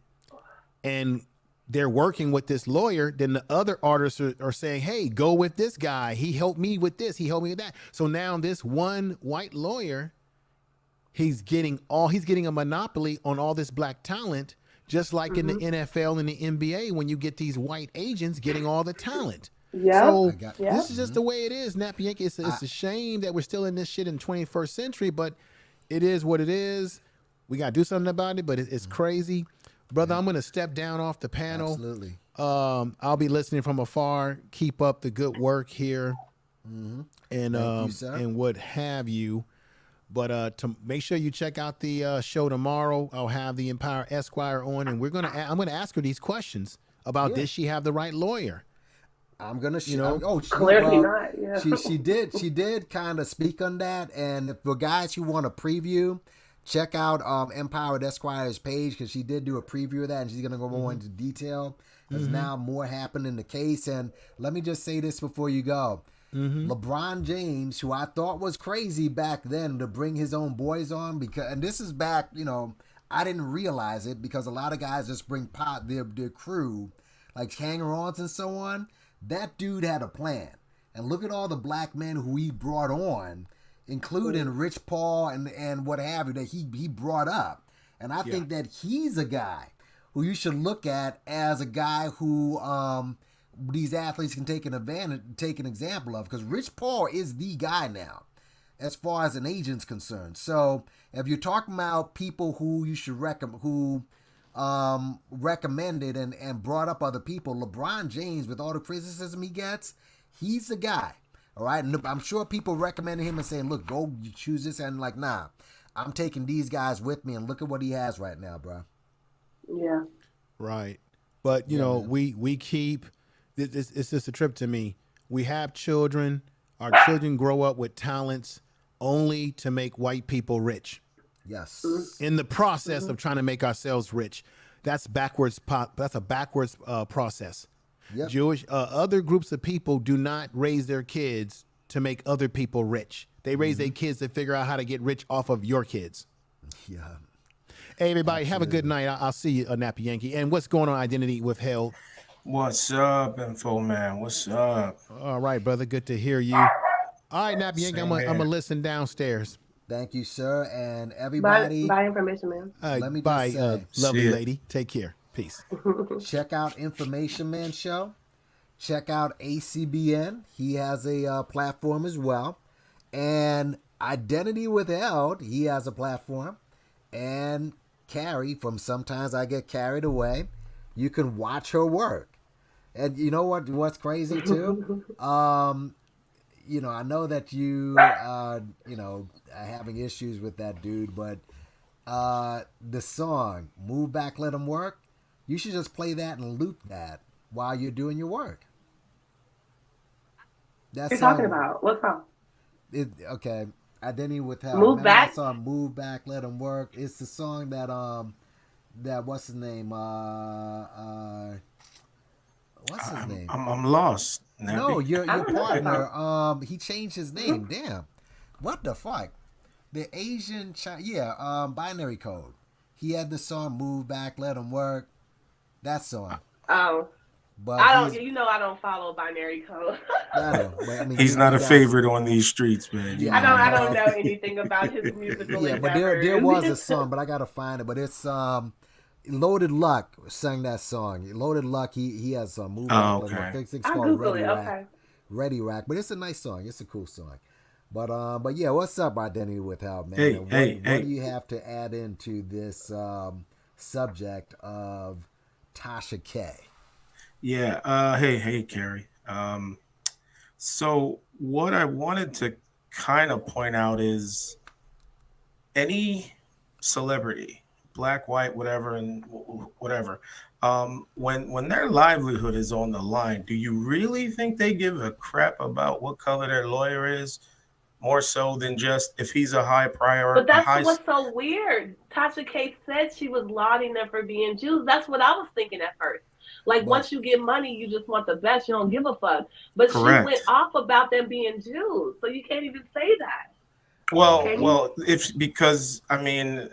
and they're working with this lawyer, then the other artists are saying, hey, go with this guy. He helped me with this. He helped me with that. So now this one white lawyer, he's getting a monopoly on all this black talent, just like in the NFL and the NBA when you get these white agents getting all the talent. So this is just the way it is, Nappy Yankee. It's a shame that we're still in this shit in the 21st century, but it is what it is. We got to do something about it, but it's crazy. Brother, I'm going to step down off the panel. Absolutely. I'll be listening from afar. Keep up the good work here and what have you. But to make sure you check out the show tomorrow, I'll have the Empire Esquire on, and I'm going to ask her these questions about did she have the right lawyer? I'm gonna, clearly not. Yeah. She did kind of speak on that. And for guys who want a preview, check out Empowered Esquire's page because she did do a preview of that, and she's gonna go more into detail. There's now more happened in the case. And let me just say this before you go: LeBron James, who I thought was crazy back then to bring his own boys on, and this is back, I didn't realize it because a lot of guys just bring their crew, like hanger-ons and so on. That dude had a plan. And look at all the black men who he brought on, including Rich Paul and what have you, that he brought up. And I think that he's a guy who you should look at as a guy who these athletes can take an example of. Because Rich Paul is the guy now, as far as an agent's concerned. So if you're talking about people who you should recommended and brought up other people, LeBron James, with all the criticism he gets, he's the guy. All right. And I'm sure people recommended him and saying, look, go you choose this. And like, nah, I'm taking these guys with me, and look at what he has right now, bro. Yeah. Right. But you Yeah, know, man. we keep it's just a trip to me. We have children. Our children grow up with talents only to make white people rich. Yes. In the process of trying to make ourselves rich, that's backwards. That's a backwards process. Yep. Jewish other groups of people do not raise their kids to make other people rich. They raise their kids to figure out how to get rich off of your kids. Yeah. Hey, everybody, have a good night. I'll see you, Nappy Yankee. And what's going on, Identity with Hell? What's up, Info Man? What's up? All right, brother. Good to hear you. All right, Nappy Yankee, I'm Same going to here. listen downstairs. Thank you, sir. And everybody, Buy information, man. let me Bye, just say, lovely See it. lady. Take care. Peace. check out Information Man Show. Check out ACBN. He has a platform as well. And Identity Withheld, he has a platform. And Carrie from Sometimes I Get Carried Away. You can watch her work. And you know what's crazy too? You know, I know that you you know, are having issues with that dude, but the song Move Back, Let 'Em Work, you should just play that and loop that while you're doing your work. That You're song, talking about what song? okay, Identity Withheld. Move Remember Back? that song Move Back, Let 'Em Work? It's the song that what's his name? What's his name? I'm lost. Nappy. No, your I don't know that partner. He changed his name. Damn, what the fuck? The Asian, binary code. He had the song "Move Back, Let 'Em Work." That song. Oh, But I don't. You know, I don't follow binary code. I know, but I mean, He's not you a guys- favorite on these streets, man. You Yeah, know I that. don't know anything about his musical Yeah, but endeavors. there was a song, but I gotta find it. But it's Loaded Luck sang that song. Loaded Luck, he has some movie. Oh, okay. It's I'll called Google Ready it. Rack. Okay. Ready Rack, but it's a nice song. It's a cool song. But yeah, what's up, Identity Withheld, man? Hey, And hey. what do you have to add into this subject of Tasha K? Yeah. Hey, Carrie. So what I wanted to kind of point out is any celebrity, black, white, whatever, and whatever, when their livelihood is on the line, do you really think they give a crap about what color their lawyer is, more so than just if he's a high priority? But that's what's so weird. Tasha K said she was lauding them for being Jews. That's what I was thinking at first. Like, once you get money, you just want the best. You don't give a fuck. But Correct. she went off about them being Jews. So you can't even say that. Well, because I mean,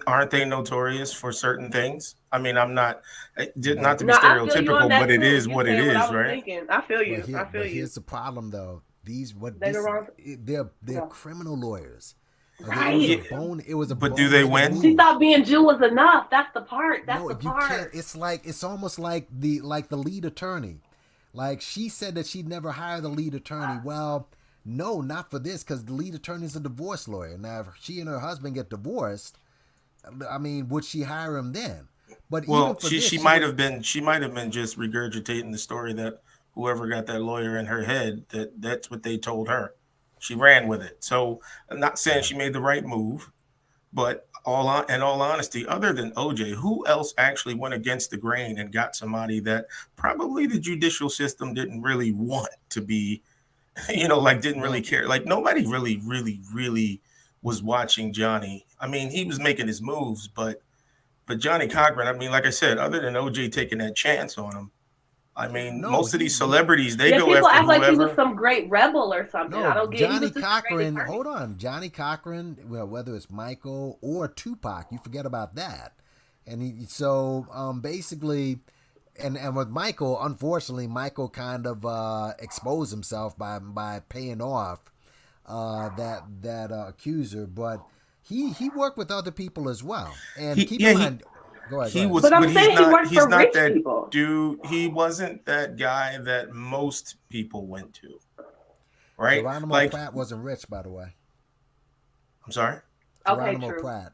aren't they notorious for certain things? I mean, I'm not not to be No, I feel you on stereotypical, that but it too. is You what it said what I is, was right? thinking. I feel you. I feel you. Here's the problem, though. They're criminal lawyers. Right. It was a But do they win? She thought being Jew was enough. That's the part. That's the You part. can't. It's almost like the lead attorney. Like, she said that she'd never hire the lead attorney. Well, no, not for this, because the lead attorney is a divorce lawyer. Now, if she and her husband get divorced, I mean, would she hire him then? But Well, she might have been just regurgitating the story that whoever got that lawyer in her head, that's what they told her. She ran with it. So I'm not saying she made the right move, but in all honesty, other than OJ, who else actually went against the grain and got somebody that probably the judicial system didn't really want to be, didn't really care. Like, nobody really was watching Johnny. I mean, he was making his moves, but Johnny Cochran, I mean, like I said, other than OJ taking that chance on him, I mean, most of these celebrities, they go people after act like he whoever. was some great rebel or something. I don't get. Johnny Cochran. Hold on, Johnny Cochran. Well, whether it's Michael or Tupac, you forget about that. And basically, and with Michael, unfortunately, Michael kind of exposed himself by paying off that accuser, but he worked with other people as well. And keep in mind. Go ahead. But I'm saying he worked for rich that people. Dude, he wasn't that guy that most people went to, right? Geronimo Pratt wasn't rich, by the way. I'm sorry. Geronimo Pratt.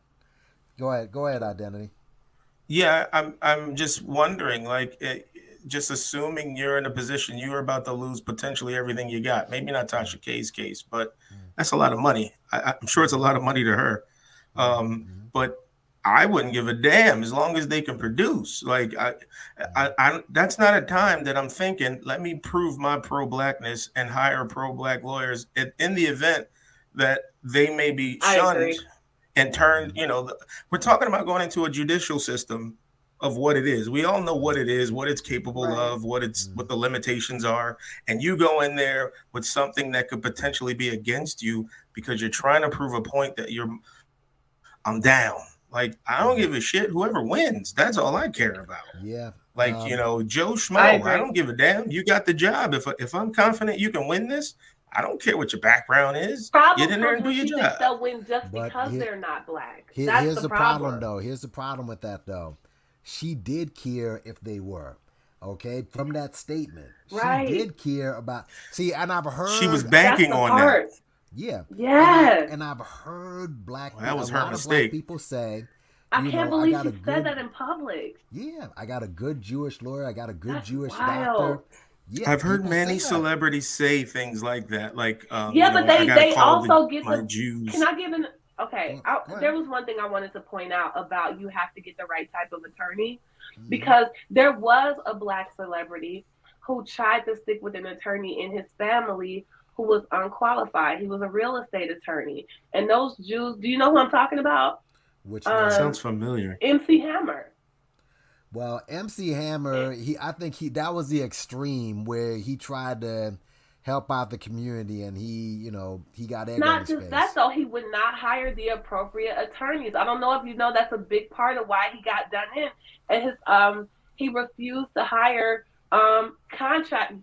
Go ahead, Identity. Yeah, I'm just wondering, just assuming you're in a position you're about to lose potentially everything you got. Maybe not Tasha K's case, but that's a lot of money. I'm sure it's a lot of money to her. But I wouldn't give a damn as long as they can produce. Like I that's not a time that I'm thinking, let me prove my pro-blackness and hire pro-black lawyers in the event that they may be I shunned agree. and turned. We're talking about going into a judicial system of what it is. We all know what it is, what it's capable Right. of, what the limitations are, and you go in there with something that could potentially be against you because you're trying to prove a point that I'm down. Like, I don't give a shit. Whoever wins, that's all I care about. Yeah. Like, Joe I Schmo, I agree. don't give a damn. You got the job. If I'm confident you can win this, I don't care what your background is. Get Problem in there comes and do when your she thinks job. they'll win just But because they're not black. Here, That's here's the the problem, problem. though. Here's the problem with that, though. She did care if they were. Okay, from that statement, she Right. did care about. See, and I've She was heard, That's banking the on that. part. yeah, Yes. and I've heard Well, that a was her lot of black mistake. people say, I can't I believe got she a said that good, in public. yeah, I got a good Jewish lawyer, I got a good That's Jewish wild. doctor. Yeah, I've heard people say many that. celebrities say things like that. Like, Yeah, but I they got to they call also get my the. Can Jews. I give an? Okay, Go there ahead. was one thing I wanted to point out about you have to get the right type of attorney, Mm-hmm. because there was a black celebrity who tried to stick with an attorney in his family who was unqualified. He was a real estate attorney, and those Jews. Do you know who I'm talking about? Which That one? sounds Um, familiar. MC Hammer. Well, MC Hammer, I think that was the extreme where he tried to help out the community, and he got egg on Not his just that face. though, he would not hire the appropriate attorneys. I don't know if you know that's a big part of why he got done in. And he refused to hire contract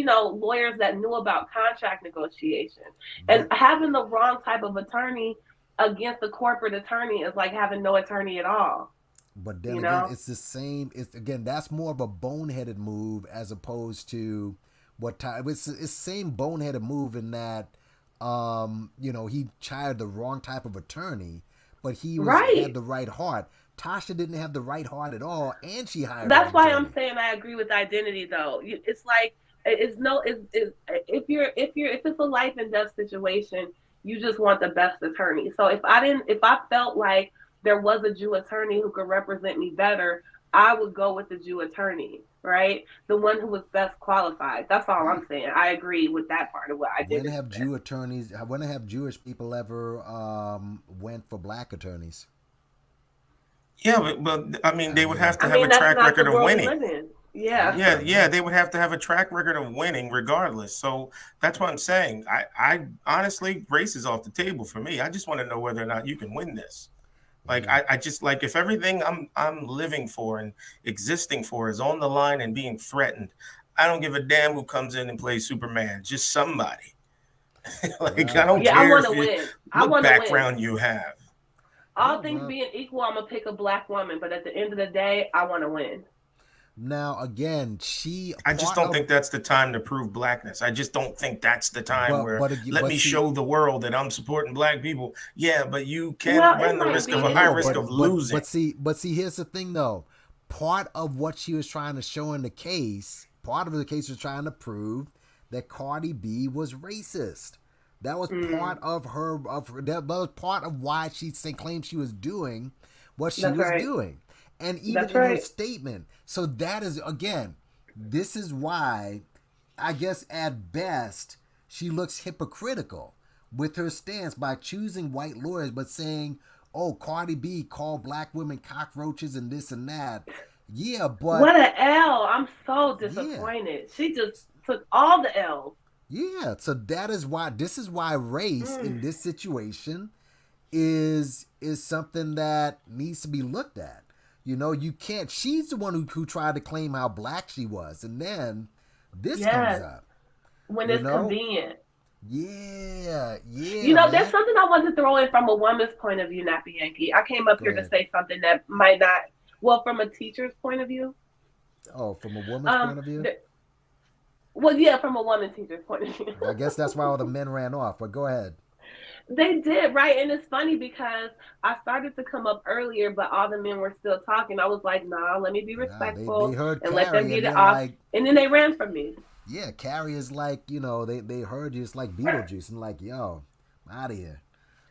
lawyers that knew about contract negotiation. And But having the wrong type of attorney against a corporate attorney is like having no attorney at all. But then You again, know? it's the same. It's again, that's more of a boneheaded move as opposed to it's the same boneheaded move in that, he hired the wrong type of attorney, but Right. had the right heart. Tasha didn't have the right heart at all, and she hired the That's wrong why I'm attorney. saying I agree with identity though. It's like it's no it's if it's a life and death situation, you just want the best attorney. So if I felt like there was a Jew attorney who could represent me better, I would go with the Jew attorney, right? The one who was best qualified. That's all I'm saying. I agree with that part of what identity said. When have Jewish people ever went for black attorneys? Yeah, but I mean, I they would have mean, to I have a mean, that's track not the record of world we winning. live in. Yeah. Yeah, they would have to have a track record of winning regardless. So that's what I'm saying. I honestly, race is off the table for me. I just want to know whether or not you can win this. Like yeah. I just like if everything I'm living for and existing for is on the line and being threatened, I don't give a damn who comes in and plays Superman. Just somebody. Like I Well, don't Yeah, I care want if to you win. I what want to win. background you have. yeah. All things being equal, I'm gonna pick a black woman, but at the end of the day, I want to win. Now again, I just don't think that's the time to prove blackness. I just don't think that's the time but where let me see, show the world that I'm supporting black people. Yeah, but you can Well, it run the might risk of be. a It high just risk of losing. but see, here's the thing though. Part of what she was trying to show in the case, part of the case was trying to prove that Cardi B was racist. That was part of that was part of why she claimed she was doing what she That's was right. doing. And even That's in her right. statement. So that is again, this is why I guess at best she looks hypocritical with her stance by choosing white lawyers but saying, "Oh, Cardi B called black women cockroaches and this and that." Yeah, What but a L! I'm so yeah. disappointed. She just took all the L's. Yeah, so this is why race in Mm. this situation is something that needs to be looked at. You can't. She's the one who tried to claim how black she was, and then this comes Yes, up. when You it's know, convenient. There's man. something I want to throw in from a woman's point of view, Nappy Yankee. I came up Go here to ahead. say something that might not, well, from a teacher's point of view. Oh, from a woman's Um, point of view, th- well, yeah, from a woman teacher's point of view. I guess that's why all the men ran off. But go ahead. They did, right? And it's funny because I started to come up earlier, but all the men were still talking. I was like, nah, let me be Nah, respectful they heard and let them Carrie, get and it they're off. like, And then they ran from me. yeah, Carrie is like, they heard you. It's like Beetlejuice, and like, yo, I'm out of here.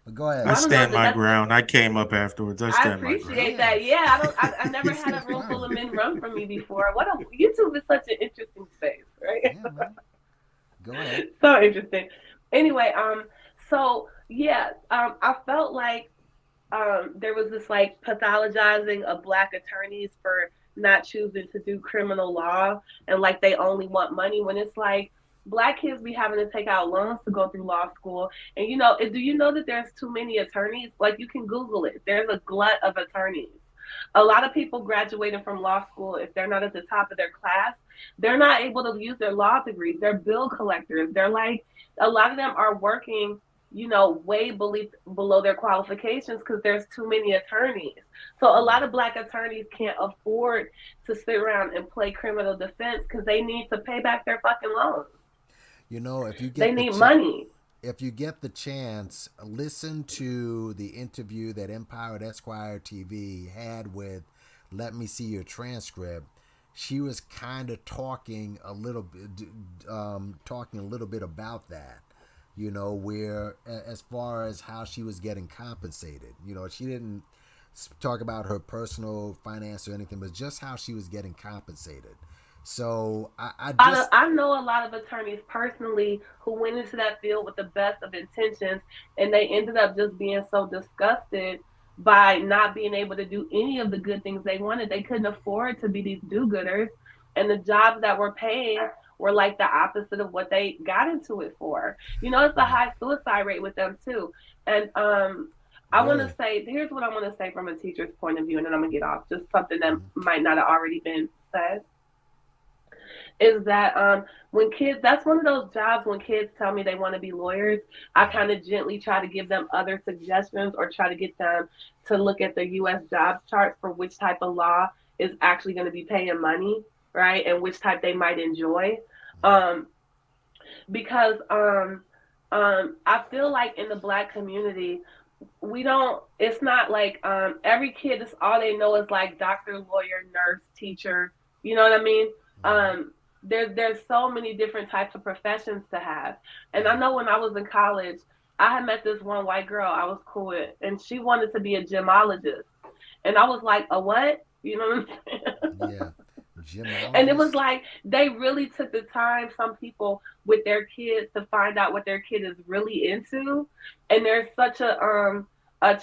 But go ahead. I Well, I don't know stand if my that's. ground. I came up afterwards. I I stand my ground. appreciate that. Yeah, I don't. I never had a room full of men run from me before. What a YouTube is such an interesting space, right? Yeah, man. Go ahead. So interesting. Anyway, so yeah, I felt like there was this like pathologizing of black attorneys for not choosing to do criminal law and like they only want money when it's like black kids be having to take out loans to go through law school. And do you know that there's too many attorneys? Like you can Google it. There's a glut of attorneys. A lot of people graduating from law school, if they're not at the top of their class, they're not able to use their law degrees. They're bill collectors. They're like, a lot of them are working, way below their qualifications because there's too many attorneys. So a lot of black attorneys can't afford to sit around and play criminal defense because they need to pay back their fucking loans. If you They get need money. if you get the chance, listen to the interview that Empowered Esquire TV had with Let Me See Your Transcript. She was kind of talking a little bit about that, where as far as how she was getting compensated. She didn't talk about her personal finance or anything, but just how she was getting compensated. So I know a lot of attorneys personally who went into that field with the best of intentions, and they ended up just being so disgusted by not being able to do any of the good things they wanted. They couldn't afford to be these do-gooders, and the jobs that were paying were like the opposite of what they got into it for. It's a high suicide rate with them too. And I want to say, here's what I want to say from a teacher's point of view, and then I'm gonna get off. Just something that might not have already been said. Is that when kids, that's one of those jobs when kids tell me they want to be lawyers, I kind of gently try to give them other suggestions or try to get them to look at the U.S. jobs charts for which type of law is actually going to be paying money, right? And which type they might enjoy. Because I feel like in the black community, it's not like every kid is all they know is like doctor, lawyer, nurse, teacher. You know what I mean? There's so many different types of professions to have. And I know when I was in college, I had met this one white girl I was cool with, and she wanted to be a gemologist. And I was like, a what? You know what I'm saying? Yeah. And it was like they really took the time, some people with their kids, to find out what their kid is really into. And there's such a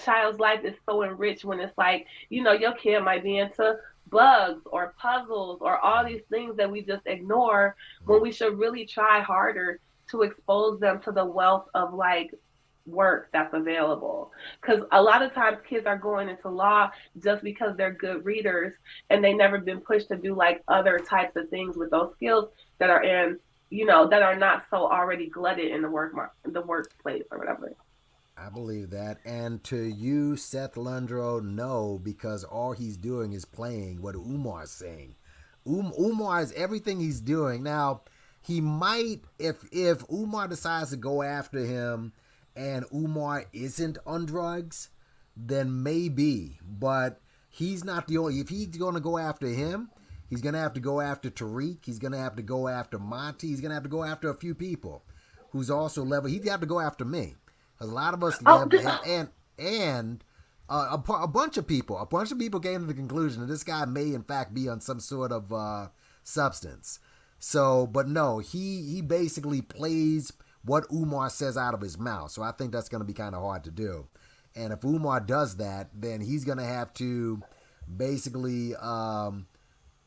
child's life is so enriched when it's like, your kid might be into bugs or puzzles or all these things that we just ignore when we should really try harder to expose them to the wealth of like work that's available. Because a lot of times kids are going into law just because they're good readers and they never been pushed to do like other types of things with those skills that are in, that are not so already glutted in the workplace or whatever. I believe that. And to you, Seth Lundro, no, because all he's doing is playing what Umar's saying. Umar is everything he's doing. Now, he might, if Umar decides to go after him and Umar isn't on drugs, then maybe. But he's not the only. If he's going to go after him, he's going to have to go after Tariq. He's going to have to go after Monty. He's going to have to go after a few people who's also level. He'd have to go after me. Because a lot of us and a bunch of people came to the conclusion that this guy may in fact be on some sort of substance. So, but no, he basically plays what Umar says out of his mouth. So I think that's going to be kind of hard to do. And if Umar does that, then he's going to have to basically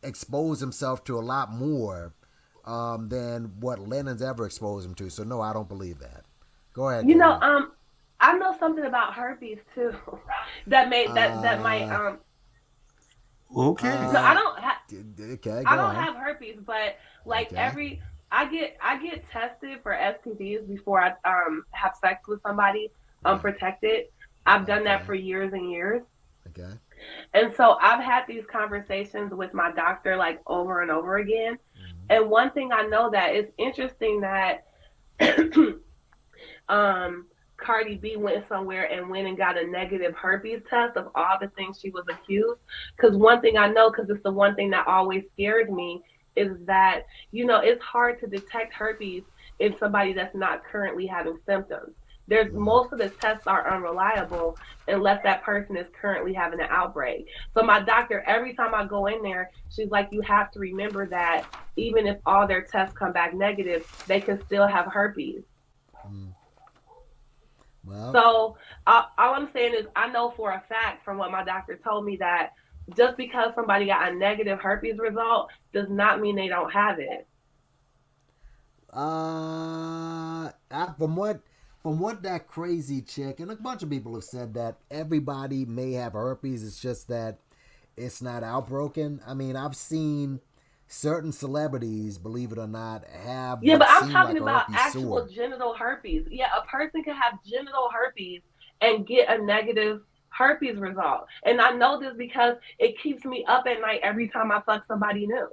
expose himself to a lot more than what Lennon's ever exposed him to. So no, I don't believe that. Go ahead. I know something about herpes too. that might. Okay. No, I don't. I don't on. have herpes, but like I get tested for STDs before I have sex with somebody unprotected. I've done that for years and years. Okay. And so I've had these conversations with my doctor like over and over again. Mm-hmm. And one thing I know that it's interesting that Cardi B went somewhere and went and got a negative herpes test of all the things she was accused. Because one thing I know, because it's the one thing that always scared me, is that, it's hard to detect herpes in somebody that's not currently having symptoms. There's most of the tests are unreliable unless that person is currently having an outbreak. So my doctor, every time I go in there, she's like, you have to remember that even if all their tests come back negative, they can still have herpes. Well, So all I'm saying is, I know for a fact from what my doctor told me that just because somebody got a negative herpes result does not mean they don't have it. From what that crazy chick and a bunch of people have said that everybody may have herpes. It's just that it's not outbroken. I mean, I've seen certain celebrities, believe it or not, have Yeah, what but I'm seemed talking like a about herpes actual sore. genital herpes. Yeah, a person can have genital herpes and get a negative herpes result. And I know this because it keeps me up at night every time I fuck somebody new.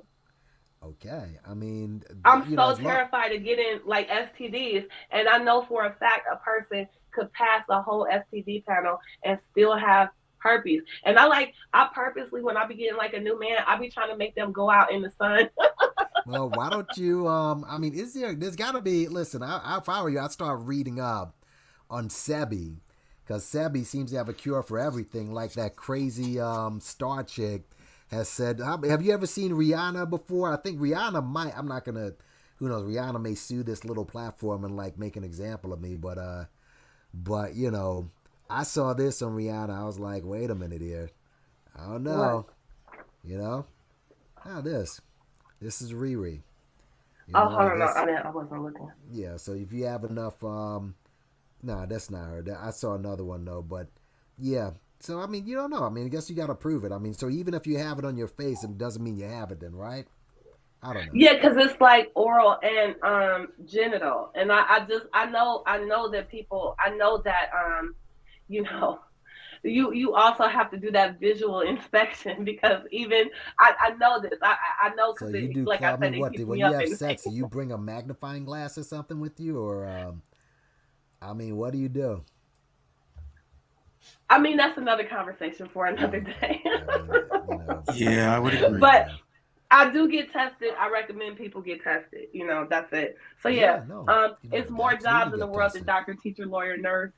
Okay, I mean, I'm so as long. terrified of getting like STDs, and I know for a fact a person could pass a whole STD panel and still have herpes. And I purposely, when I be getting like a new man, I be trying to make them go out in the sun. Well, why don't you? I mean, there's got to be. Listen, if I were you, I'd start reading up on Sebi, because Sebi seems to have a cure for everything. Like that crazy star chick has said. Have you ever seen Rihanna before? I think Rihanna might. I'm not gonna. Who knows? Rihanna may sue this little platform and like make an example of me. But I saw this on Rihanna. I was like, wait a minute here. I don't What? know. You know, how this. This is Riri. Oh, I hold on, no, guess. I wasn't looking. Yeah, so if you have enough, nah, that's not her. I saw another one though, but yeah. So I mean, you don't know. I mean, I guess you got to prove it. I mean, so even if you have it on your face, it doesn't mean you have it, then, right? I don't know. Yeah, because it's like oral and genital, and I know that people, I know that you know you also have to do that visual inspection because even I know this, I know So because you do like club. I I said, mean, it what? keeps When me you up have at night. sex, do you bring a magnifying glass or something with you, or I mean, what do you do? I mean, that's another conversation for another Okay. day. I mean, Yeah, I would there agree. you But go. I do get tested. I recommend people get tested. That's it. So yeah, Yeah, no, it's more absolutely jobs in the get world than tested. doctor, teacher, lawyer, nurse.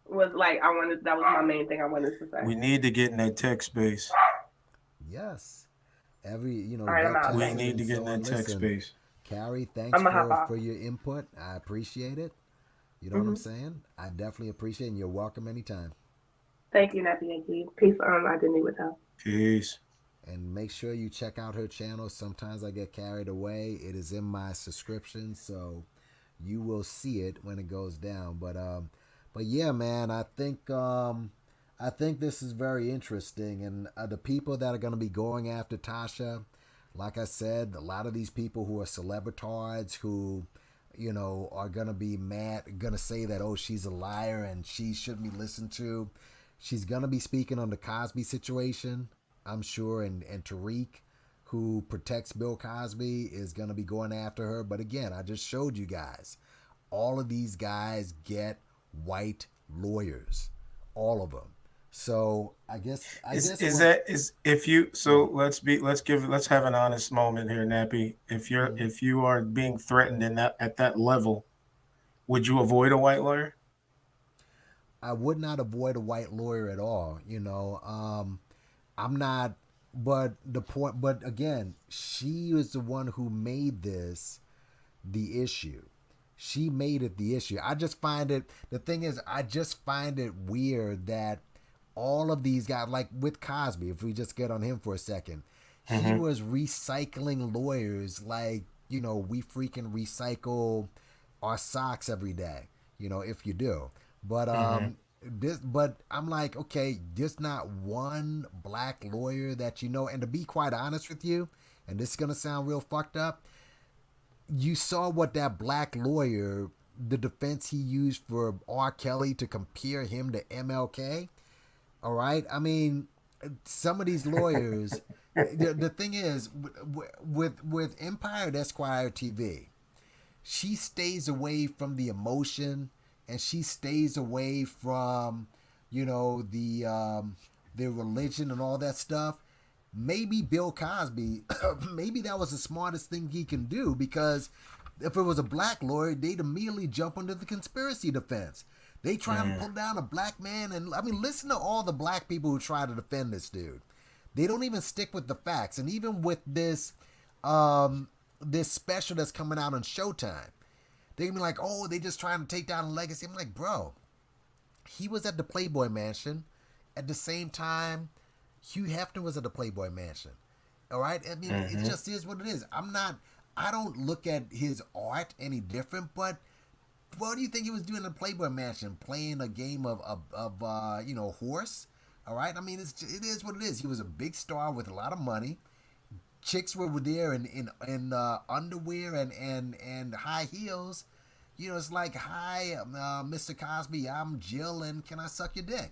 Was like I wanted. That was my main thing I wanted to say. We need to get in that tech space. Yes. Every All right, I'm get out. We Thanks. tested need and to get so in on. that tech Listen, space. Carrie, thanks I'm gonna hop for off. your input. I appreciate it. You know what I'm Hmm. saying? I definitely appreciate it, and you're welcome anytime. Thank you, Nappy Yankee. Peace. Identity with health. Peace. And make sure you check out her channel. Sometimes I get carried away. It is in my subscription, so you will see it when it goes down. But yeah, man, I think this is very interesting, and the people that are going to be going after Tasha, like I said, a lot of these people who are celebritards who are gonna be mad, gonna say that, oh, she's a liar and she shouldn't be listened to. She's gonna be speaking on the Cosby situation, I'm sure, and Tariq, who protects Bill Cosby, is gonna be going after her. But again, I just showed you guys, all of these guys get white lawyers, all of them. So Is what. that is if you so let's have an honest moment here, Nappy. Mhm. If you are being threatened in that at that level, would you avoid a white lawyer? I would not avoid a white lawyer at all. I'm not. But the point. But again, she was the one who made this the issue. She made it the issue. I just find it. The thing is, I just find it weird that all of these guys, like with Cosby, if we just get on him for a second, he Mm-hmm. was recycling lawyers like we freaking recycle our socks every day. If you do, but Mm-hmm. but I'm like, okay, there's not one black lawyer that and to be quite honest with you, and this is gonna sound real fucked up, you saw what that black lawyer, the defense he used for R. Kelly to compare him to MLK. All right, I mean, some of these lawyers. The thing is, with Empire Esquire TV, she stays away from the emotion, and she stays away from the religion and all that stuff. Maybe Bill Cosby, maybe that was the smartest thing he can do, because if it was a black lawyer, they'd immediately jump under the conspiracy defense. They trying to pull down a black man, and I mean, listen to all the black people who try to defend this dude. They don't even stick with the facts, and even with this, this special that's coming out on Showtime, they can be like, "Oh, they just trying to take down a legacy." I'm like, bro, he was at the Playboy Mansion at the same time Hugh Hefner was at the Playboy Mansion. All right, I mean, it just is what it is. I don't look at his art any different, but what do you think he was doing in the Playboy Mansion? Playing a game of horse? All right? I mean, it is what it is. He was a big star with a lot of money. Chicks were there in underwear and high heels. You know, it's like, "Hi, Mr. Cosby, I'm Jill, and can I suck your dick?"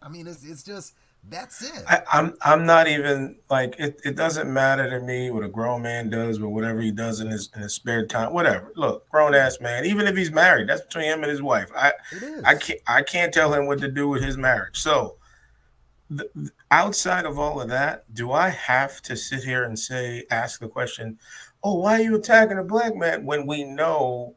I mean, it's just, that's it. I'm not even like it doesn't matter to me what a grown man does or whatever he does in his spare time, whatever. Look, grown ass man, even if he's married, that's between him and his wife. It is. I can't tell him what to do with his marriage. So outside of all of that, do I have to sit here and ask the question, "Oh, why are you attacking a black man?" when we know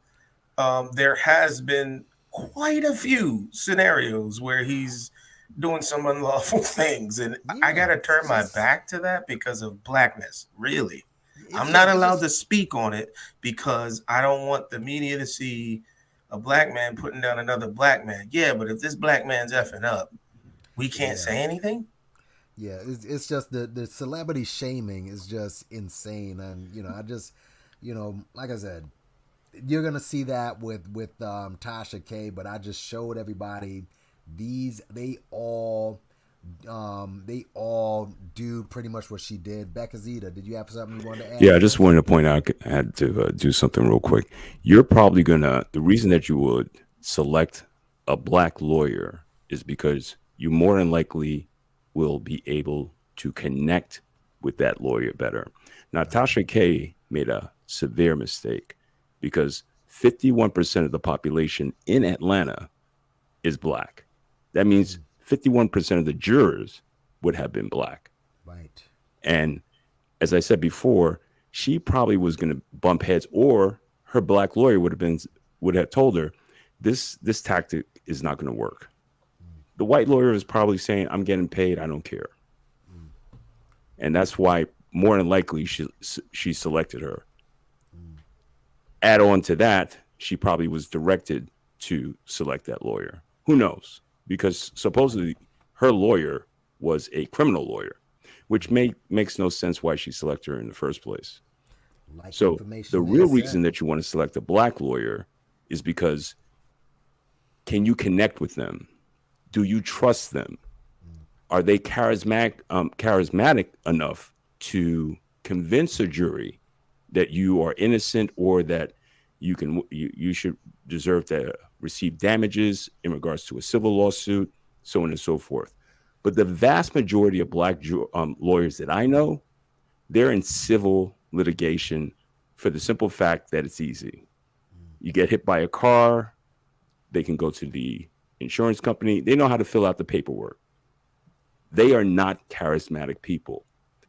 there has been quite a few scenarios where he's doing some unlawful things, and I gotta turn my back to that because of blackness. Really, I'm not allowed to speak on it because I don't want the media to see a black man putting down another black man. Yeah, but if this black man's effing up, we can't say anything. Yeah, it's just the celebrity shaming is just insane, and I just, like I said, you're gonna see that with Tasha K. But I just showed everybody they all do pretty much what she did. Becca Zeta, did you have something you wanted to add? Yeah, I just wanted to point out, I had to do something real quick. You're probably the reason that you would select a black lawyer is because you more than likely will be able to connect with that lawyer better. Now, Tasha K made a severe mistake because 51% of the population in Atlanta is black. That means 51% of the jurors would have been black. Right. And as I said before, she probably was going to bump heads, or her black lawyer would have told her, this tactic is not going to work. The white lawyer is probably saying, "I'm getting paid, I don't care." And that's why more than likely she selected her. Add on to that, she probably was directed to select that lawyer. Who knows? Because supposedly her lawyer was a criminal lawyer, which makes no sense why she selected her in the first place. So the real reason that you want to select a black lawyer is because, can you connect with them? Do you trust them? Are they charismatic enough to convince a jury that you are innocent, or that you should deserve to receive damages in regards to a civil lawsuit, so on and so forth? But the vast majority of black lawyers that I know, they're in civil litigation for the simple fact that it's easy. You get hit by a car, they can go to the insurance company. They know how to fill out the paperwork. They are not charismatic people.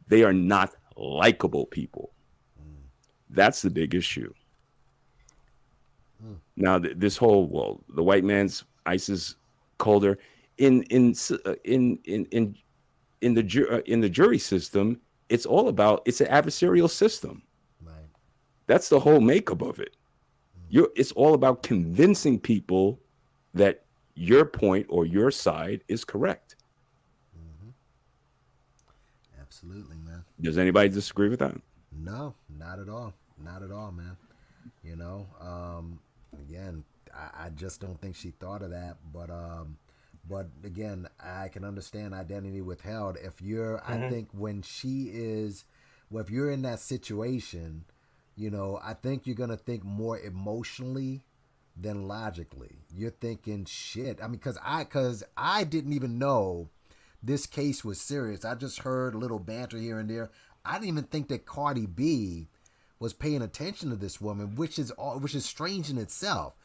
They are not likable people. That's the big issue. Now, this whole, the white man's ice is colder. In the jury system, it's an adversarial system. Right. That's the whole makeup of it. It's all about convincing people that your point or your side is correct. Absolutely, man. Does anybody disagree with that? No, not at all. Not at all, man. Again, I just don't think she thought of that. But again, I can understand identity withheld. I think when if you're in that situation, I think you're gonna think more emotionally than logically. You're thinking, shit. I mean, because I didn't even know this case was serious. I just heard a little banter here and there. I didn't even think that Cardi B was paying attention to this woman, which is strange in itself.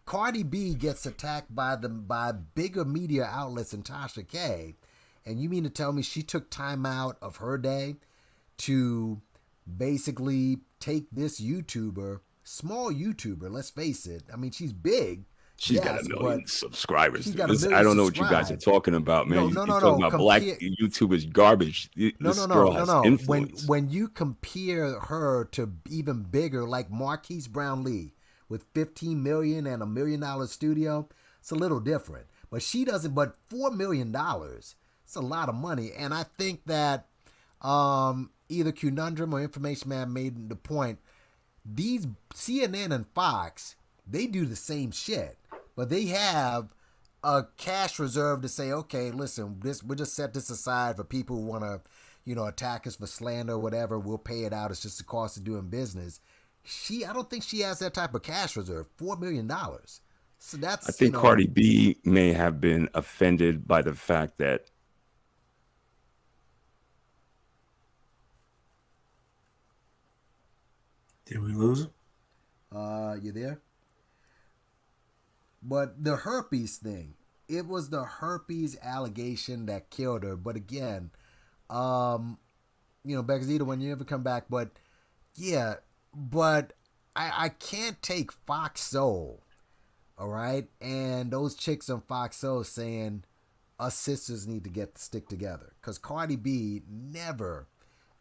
Cardi B gets attacked by bigger media outlets than Tasha K, and you mean to tell me she took time out of her day to basically take this YouTuber, small YouTuber, let's face it. I mean, she's big. She's got Yes, a but million subscribers. she's Dude. got a I million don't know what you guys are subscribed. talking about, man. No, You, no, you're no, talking no. about black Compare. YouTubers garbage. No, This no, no, girl no, has no. influence. When you compare her to even bigger, like Marquise Brownlee with 15 million and $1 million studio, it's a little different. But she doesn't. But $4 million, it's a lot of money. And I think that either Conundrum or Information Man made the point. These CNN and Fox, they do the same shit, but they have a cash reserve to say, okay, listen, we'll just set this aside for people who want to, attack us for slander or whatever. We'll pay it out. It's just the cost of doing business. I don't think she has that type of cash reserve. $4 million. So that's. I think Cardi B may have been offended by the fact that. Did we lose him? You there? But the herpes thing, it was the herpes allegation that killed her. But again, Becca's when you ever come back. But yeah, but I can't take Fox Soul, all right, and those chicks on Fox Soul saying us sisters need to stick together, because Cardi B never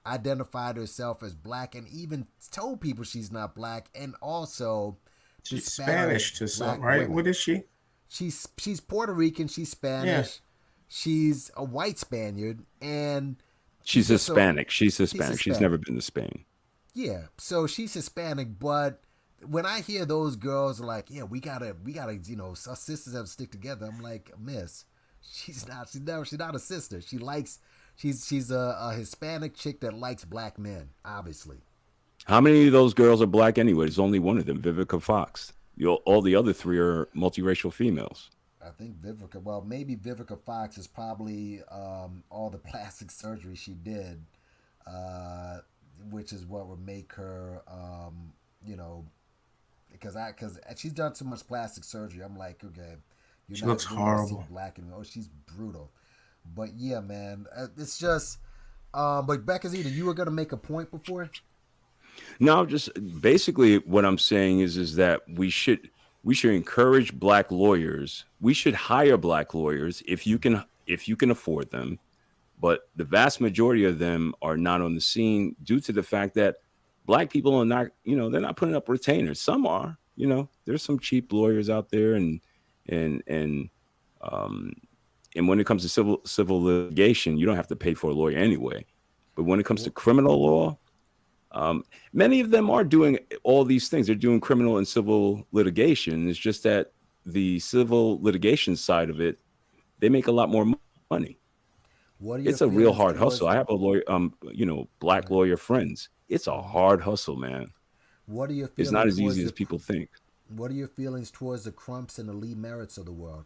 identified herself as black and even told people she's not black, and also she's Spanish to some, right? Women. What is she? She's Puerto Rican, she's Spanish, yeah. She's a white Spaniard, and she's Hispanic. She's Hispanic. She's never been to Spain. Yeah, so she's Hispanic, but when I hear those girls are like, yeah, we gotta, our sisters have to stick together, I'm like, miss, she's not a sister. She's a Hispanic chick that likes black men, obviously. How many of those girls are black anyway? There's only one of them, Vivica Fox. All the other three are multiracial females. I think maybe Vivica Fox is probably all the plastic surgery she did, which is what would make her, because she's done so much plastic surgery. I'm like, okay, she looks horrible. Black and she's brutal. But yeah, man, it's just. But Becca's you were gonna make a point before. No, just basically what I'm saying is that we should encourage black lawyers. We should hire black lawyers if you can afford them. But the vast majority of them are not on the scene due to the fact that black people are not, they're not putting up retainers. Some are, there's some cheap lawyers out there, and when it comes to civil litigation, you don't have to pay for a lawyer anyway. But when it comes to criminal law, many of them are doing all these things. They're doing criminal and civil litigation. It's just that the civil litigation side of it, they make a lot more money. It's a real hard hustle. I have a lawyer, black lawyer friends. It's a hard hustle, man. What are your feelings? It's not as easy as people think. What are your feelings towards the Crumps and the Lee Merritts of the world?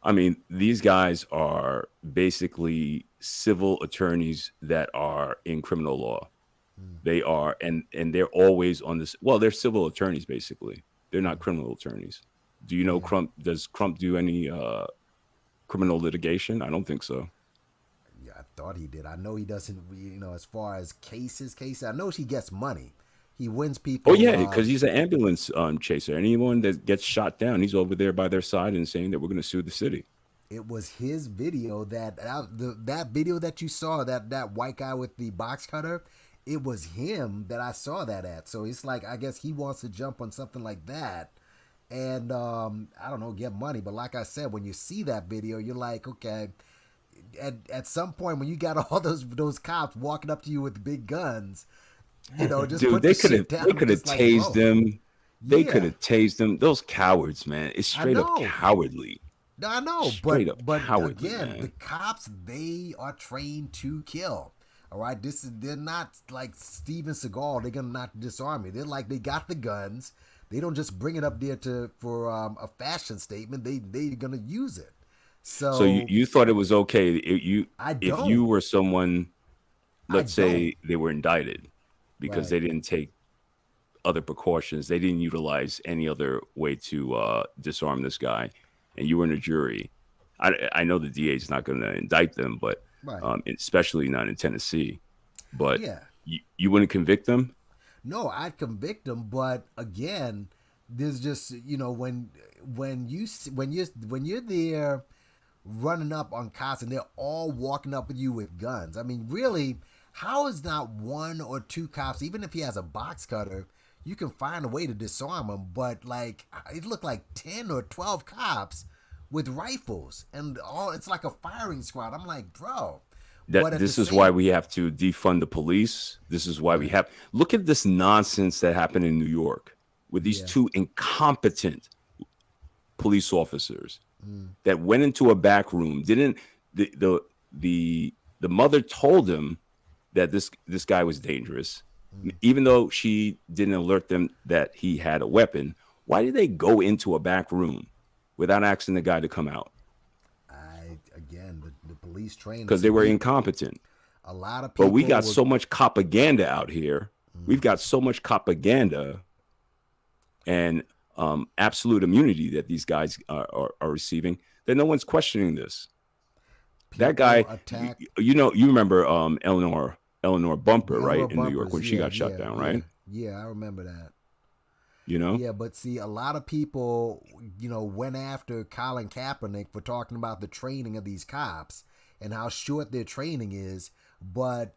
I mean, these guys are basically civil attorneys that are in criminal law. They are, and they're always on this. Well, they're civil attorneys, basically. They're not criminal attorneys. Do you know Crump? Does Crump do any criminal litigation? I don't think so. Yeah, I thought he did. I know he doesn't, as far as cases. I know he gets money. He wins people. Oh, yeah, because he's an ambulance chaser. Anyone that gets shot down, he's over there by their side and saying that we're going to sue the city. It was his video that video that you saw, that white guy with the box cutter. It was him that I saw that at. So it's like, I guess he wants to jump on something like that and, I don't know, get money. But like I said, when you see that video, you're like, okay, at some point when you got all those cops walking up to you with big guns, just dude, put they could have tased them. They could have tased them. Those cowards, man. It's straight up cowardly. I know, straight but cowardly, again, man. The cops, they are trained to kill. All right, they're not like Steven Seagal. They're gonna not disarm you. They're like, they got the guns. They don't just bring it up there for a fashion statement. They're gonna use it. So you thought it was okay if you were someone, let's say they were indicted because they didn't take other precautions. They didn't utilize any other way to disarm this guy, and you were in a jury. I know the DA is not going to indict them, but especially not in Tennessee. But you wouldn't convict them? No, I'd convict them. But again, there's just when you're there running up on cops and they're all walking up with you with guns. I mean, really, how is not one or two cops, even if he has a box cutter, you can find a way to disarm him? But like, it looked like 10 or 12 cops with rifles and all. It's like a firing squad. I'm like, bro. That this is why we have to defund the police. This is why we have look at this nonsense that happened in New York with these two incompetent police officers that went into a back room. Didn't the mother told him that this guy was dangerous, even though she didn't alert them that he had a weapon. Why did they go into a back room without asking the guy to come out? The police trained because they were incompetent. A lot of people. But we got so much propaganda out here. We've got so much propaganda and absolute immunity that these guys are receiving that no one's questioning this. That guy, you remember Eleanor Bumper, right, in New York when she got shut down, right? Yeah, I remember that. Yeah, but see, a lot of people, went after Colin Kaepernick for talking about the training of these cops and how short their training is. But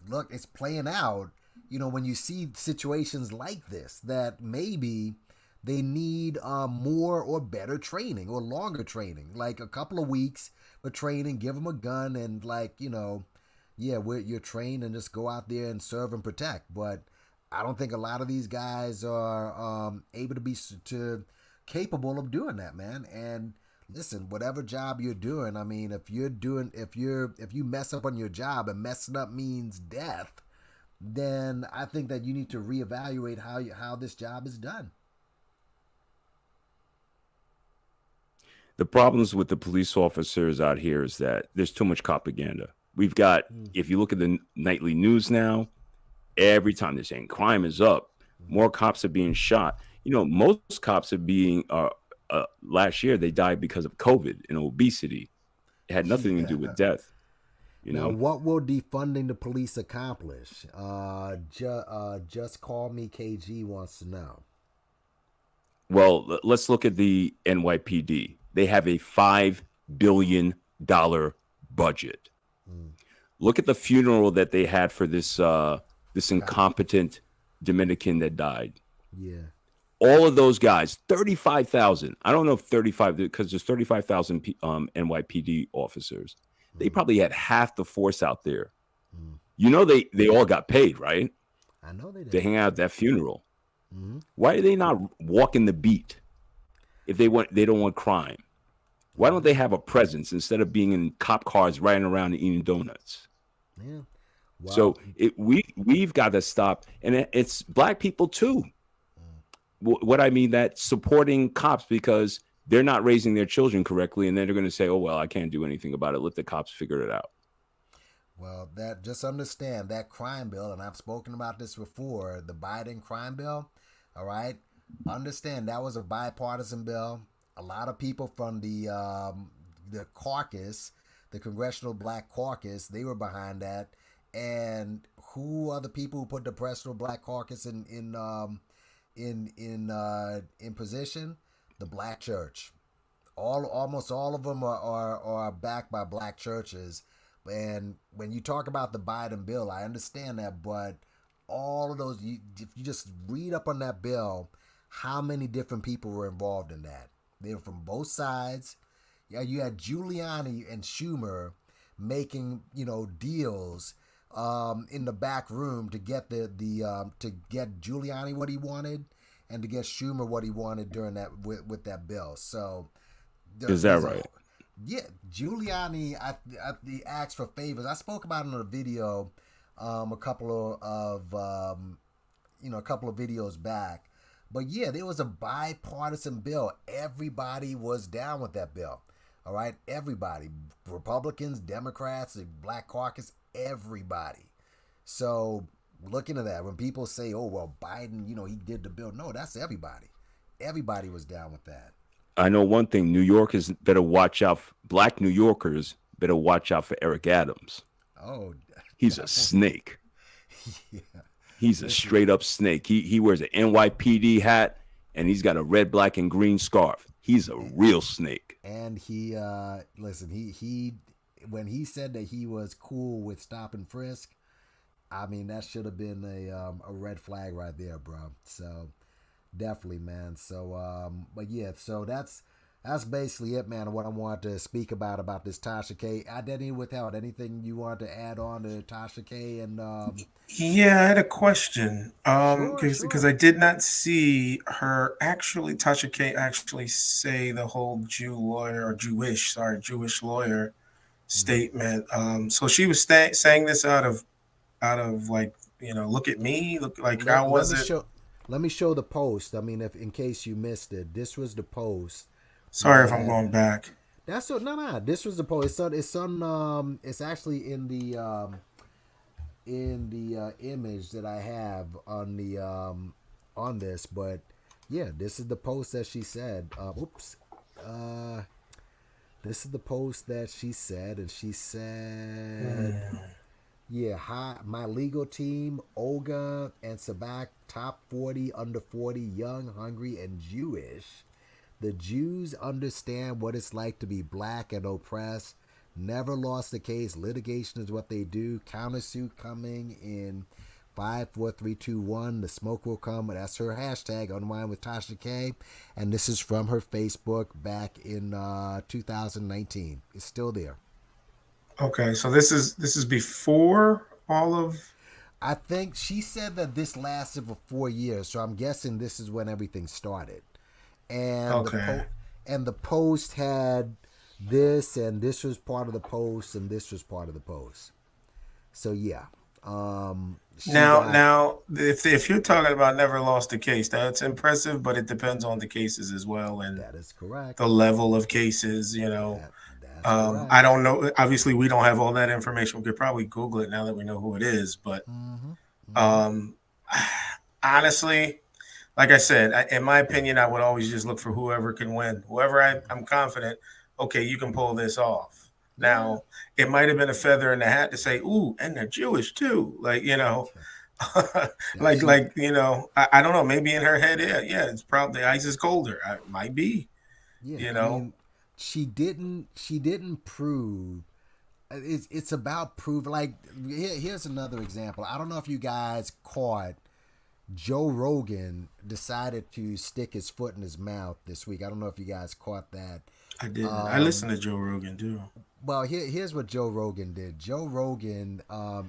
look, it's playing out, when you see situations like this, that maybe they need more or better training or longer training, like a couple of weeks for training, give them a gun and you're trained and just go out there and serve and protect. But I don't think a lot of these guys are able to be capable of doing that, man. And listen, whatever job you're doing, I mean, if you mess up on your job and messing up means death, then I think that you need to reevaluate how this job is done. The problems with the police officers out here is that there's too much propaganda. We've got, if you look at the nightly news now, every time they're saying crime is up, more cops are being shot. Most cops are being, last year they died because of COVID and obesity. It had nothing to do with death. Now, what will defunding the police accomplish? Just call me KG wants to know. Well, let's look at the NYPD. They have a $5 billion budget. Look at the funeral that they had for this incompetent Dominican that died. Yeah. All of those guys, 35,000. I don't know if 35, because there's 35,000 NYPD officers. They probably had half the force out there. They all got paid, right? I know they did. To hang out at that funeral. Why are they not walking the beat if they don't want crime? Why don't they have a presence instead of being in cop cars riding around and eating donuts? Yeah. Wow. So we've got to stop, and it's black people too. What I mean, that supporting cops because they're not raising their children correctly, and then they're going to say, "Oh well, I can't do anything about it. Let the cops figure it out." Well, just understand that crime bill, and I've spoken about this before, the Biden crime bill. All right, understand that was a bipartisan bill. A lot of people from the caucus, the Congressional Black Caucus, they were behind that. And who are the people who put the Congressional Black Caucus in position? The Black Church. Almost all of them are backed by Black churches. And when you talk about the Biden bill, I understand that, but all of those, if you just read up on that bill, how many different people were involved in that? They were from both sides. Yeah, you had Giuliani and Schumer making deals in the back room to get to get Giuliani what he wanted and to get Schumer what he wanted during that with that bill. So is that right? Yeah, Giuliani he asked for favors. I spoke about it in a video a couple of videos back. But yeah, there was a bipartisan bill. Everybody was down with that bill. All right, everybody, Republicans, Democrats, the Black Caucus, everybody. So look into that. When people say, "Oh well, Biden, he did the bill," no, that's everybody. Everybody was down with that. I know one thing: New Yorkers better watch out. Black New Yorkers better watch out for Eric Adams. Oh, he's a snake. Yeah. He's a straight up snake. He wears an NYPD hat. and he's got a red, black, and green scarf. He's a real snake. And he listen, he when he said that he was cool with stop and frisk, I mean that should have been a red flag right there, bro. So definitely, man. So but yeah, so that's basically it, man. What I want to speak about this Tasha K. Identity Withheld. Anything you want to add on to Tasha K and Yeah, I had a question. Sure, Because I did not see her actually, Tasha K actually say the whole Jew lawyer or Jewish lawyer statement. So she was saying this out of like, look at me, look like how was it? Let me show the post. I mean, if in case you missed it, this was the post. Sorry if I'm going back. That's what no. This was the post. It's actually in the image that I have on the on this, but yeah, this is the post that she said. This is the post that she said, and she said, yeah, hi, my legal team, Olga and Sabak, top 40, under 40, young, hungry, and Jewish. The Jews understand what it's like to be black and oppressed. Never lost a case. Litigation is what they do. Countersuit coming in 5, 4, 3, 2, 1. The smoke will come. That's her hashtag, Unwind with Tasha K. And this is from her Facebook back in 2019. It's still there. Okay, so this is before all of. I think she said that this lasted for 4 years, so I'm guessing this is when everything started. And the post had this, and this was part of the post, and this was part of the post. So yeah. Now, if you're talking about never lost a case, that's impressive, but it depends on the cases as well, and that is correct. The level of cases, That's I don't know. Obviously, we don't have all that information. We could probably Google it now that we know who it is, but honestly, like I said, in my opinion, I would always just look for whoever can win. Whoever I'm confident, okay, you can pull this off. Now, it might have been a feather in the hat to say, ooh, and they're Jewish too. Like, I don't know. Maybe in her head, yeah, it's probably the ice is colder. It might be, I mean, she didn't prove. It's about proof. Like, here's another example. I don't know if you guys caught Joe Rogan decided to stick his foot in his mouth this week. I don't know if you guys caught that. I didn't. I listened to Joe Rogan too. Well, here's what Joe Rogan did. Joe Rogan, let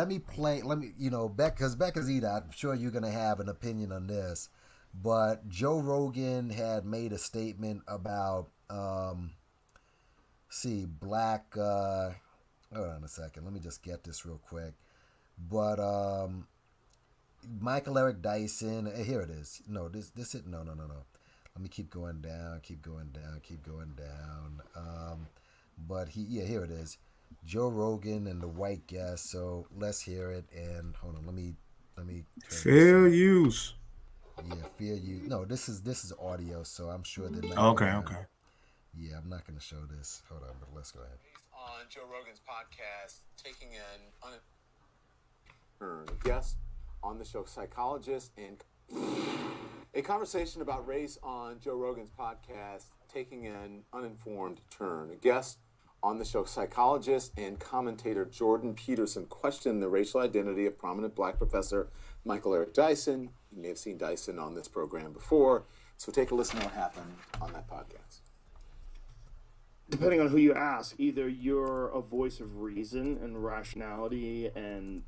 me, because Becca's I'm sure you're going to have an opinion on this, but Joe Rogan had made a statement about, black, hold on a second, let me just get this real quick, but, Michael Eric Dyson, here it is. No, no. Let me keep going down. But here it is. Joe Rogan and the white guest. So let's hear it. And hold on, let me. Fair use. Yeah, fair use. No, this is audio, so I'm sure they're not. Okay. Yeah, I'm not going to show this. Hold on, but let's go ahead. On Joe Rogan's podcast, taking a guest on the show, psychologist, and a conversation about race on Joe Rogan's podcast, taking an uninformed turn. A guest on the show, psychologist and commentator Jordan Peterson, questioned the racial identity of prominent black professor Michael Eric Dyson. You may have seen Dyson on this program before, so take a listen to what happened on that podcast. Depending on who you ask, either you're a voice of reason and rationality and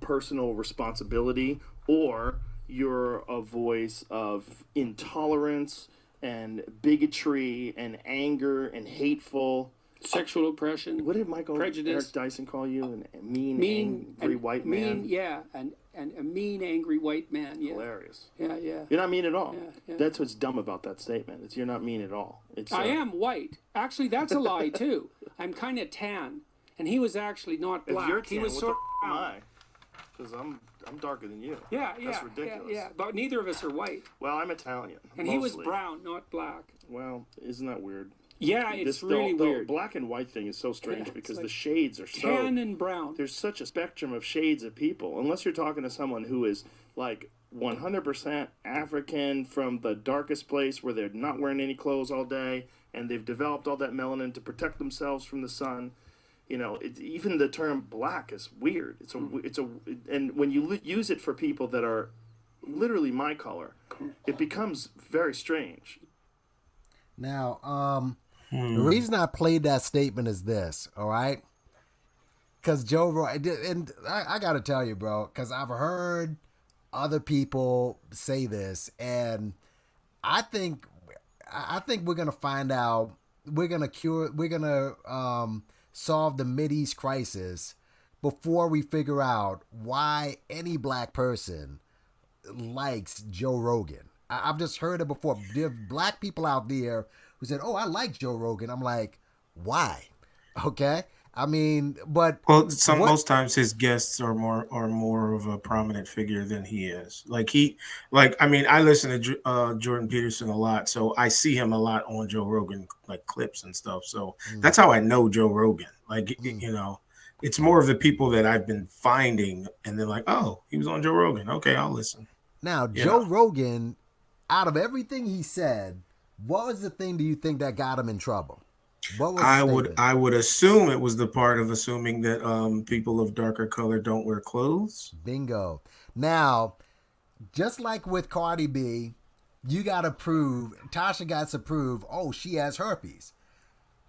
personal responsibility, or you're a voice of intolerance and bigotry and anger and hateful sexual oppression. What did Michael Eric Dyson call you? A mean, angry white man. And a mean, angry white man. Yeah. Hilarious. Yeah. You're not mean at all. Yeah. That's what's dumb about that statement. It's you're not mean at all. I am white. Actually, that's a lie too. I'm kind of tan. And he was actually not black. If you're tan, he was what sort the am I? Because I'm darker than you. Yeah. That's ridiculous. Yeah. But neither of us are white. Well, I'm Italian. And he was brown, not black. Well, isn't that weird? Yeah, it's really weird. The black and white thing is so strange because the shades are so tan and brown. There's such a spectrum of shades of people. Unless you're talking to someone who is like 100% African from the darkest place where they're not wearing any clothes all day, and they've developed all that melanin to protect themselves from the sun. You know, even the term black is weird. And when you use it for people that are literally my color, it becomes very strange. Now, the reason I played that statement is this, all right? Because Joe Rogan, and I got to tell you, bro, because I've heard other people say this, and I think we're gonna find out. We're gonna solve the Mideast crisis before we figure out why any black person likes Joe Rogan. I've just heard it before. There are black people out there who said, "Oh, I like Joe Rogan." I'm like, why? Okay. I mean, but most times his guests are more of a prominent figure than he is. I mean, I listen to Jordan Peterson a lot, so I see him a lot on Joe Rogan, like clips and stuff. So that's how I know Joe Rogan. You know, it's more of the people that I've been finding, and they're like, oh, he was on Joe Rogan. Okay, I'll listen. Now, Joe Rogan, out of everything he said, what was the thing do you think that got him in trouble? What was I would assume it was the part of assuming that people of darker color don't wear clothes. Bingo. Now, just like with Cardi B, you got to prove, Tasha got to prove, oh, she has herpes.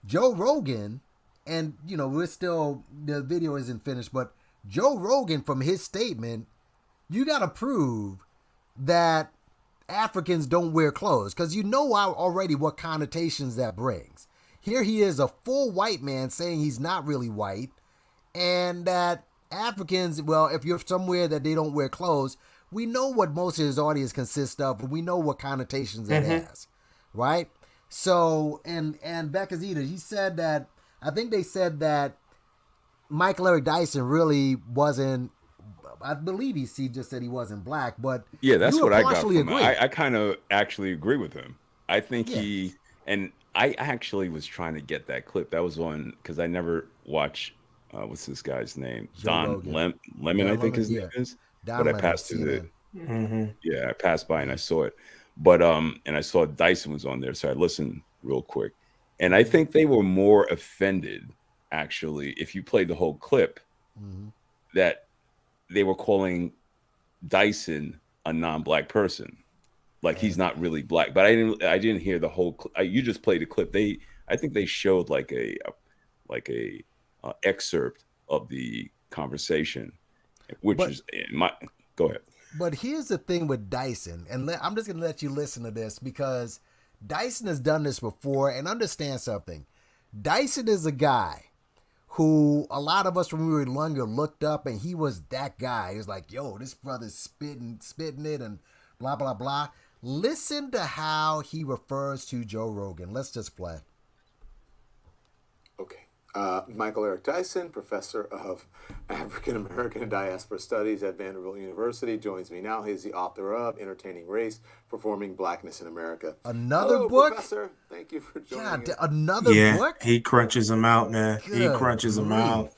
Joe Rogan, and you know, the video isn't finished, but Joe Rogan, from his statement, you got to prove that Africans don't wear clothes, because you know already what connotations that brings. Here he is, a full white man, saying he's not really white, and that Africans, well, if you're somewhere that they don't wear clothes, we know what most of his audience consists of, and we know what connotations it has, right? So, and Becca Zeta, he said that, I think they said that Michael Eric Dyson really wasn't, I believe he just said he wasn't black, but yeah, that's what I got from him. agree. I kind of actually agree with him. I think I actually was trying to get that clip. That was on, because I never watch, what's this guy's name? Don Lemon, I think his name is. But I passed through I passed by and I saw it. But and I saw Dyson was on there, so I listened real quick. And I think they were more offended, actually, if you played the whole clip, that they were calling Dyson a non-black person. Like he's not really black, but I didn't hear the whole. You just played a clip. I think they showed like a excerpt of the conversation, which is go ahead. But here's the thing with Dyson, and I'm just gonna let you listen to this because Dyson has done this before, and understand something. Dyson is a guy who a lot of us when we were younger looked up, and he was that guy. He was like, "Yo, this brother's spitting it," and blah blah blah. Listen to how he refers to Joe Rogan. Let's just play. Okay. Michael Eric Dyson, professor of African American and Diaspora Studies at Vanderbilt University, joins me now. He's the author of Entertaining Race, Performing Blackness in America. Another book? Professor. Thank you for joining us. Another book? He crunches them out, man. He crunches them out.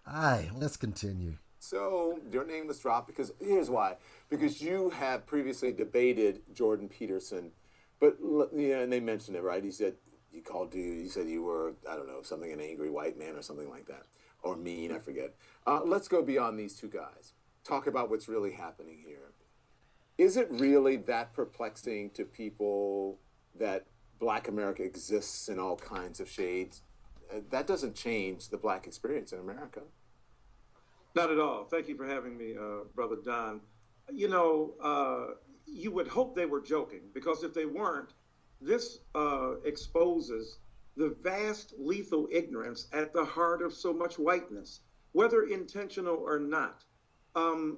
All right, let's continue. So your name was dropped because, here's why. Because you have previously debated Jordan Peterson, but and they mentioned it, right? He said, you called dude, he said you were, I don't know, something an angry white man or something like that. Or mean, I forget. Let's go beyond these two guys. Talk about what's really happening here. Is it really that perplexing to people that Black America exists in all kinds of shades? That doesn't change the Black experience in America. Not at all. Thank you for having me, Brother Don. You know, you would hope they were joking, because if they weren't, this exposes the vast lethal ignorance at the heart of so much whiteness, whether intentional or not.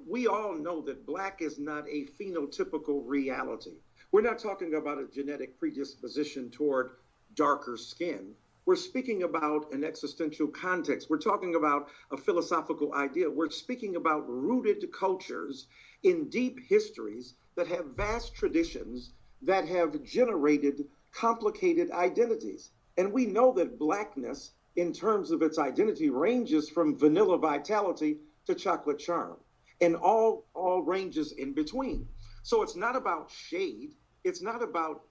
We all know that Black is not a phenotypical reality. We're not talking about a genetic predisposition toward darker skin. We're speaking about an existential context. We're talking about a philosophical idea. We're speaking about rooted cultures in deep histories that have vast traditions that have generated complicated identities. And we know that Blackness, in terms of its identity, ranges from vanilla vitality to chocolate charm. and all ranges in between. So it's not about shade. It's not about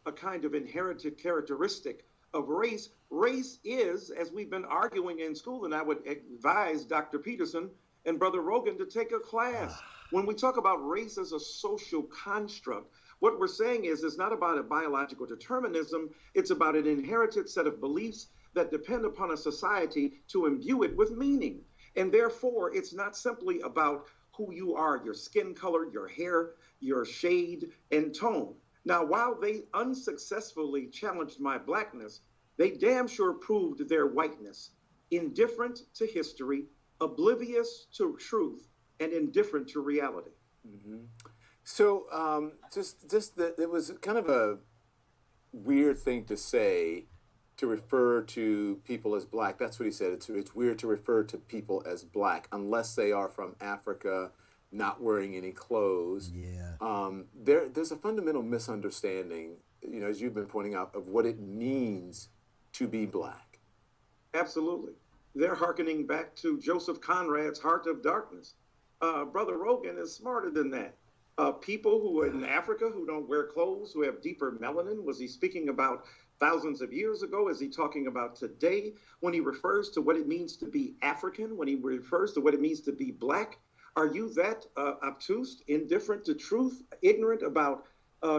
a kind of inherited characteristic of race. Race is, as we've been arguing in school, and I would advise Dr. Peterson and Brother Rogan to take a class. When we talk about race as a social construct, what we're saying is it's not about a biological determinism. It's about an inherited set of beliefs that depend upon a society to imbue it with meaning. And therefore, it's not simply about who you are, your skin color, your hair, your shade, and tone. Now, while they unsuccessfully challenged my blackness, they damn sure proved their whiteness, indifferent to history, oblivious to truth, and indifferent to reality. Mm-hmm. So just that it was kind of a weird thing to say, to refer to people as black. That's what he said. It's weird to refer to people as black unless they are from Africa, not wearing any clothes. Yeah. There's a fundamental misunderstanding, as you've been pointing out, of what it means to be black. Absolutely. They're hearkening back to Joseph Conrad's Heart of Darkness. Brother Rogan is smarter than that. People who are in Africa who don't wear clothes, who have deeper melanin, was he speaking about thousands of years ago? Is he talking about today when he refers to what it means to be African, when he refers to what it means to be black? Are you that obtuse, indifferent to truth, ignorant about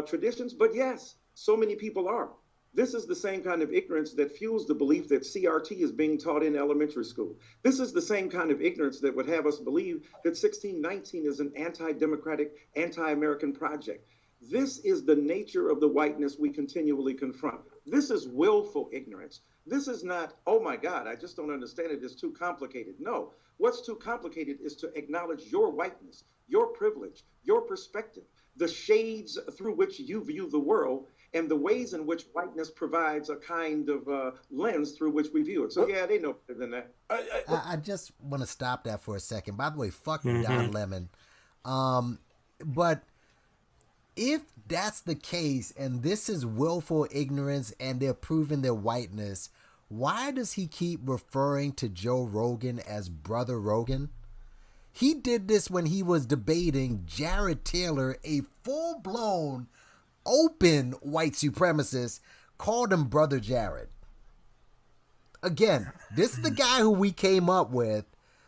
traditions? But yes, so many people are. This is the same kind of ignorance that fuels the belief that CRT is being taught in elementary school. This is the same kind of ignorance that would have us believe that 1619 is an anti-democratic, anti-American project. This is the nature of the whiteness we continually confront. This is willful ignorance. This is not, oh my God, I just don't understand it, it's too complicated. No, what's too complicated is to acknowledge your whiteness, your privilege, your perspective, the shades through which you view the world, and the ways in which whiteness provides a kind of lens through which we view it. So yeah, they know better than that. I just want to stop that for a second. By the way, fuck Mm-hmm. Don Lemon. But if that's the case, and this is willful ignorance, and they're proving their whiteness, why does he keep referring to Joe Rogan as Brother Rogan? He did this when he was debating Jared Taylor, a full-blown open white supremacist, called him Brother Jared. Again, this is the guy who we came up with.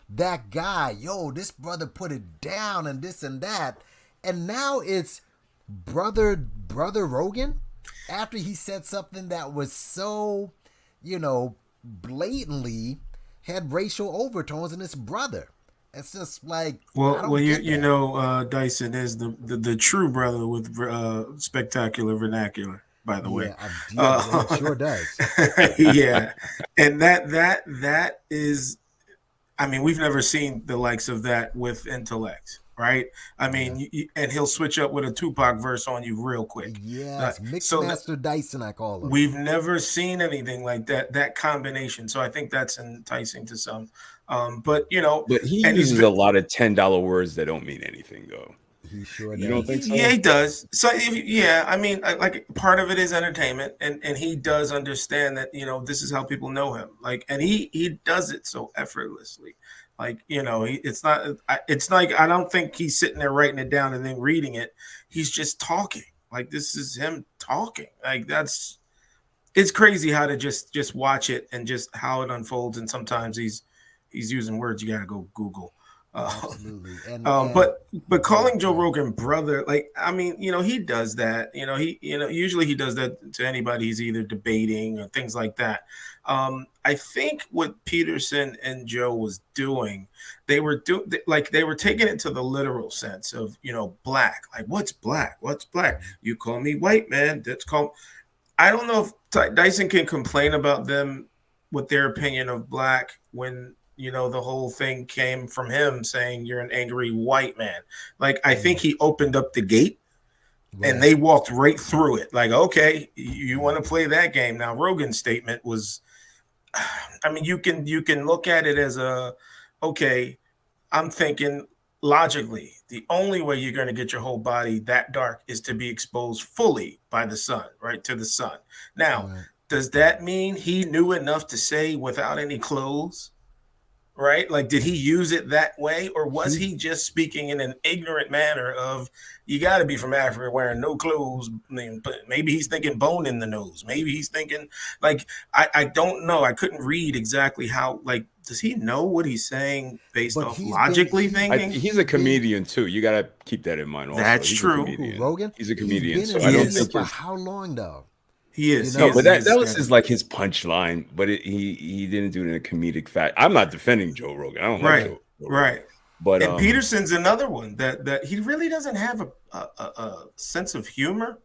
That guy, this brother put it down and this and that. And now it's Brother Rogan after he said something that was so, blatantly had racial overtones in his brother. It's just like, Dyson is the true brother with spectacular vernacular, by the way. It sure does. Yeah, and that is, I mean, we've never seen the likes of that with intellect, right? I mean, and he'll switch up with a Tupac verse on you real quick. Yes, Mixmaster Dyson, I call him. We've never seen anything like that combination. So I think that's enticing to some. But he uses a lot of $10 words that don't mean anything, though. He sure does. You don't think so? Yeah, he does. So I mean, like part of it is entertainment, and he does understand that this is how people know him. Like, and he does it so effortlessly. Like, it's like I don't think he's sitting there writing it down and then reading it. He's just talking. Like, this is him talking. Like, it's crazy how to just watch it and just how it unfolds. And sometimes he's using words you got to go Google. Absolutely. But calling Joe Rogan brother, like, I mean, he does that. Usually he does that to anybody he's either debating or things like that. I think what Peterson and Joe was doing, they were taking it to the literal sense of, black. Like, what's black? What's black? You call me white, man. That's called. I don't know if Dyson can complain about them with their opinion of black when the whole thing came from him saying you're an angry white man. Like, I think he opened up the gate and they walked right through it. Like, okay, you want to play that game. Now, Rogan's statement was, I mean, you can look at it as okay, I'm thinking logically, the only way you're going to get your whole body that dark is to be exposed fully by the sun, right? To the sun. Now, does that mean he knew enough to say without any clothes? right? Like, did he use it that way, or was he just speaking in an ignorant manner of, you got to be from Africa wearing no clothes? I mean, but maybe he's thinking bone in the nose. Maybe he's thinking, like, I don't know. I couldn't read exactly how, like, does he know what he's saying based off logically thinking? He's a comedian too. You got to keep that in mind. Also, That's he's true. a comedian. Rogan? He's a He's comedian, been so in I don't media think for his, how long though? he is. no, He but is, that he was is his like his punchline. But he didn't do it in a comedic fact. I'm not defending Joe Rogan. I don't like right, Joe Rogan. right. But And Peterson's another one that he really doesn't have a sense of humor.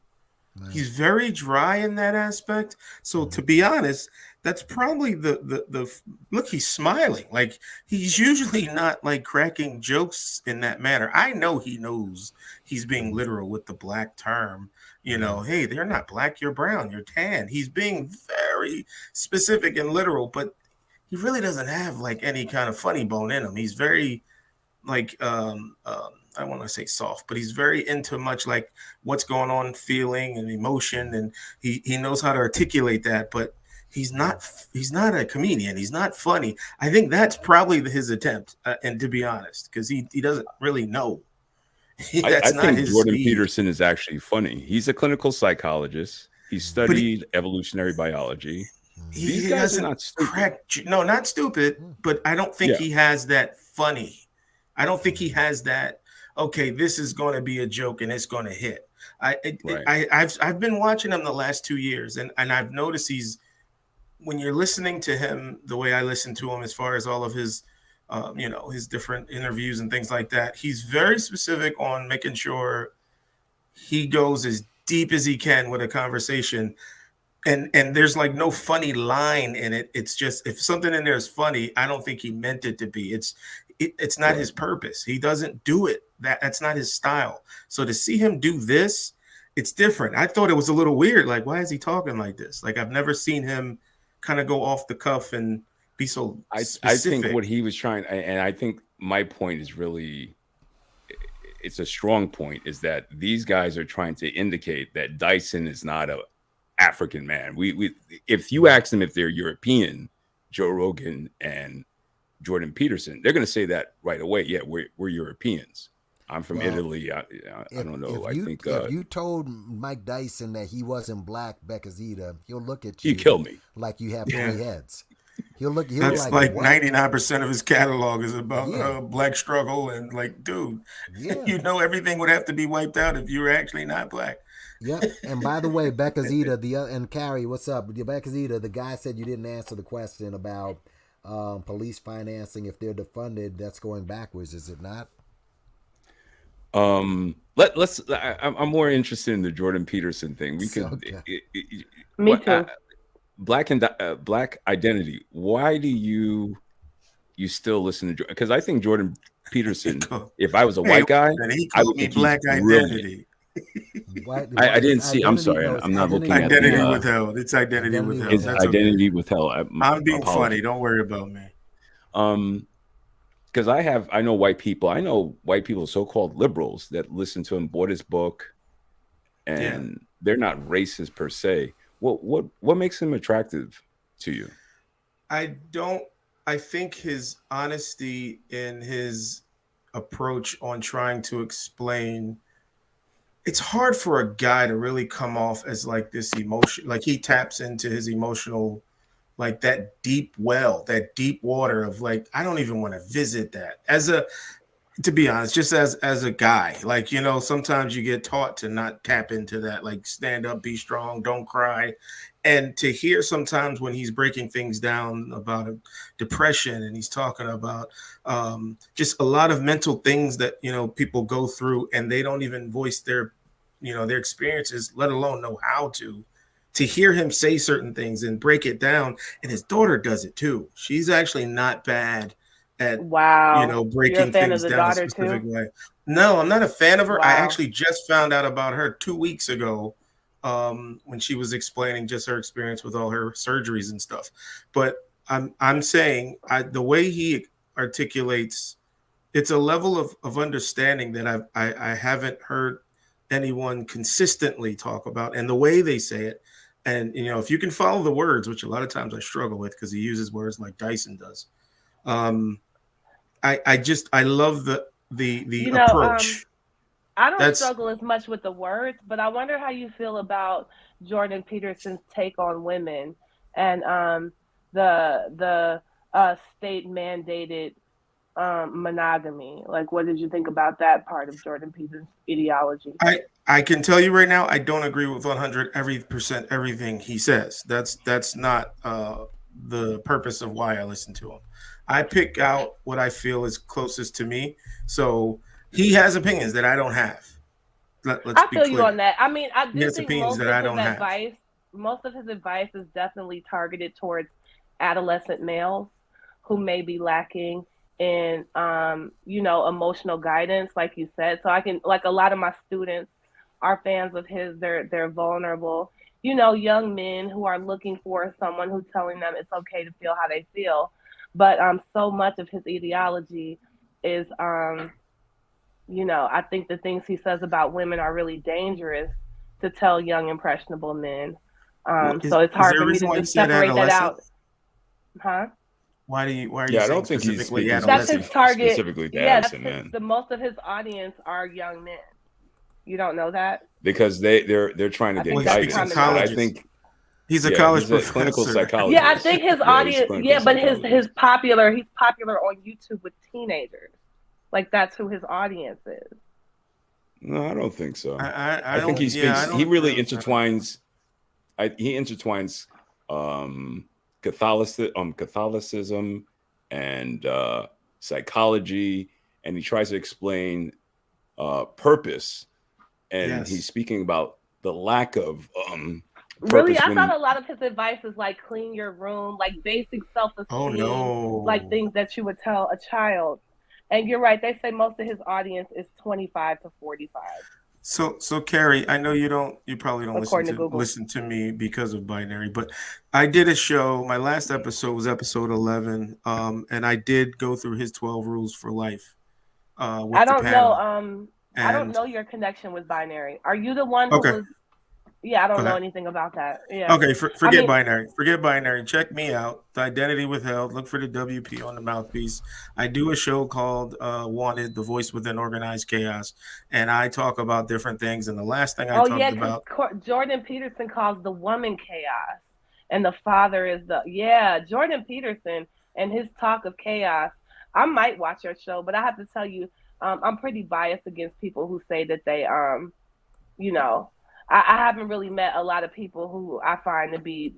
He's very dry in that aspect. So to be honest, that's probably the look. He's smiling, like he's usually not like cracking jokes in that manner. I know he knows he's being literal with the black term. You know, hey, they're not black, you're brown, you're tan. He's being very specific and literal, but he really doesn't have like any kind of funny bone in him. He's very like I want to say soft, but he's very into much like what's going on, feeling and emotion, and he knows how to articulate that. But he's not a comedian. He's not funny. I think that's probably his attempt, and to be honest, because he doesn't really know. I That's not think his Jordan speed. Peterson is actually funny. He's a clinical psychologist. He studied evolutionary biology. These He guys are doesn't not stupid. crack. No, not stupid, but I don't think Yeah. he has that funny. I don't think he has that. Okay, this is going to be a joke and it's going to hit. I've been watching him the last 2 years, and I've noticed when you're listening to him the way I listen to him, as far as all of his, his different interviews and things like that, he's very specific on making sure he goes as deep as he can with a conversation. And there's like no funny line in it. It's just, if something in there is funny, I don't think he meant it to be. It's not his purpose. He doesn't do it. That's not his style. So to see him do this, it's different. I thought it was a little weird. Like, why is he talking like this? Like, I've never seen him kind of go off the cuff and be so I specific. think what he was trying, and I think my point is really, it's a strong point, is that these guys are trying to indicate that Dyson is not a African man. If you ask them if they're European, Joe Rogan and Jordan Peterson, they're going to say that right away. Yeah, we're Europeans. I'm from Italy. I don't know. If you told Mike Dyson that he wasn't black, Becazita, he'll look at you. He'd kill me. Like you have 3 heads. He'll That's like 99% of his catalog is about black struggle, and like, dude, you know, everything would have to be wiped out if you were actually not black. Yep. And by the way, Becazita, and Carrie, what's up? Becazita, the guy said you didn't answer the question about police financing. If they're defunded, that's going backwards, is it not? Let's. I'm more interested in the Jordan Peterson thing. We could. Me too. Black identity. Why do you still listen to Jordan? Because I think Jordan Peterson, if I was a white guy, I would think black identity. I didn't see. I'm sorry. I'm not looking at identity withheld. It's identity withheld. It's identity withheld. I'm being funny. Don't worry about me. Because I know white people, so-called liberals, that listen to him, bought his book, and they're not racist per se. What makes him attractive to you? I think his honesty in his approach on trying to explain. It's hard for a guy to really come off as like this emotion, like he taps into his emotional, like that deep well, that deep water of like, I don't even want to visit that to be honest, just as a guy, like, you know, sometimes you get taught to not tap into that, like stand up, be strong, don't cry. And to hear sometimes when he's breaking things down about depression, and he's talking about just a lot of mental things that, you know, people go through, and they don't even voice their experiences, let alone know how to hear him say certain things and break it down. And his daughter does it too. She's actually not bad at, breaking things down a specific way. No, I'm not a fan of her. I actually just found out about her 2 weeks ago, when she was explaining just her experience with all her surgeries and stuff. But I'm saying the way he articulates, it's a level of understanding that I haven't heard anyone consistently talk about, and the way they say it. And, you know, if you can follow the words, which a lot of times I struggle with because he uses words like Dyson does, I love the You know, approach. I don't That's struggle as much with the words, but I wonder how you feel about Jordan Peterson's take on women and the state mandated monogamy. Like, what did you think about that part of Jordan Peterson's ideology? I can tell you right now, I don't agree with 100% everything he says. That's not the purpose of why I listen to him. I pick out what I feel is closest to me. So he has opinions that I don't have. Let's I be feel you on clear. that. I mean, I He do has think opinions that I don't have. most of his advice is definitely targeted towards adolescent males who may be lacking in, emotional guidance, like you said. So I can, like, a lot of my students are fans of his. They're vulnerable, young men who are looking for someone who's telling them it's okay to feel how they feel. But so much of his ideology is I think the things he says about women are really dangerous to tell young impressionable men. So it's Is hard there a for me reason to why you just said separate that adolescent? out. Huh? Why are you Yeah, I saying don't think he's specifically speaking That's his adolescent? target. specifically to Yeah, that's adolescent his men the most of his audience are young men. You don't know that? because they're trying to I get think Well, he that's speaks in guidance. But common I colleges. knowledge. think, He's a yeah, college he's a clinical professor. Yeah, I psychologist. think his Yeah, he's a audience, clinical but his psychologist. he's popular on YouTube with teenagers. Like, that's who his audience is. No, I don't think so. I I think don't. Yeah, I he don't agree really with that. intertwines. He intertwines Catholicism and psychology, and he tries to explain purpose. And he's Yes. speaking about the lack of Really, purpose I thought when a lot of his advice is like clean your room, like basic Oh self-esteem, like no. things that you would tell a child. And you're right, they say most of his audience is 25 to 45, So Carrie, I know you probably don't according to Google. listen to me because of binary, but I did a show. My last episode was episode 11, and I did go through his 12 rules for life I with the don't know, panel. I don't And know your connection with binary. Are you the one who okay, was, yeah, I go don't know ahead. anything about that. Yeah. Okay, I forget mean, binary. Forget binary. Check me out. The identity withheld. Look for the WP on the mouthpiece. I do a show called Wanted: The Voice Within Organized Chaos, and I talk about different things. And the last thing I oh talked yeah, because about. Jordan Peterson calls the woman chaos, and the father is yeah. Jordan Peterson and his talk of chaos. I might watch your show, but I have to tell you, I'm pretty biased against people who say that they you know, I haven't really met a lot of people who I find to be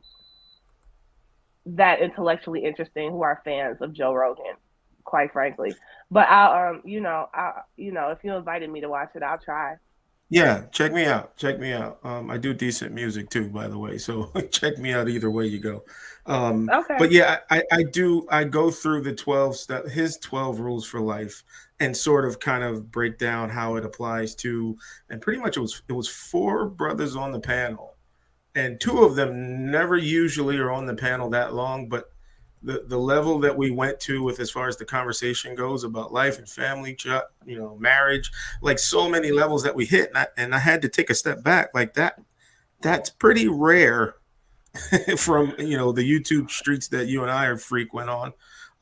that intellectually interesting who are fans of Joe Rogan, quite frankly. But if you invited me to watch it, I'll try. Yeah, check me out. Check me out. I do decent music too, by the way. So check me out either way you go. Okay. But yeah, I do. I go through the 12 his 12 rules for life, and sort of kind of break down how it applies to. And pretty much it was four brothers on the panel, and two of them never usually are on the panel that long, but the level that we went to with as far as the conversation goes about life and family, marriage, like so many levels that we hit, and I had to take a step back. Like that's pretty rare from the YouTube streets that you and I are frequent on.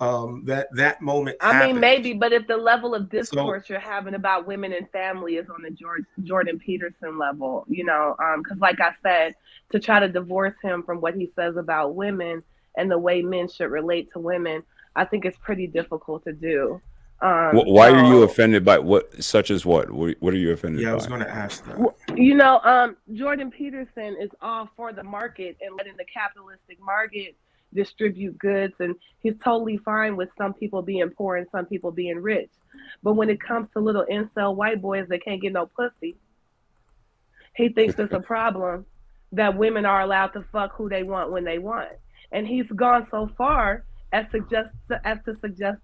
That moment I mean, happened. maybe, but if the level of So discourse you're having about women and family is on the Jordan Peterson level, because like I said, to try to divorce him from what he says about women and the way men should relate to women, I think it's pretty difficult to do. why are you offended by what, such as what? What are you offended yeah, I was by? going to ask that. Jordan Peterson is all for the market and letting the capitalistic market distribute goods, and he's totally fine with some people being poor and some people being rich. But when it comes to little incel white boys that can't get no pussy, he thinks it's a problem that women are allowed to fuck who they want when they want. And he's gone so far as to suggest that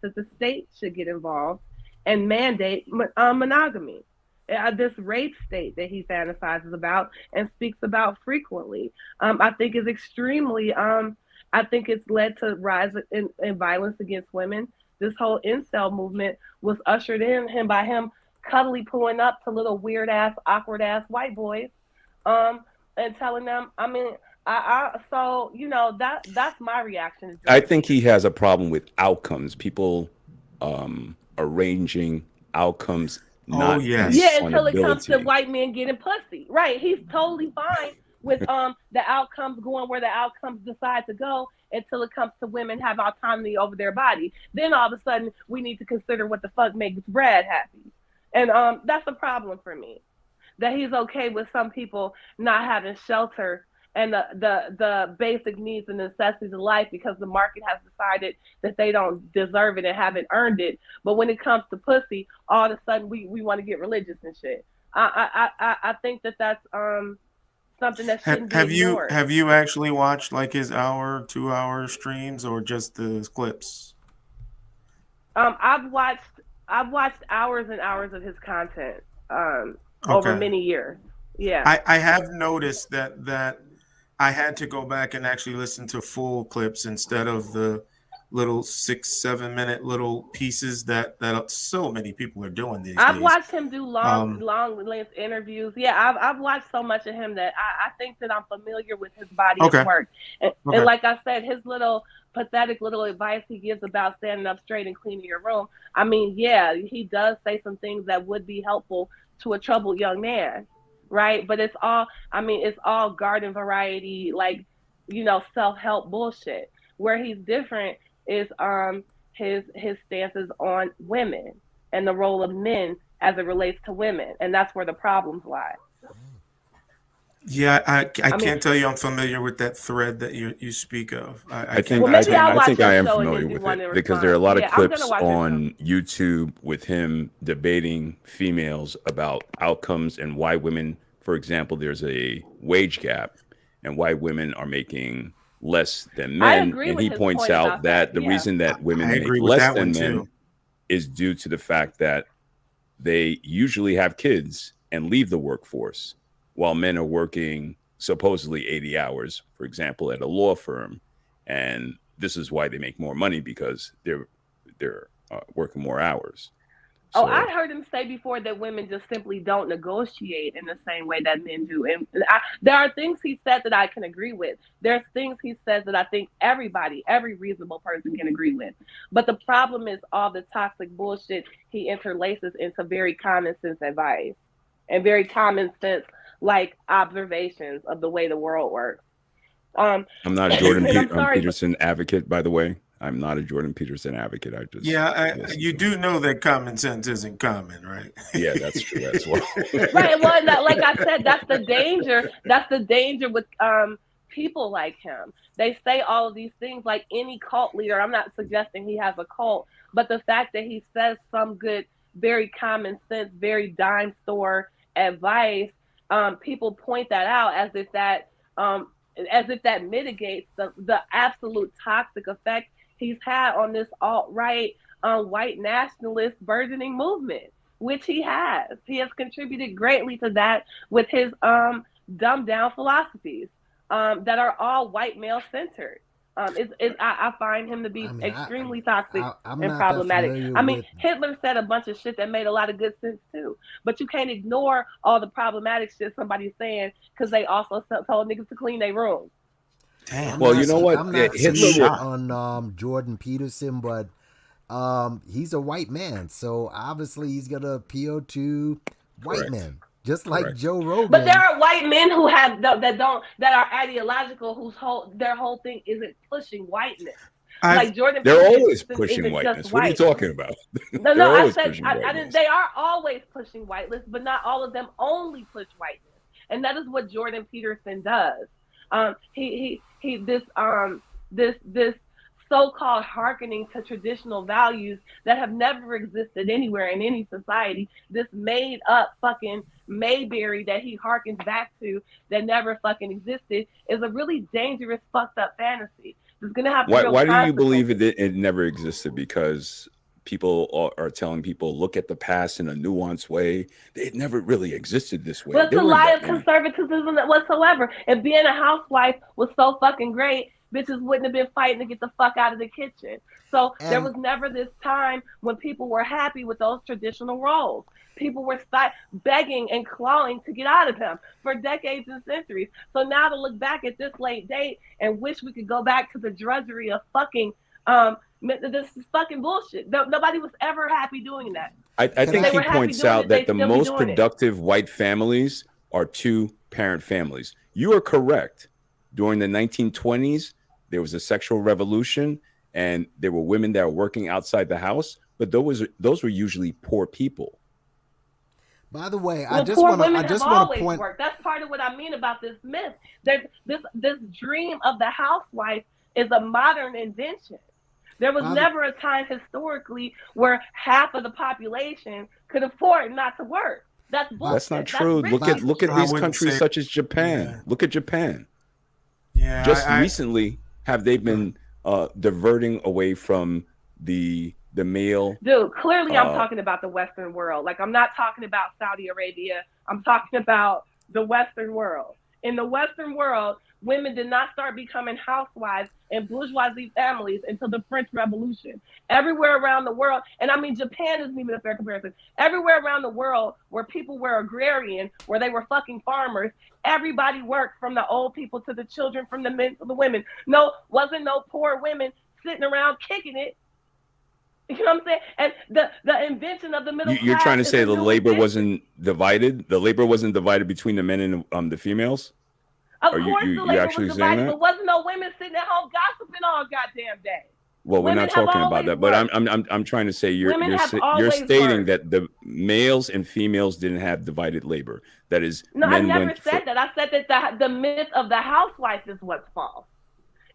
the state should get involved and mandate monogamy. This rape state that he fantasizes about and speaks about frequently, I think is extremely. I think it's led to rise in violence against women. This whole incel movement was ushered in by him cuddly pulling up to little weird ass, awkward ass white boys, and telling them. I mean, that's my reaction. I think he has a problem with outcomes. People arranging outcomes Oh not yes. Yeah, based on until it comes to ability. white men getting pussy. Right. He's totally fine with the outcomes going where the outcomes decide to go until it comes to women have autonomy over their body. Then all of a sudden we need to consider what the fuck makes Brad happy. And that's a problem for me. That he's okay with some people not having shelter and the basic needs and necessities of life because the market has decided that they don't deserve it and haven't earned it. But when it comes to pussy, all of a sudden we want to get religious and shit. I think that that's something that shouldn't be ignored. Have you actually watched like his hour, 2 hour streams or just the clips? I've watched hours and hours of his content over Okay. many years. Yeah. I have noticed that I had to go back and actually listen to full clips instead of the little 6-7 minute little pieces that so many people are doing these I've days. watched him do long length interviews. Yeah, I've watched so much of him that I think that I'm familiar with his body Okay. of work. And Okay. like I said, his little pathetic little advice he gives about standing up straight and cleaning your room. I mean, yeah, he does say some things that would be helpful to a troubled young man, right? But it's all garden variety, like, self-help bullshit. Where he's different is his stances on women and the role of men as it relates to women, and that's where the problems lie. Yeah, I can't tell you I'm familiar with that thread that you speak of. I can't think Well, I maybe think I'll I watch think his I am show and then familiar do with one it in because there are a response. lot of Yeah, I'm gonna clips watch his show. on YouTube with him debating females about outcomes and why women, for example, there's a wage gap and why women are making less than I men. agree And with he his points point out about that. that the Yeah. reason that I women make agree with less that one than too. men is due to the fact that they usually have kids and leave the workforce while men are working supposedly 80 hours, for example, at a law firm. And this is why they make more money because they're working more hours. Oh, So I heard him say before that women just simply don't negotiate in the same way that men do. And there are things he said that I can agree with. There's things he says that I think every reasonable person can agree with. But the problem is all the toxic bullshit he interlaces into very common sense advice and very common sense, like, observations of the way the world works. Um, I'm not a and I'm sorry, but Peterson advocate, by the way. I'm not a Jordan Peterson advocate. I just Yeah, listen you to him. do know that common sense isn't common, right? Yeah, that's true as well. right. Well, like I said, that's the danger. That's the danger with people like him. They say all of these things like any cult leader. I'm not suggesting he has a cult, but the fact that he says some good, very common sense, very dime store advice, people point that out as if that mitigates the absolute toxic effect he's had on this alt-right white nationalist burgeoning movement, which he has. He has contributed greatly to that with his dumbed down philosophies that are all white male centered. I find him to be extremely toxic I'm and not that problematic. familiar I mean, with. Hitler said a bunch of shit that made a lot of good sense too, but you can't ignore all the problematic shit somebody's saying because they also told niggas to clean their room. Damn. Well, you know what? I'm not Hitler seeing it was, on Jordan Peterson, but he's a white man, so obviously he's gonna appeal to white correct. men, just like Correct. Joe Rogan. But there are white men who have that are ideological, their whole thing isn't pushing whiteness. Like Jordan They're Peterson always pushing isn't whiteness. just What are you white. talking about? No, They're I always said pushing I didn't. whiteness. They are always pushing whiteness, but not all of them only push whiteness, and that is what Jordan Peterson does. This so-called hearkening to traditional values that have never existed anywhere in any society. This made-up fucking Mayberry that he harkens back to that never fucking existed is a really dangerous, fucked up fantasy. It's gonna have real Why do you consequences. believe it never existed? Because people are telling people look at the past in a nuanced way. It never really existed this way. But it's There a weren't lie that of many. conservatism whatsoever. If being a housewife was so fucking great, bitches wouldn't have been fighting to get the fuck out of the kitchen. So there was never this time when people were happy with those traditional roles. People were begging and clawing to get out of them for decades and centuries. So now to look back at this late date and wish we could go back to the drudgery of fucking This is fucking bullshit. Nobody was ever happy doing that. I think they he were happy points doing out it, that the they'd still be most doing it. productive white families are two-parent families. You are correct. During the 1920s, there was a sexual revolution, and there were women that were working outside the house, but those were usually poor people. By the way, Well, I just poor want women to have always point. worked. That's part of what I mean about this myth. This dream of the housewife is a modern invention. There was never a time historically where half of the population could afford not to work. That's bullshit. That's not true. Look at these countries such as Japan. Yeah. Look at Japan. Yeah. Just recently have they been diverting away from the male. Dude, clearly I'm talking about the Western world. Like, I'm not talking about Saudi Arabia. I'm talking about the Western world. In the Western world, women did not start becoming housewives in bourgeoisie families until the French Revolution. Everywhere around the world, and I mean, Japan isn't even a fair comparison. Everywhere around the world where people were agrarian, where they were fucking farmers, everybody worked, from the old people to the children, from the men to the women. Wasn't no poor women sitting around kicking it. You know what I'm saying? And the invention of the middle class. You're trying to say the labor invention. wasn't divided? The labor wasn't divided between the men and the females? Of course, the labor was divided, but wasn't no women sitting at home gossiping all goddamn day. Well, we're not talking about that, but I'm trying to say you're stating that the males and females didn't have divided labor. That is, no, I never said that. I said that the myth of the housewife is what's false.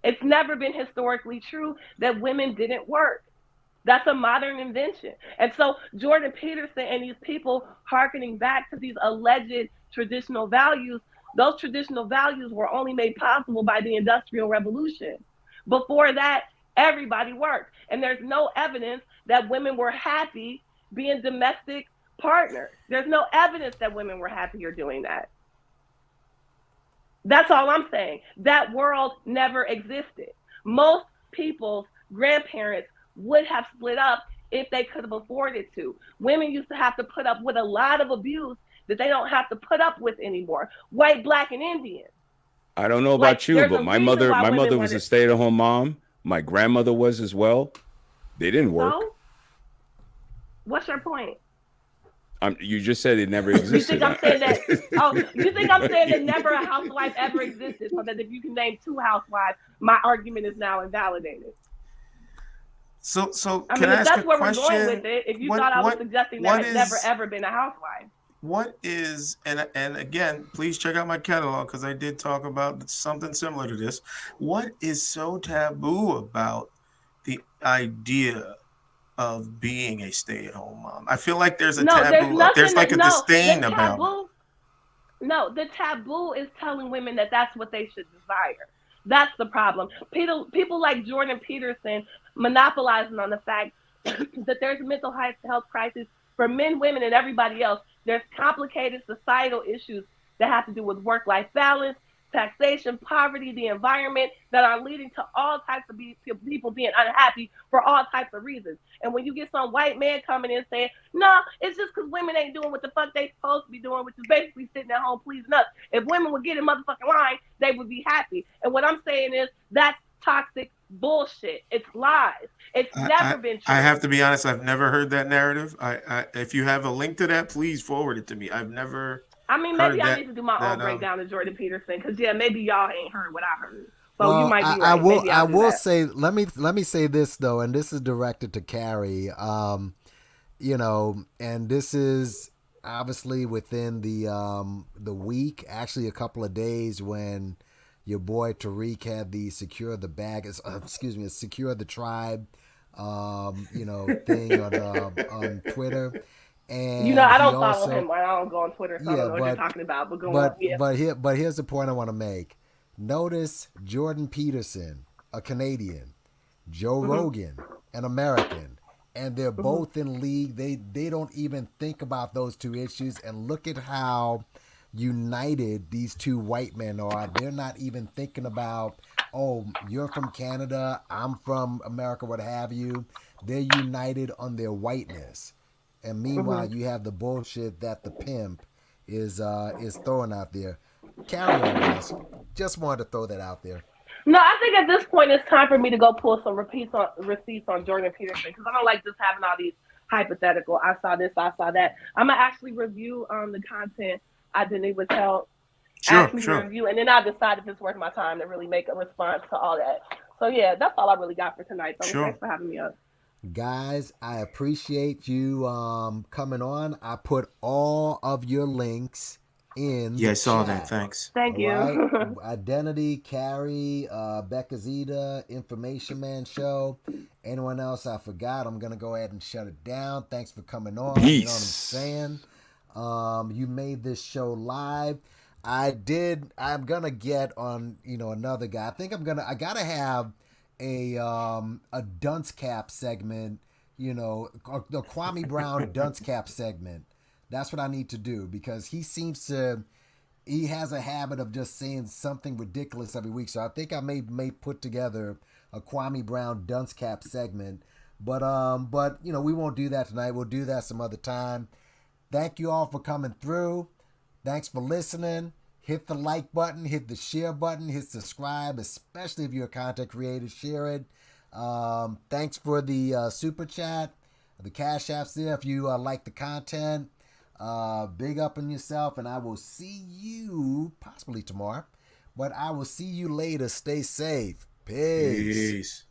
It's never been historically true that women didn't work. That's a modern invention. And so Jordan Peterson and these people hearkening back to these alleged traditional values, those traditional values were only made possible by the Industrial Revolution. Before that, everybody worked. And there's no evidence that women were happy being domestic partners. There's no evidence that women were happier doing that. That's all I'm saying. That world never existed. Most people's grandparents would have split up if they could have afforded to. Women used to have to put up with a lot of abuse that they don't have to put up with anymore. White, black, and Indian. I don't know about you, but my mother was a stay-at-home mom. My grandmother was as well. They didn't work. So, what's your point? You just said it never existed. You think I'm saying that? You think I'm saying that never a housewife ever existed, so that if you can name two housewives, my argument is now invalidated. So I mean, if that's where we're going with it, if you thought I was suggesting that had never ever been a housewife. What is, and again, please check out my catalog because I did talk about something similar to this. What is so taboo about the idea of being a stay-at-home mom? I feel like there's a taboo. There's like a disdain about it. No, the taboo is telling women that that's what they should desire. That's the problem. People like Jordan Peterson monopolizing on the fact that there's a mental health crisis for men, women, and everybody else. There's complicated societal issues that have to do with work-life balance, taxation, poverty, the environment, that are leading to all types of people being unhappy for all types of reasons. And when you get some white man coming in saying, no, it's just because women ain't doing what the fuck they supposed to be doing, which is basically sitting at home pleasing us. If women would get in motherfucking line, they would be happy. And what I'm saying is that's toxic bullshit. It's lies. It's never been true. I have to be honest, I've never heard that narrative. If you have a link to that, please forward it to me. I've never maybe I need to do my own breakdown of Jordan Peterson, because maybe y'all ain't heard what I heard. So well, you might be right. I will say, let me say this though, and this is directed to Carrie. And this is obviously within the week, actually a couple of days, when your boy Tariq had the secure the tribe, thing on Twitter. And I don't follow him. I don't go on Twitter, so I don't know what you're talking about. But go on. But here's the point I want to make. Notice Jordan Peterson, a Canadian, Joe Rogan, an American, and they're both in league. They don't even think about those two issues. And look at how united these two white men are. They're not even thinking about, oh, you're from Canada, I'm from America, what have you. They're united on their whiteness. And meanwhile, you have the bullshit that the pimp is throwing out there. Carry on, guys. Just wanted to throw that out there. No, I think at this point it's time for me to go pull some receipts on Jordan Peterson because I don't like just having all these hypothetical. I saw this, I saw that. I'm gonna actually review the content I didn't even tell asked me to review, and then I decide if it's worth my time to really make a response to all that. So yeah, that's all I really got for tonight. So thanks for having me up. Guys, I appreciate you coming on. I put all of your links in Yeah, the I saw chat. that. Thanks. Thank you. Right? Identity, Carrie, Becca Zeta, Information Man Show. Anyone else I forgot, I'm going to go ahead and shut it down. Thanks for coming on. Peace. You know what I'm saying? You made this show live. I'm going to get on, another guy. I got to have a dunce cap segment, the Kwame Brown dunce cap segment. That's what I need to do because he has a habit of just saying something ridiculous every week. So I think I may put together a Kwame Brown dunce cap segment. But we won't do that tonight. We'll do that some other time. Thank you all for coming through. Thanks for listening. Hit the like button, hit the share button, hit subscribe, especially if you're a content creator, share it. Thanks for the super chat, the Cash Apps there if you like the content. Big up on yourself, and I will see you possibly tomorrow, but I will see you later. Stay safe. Peace.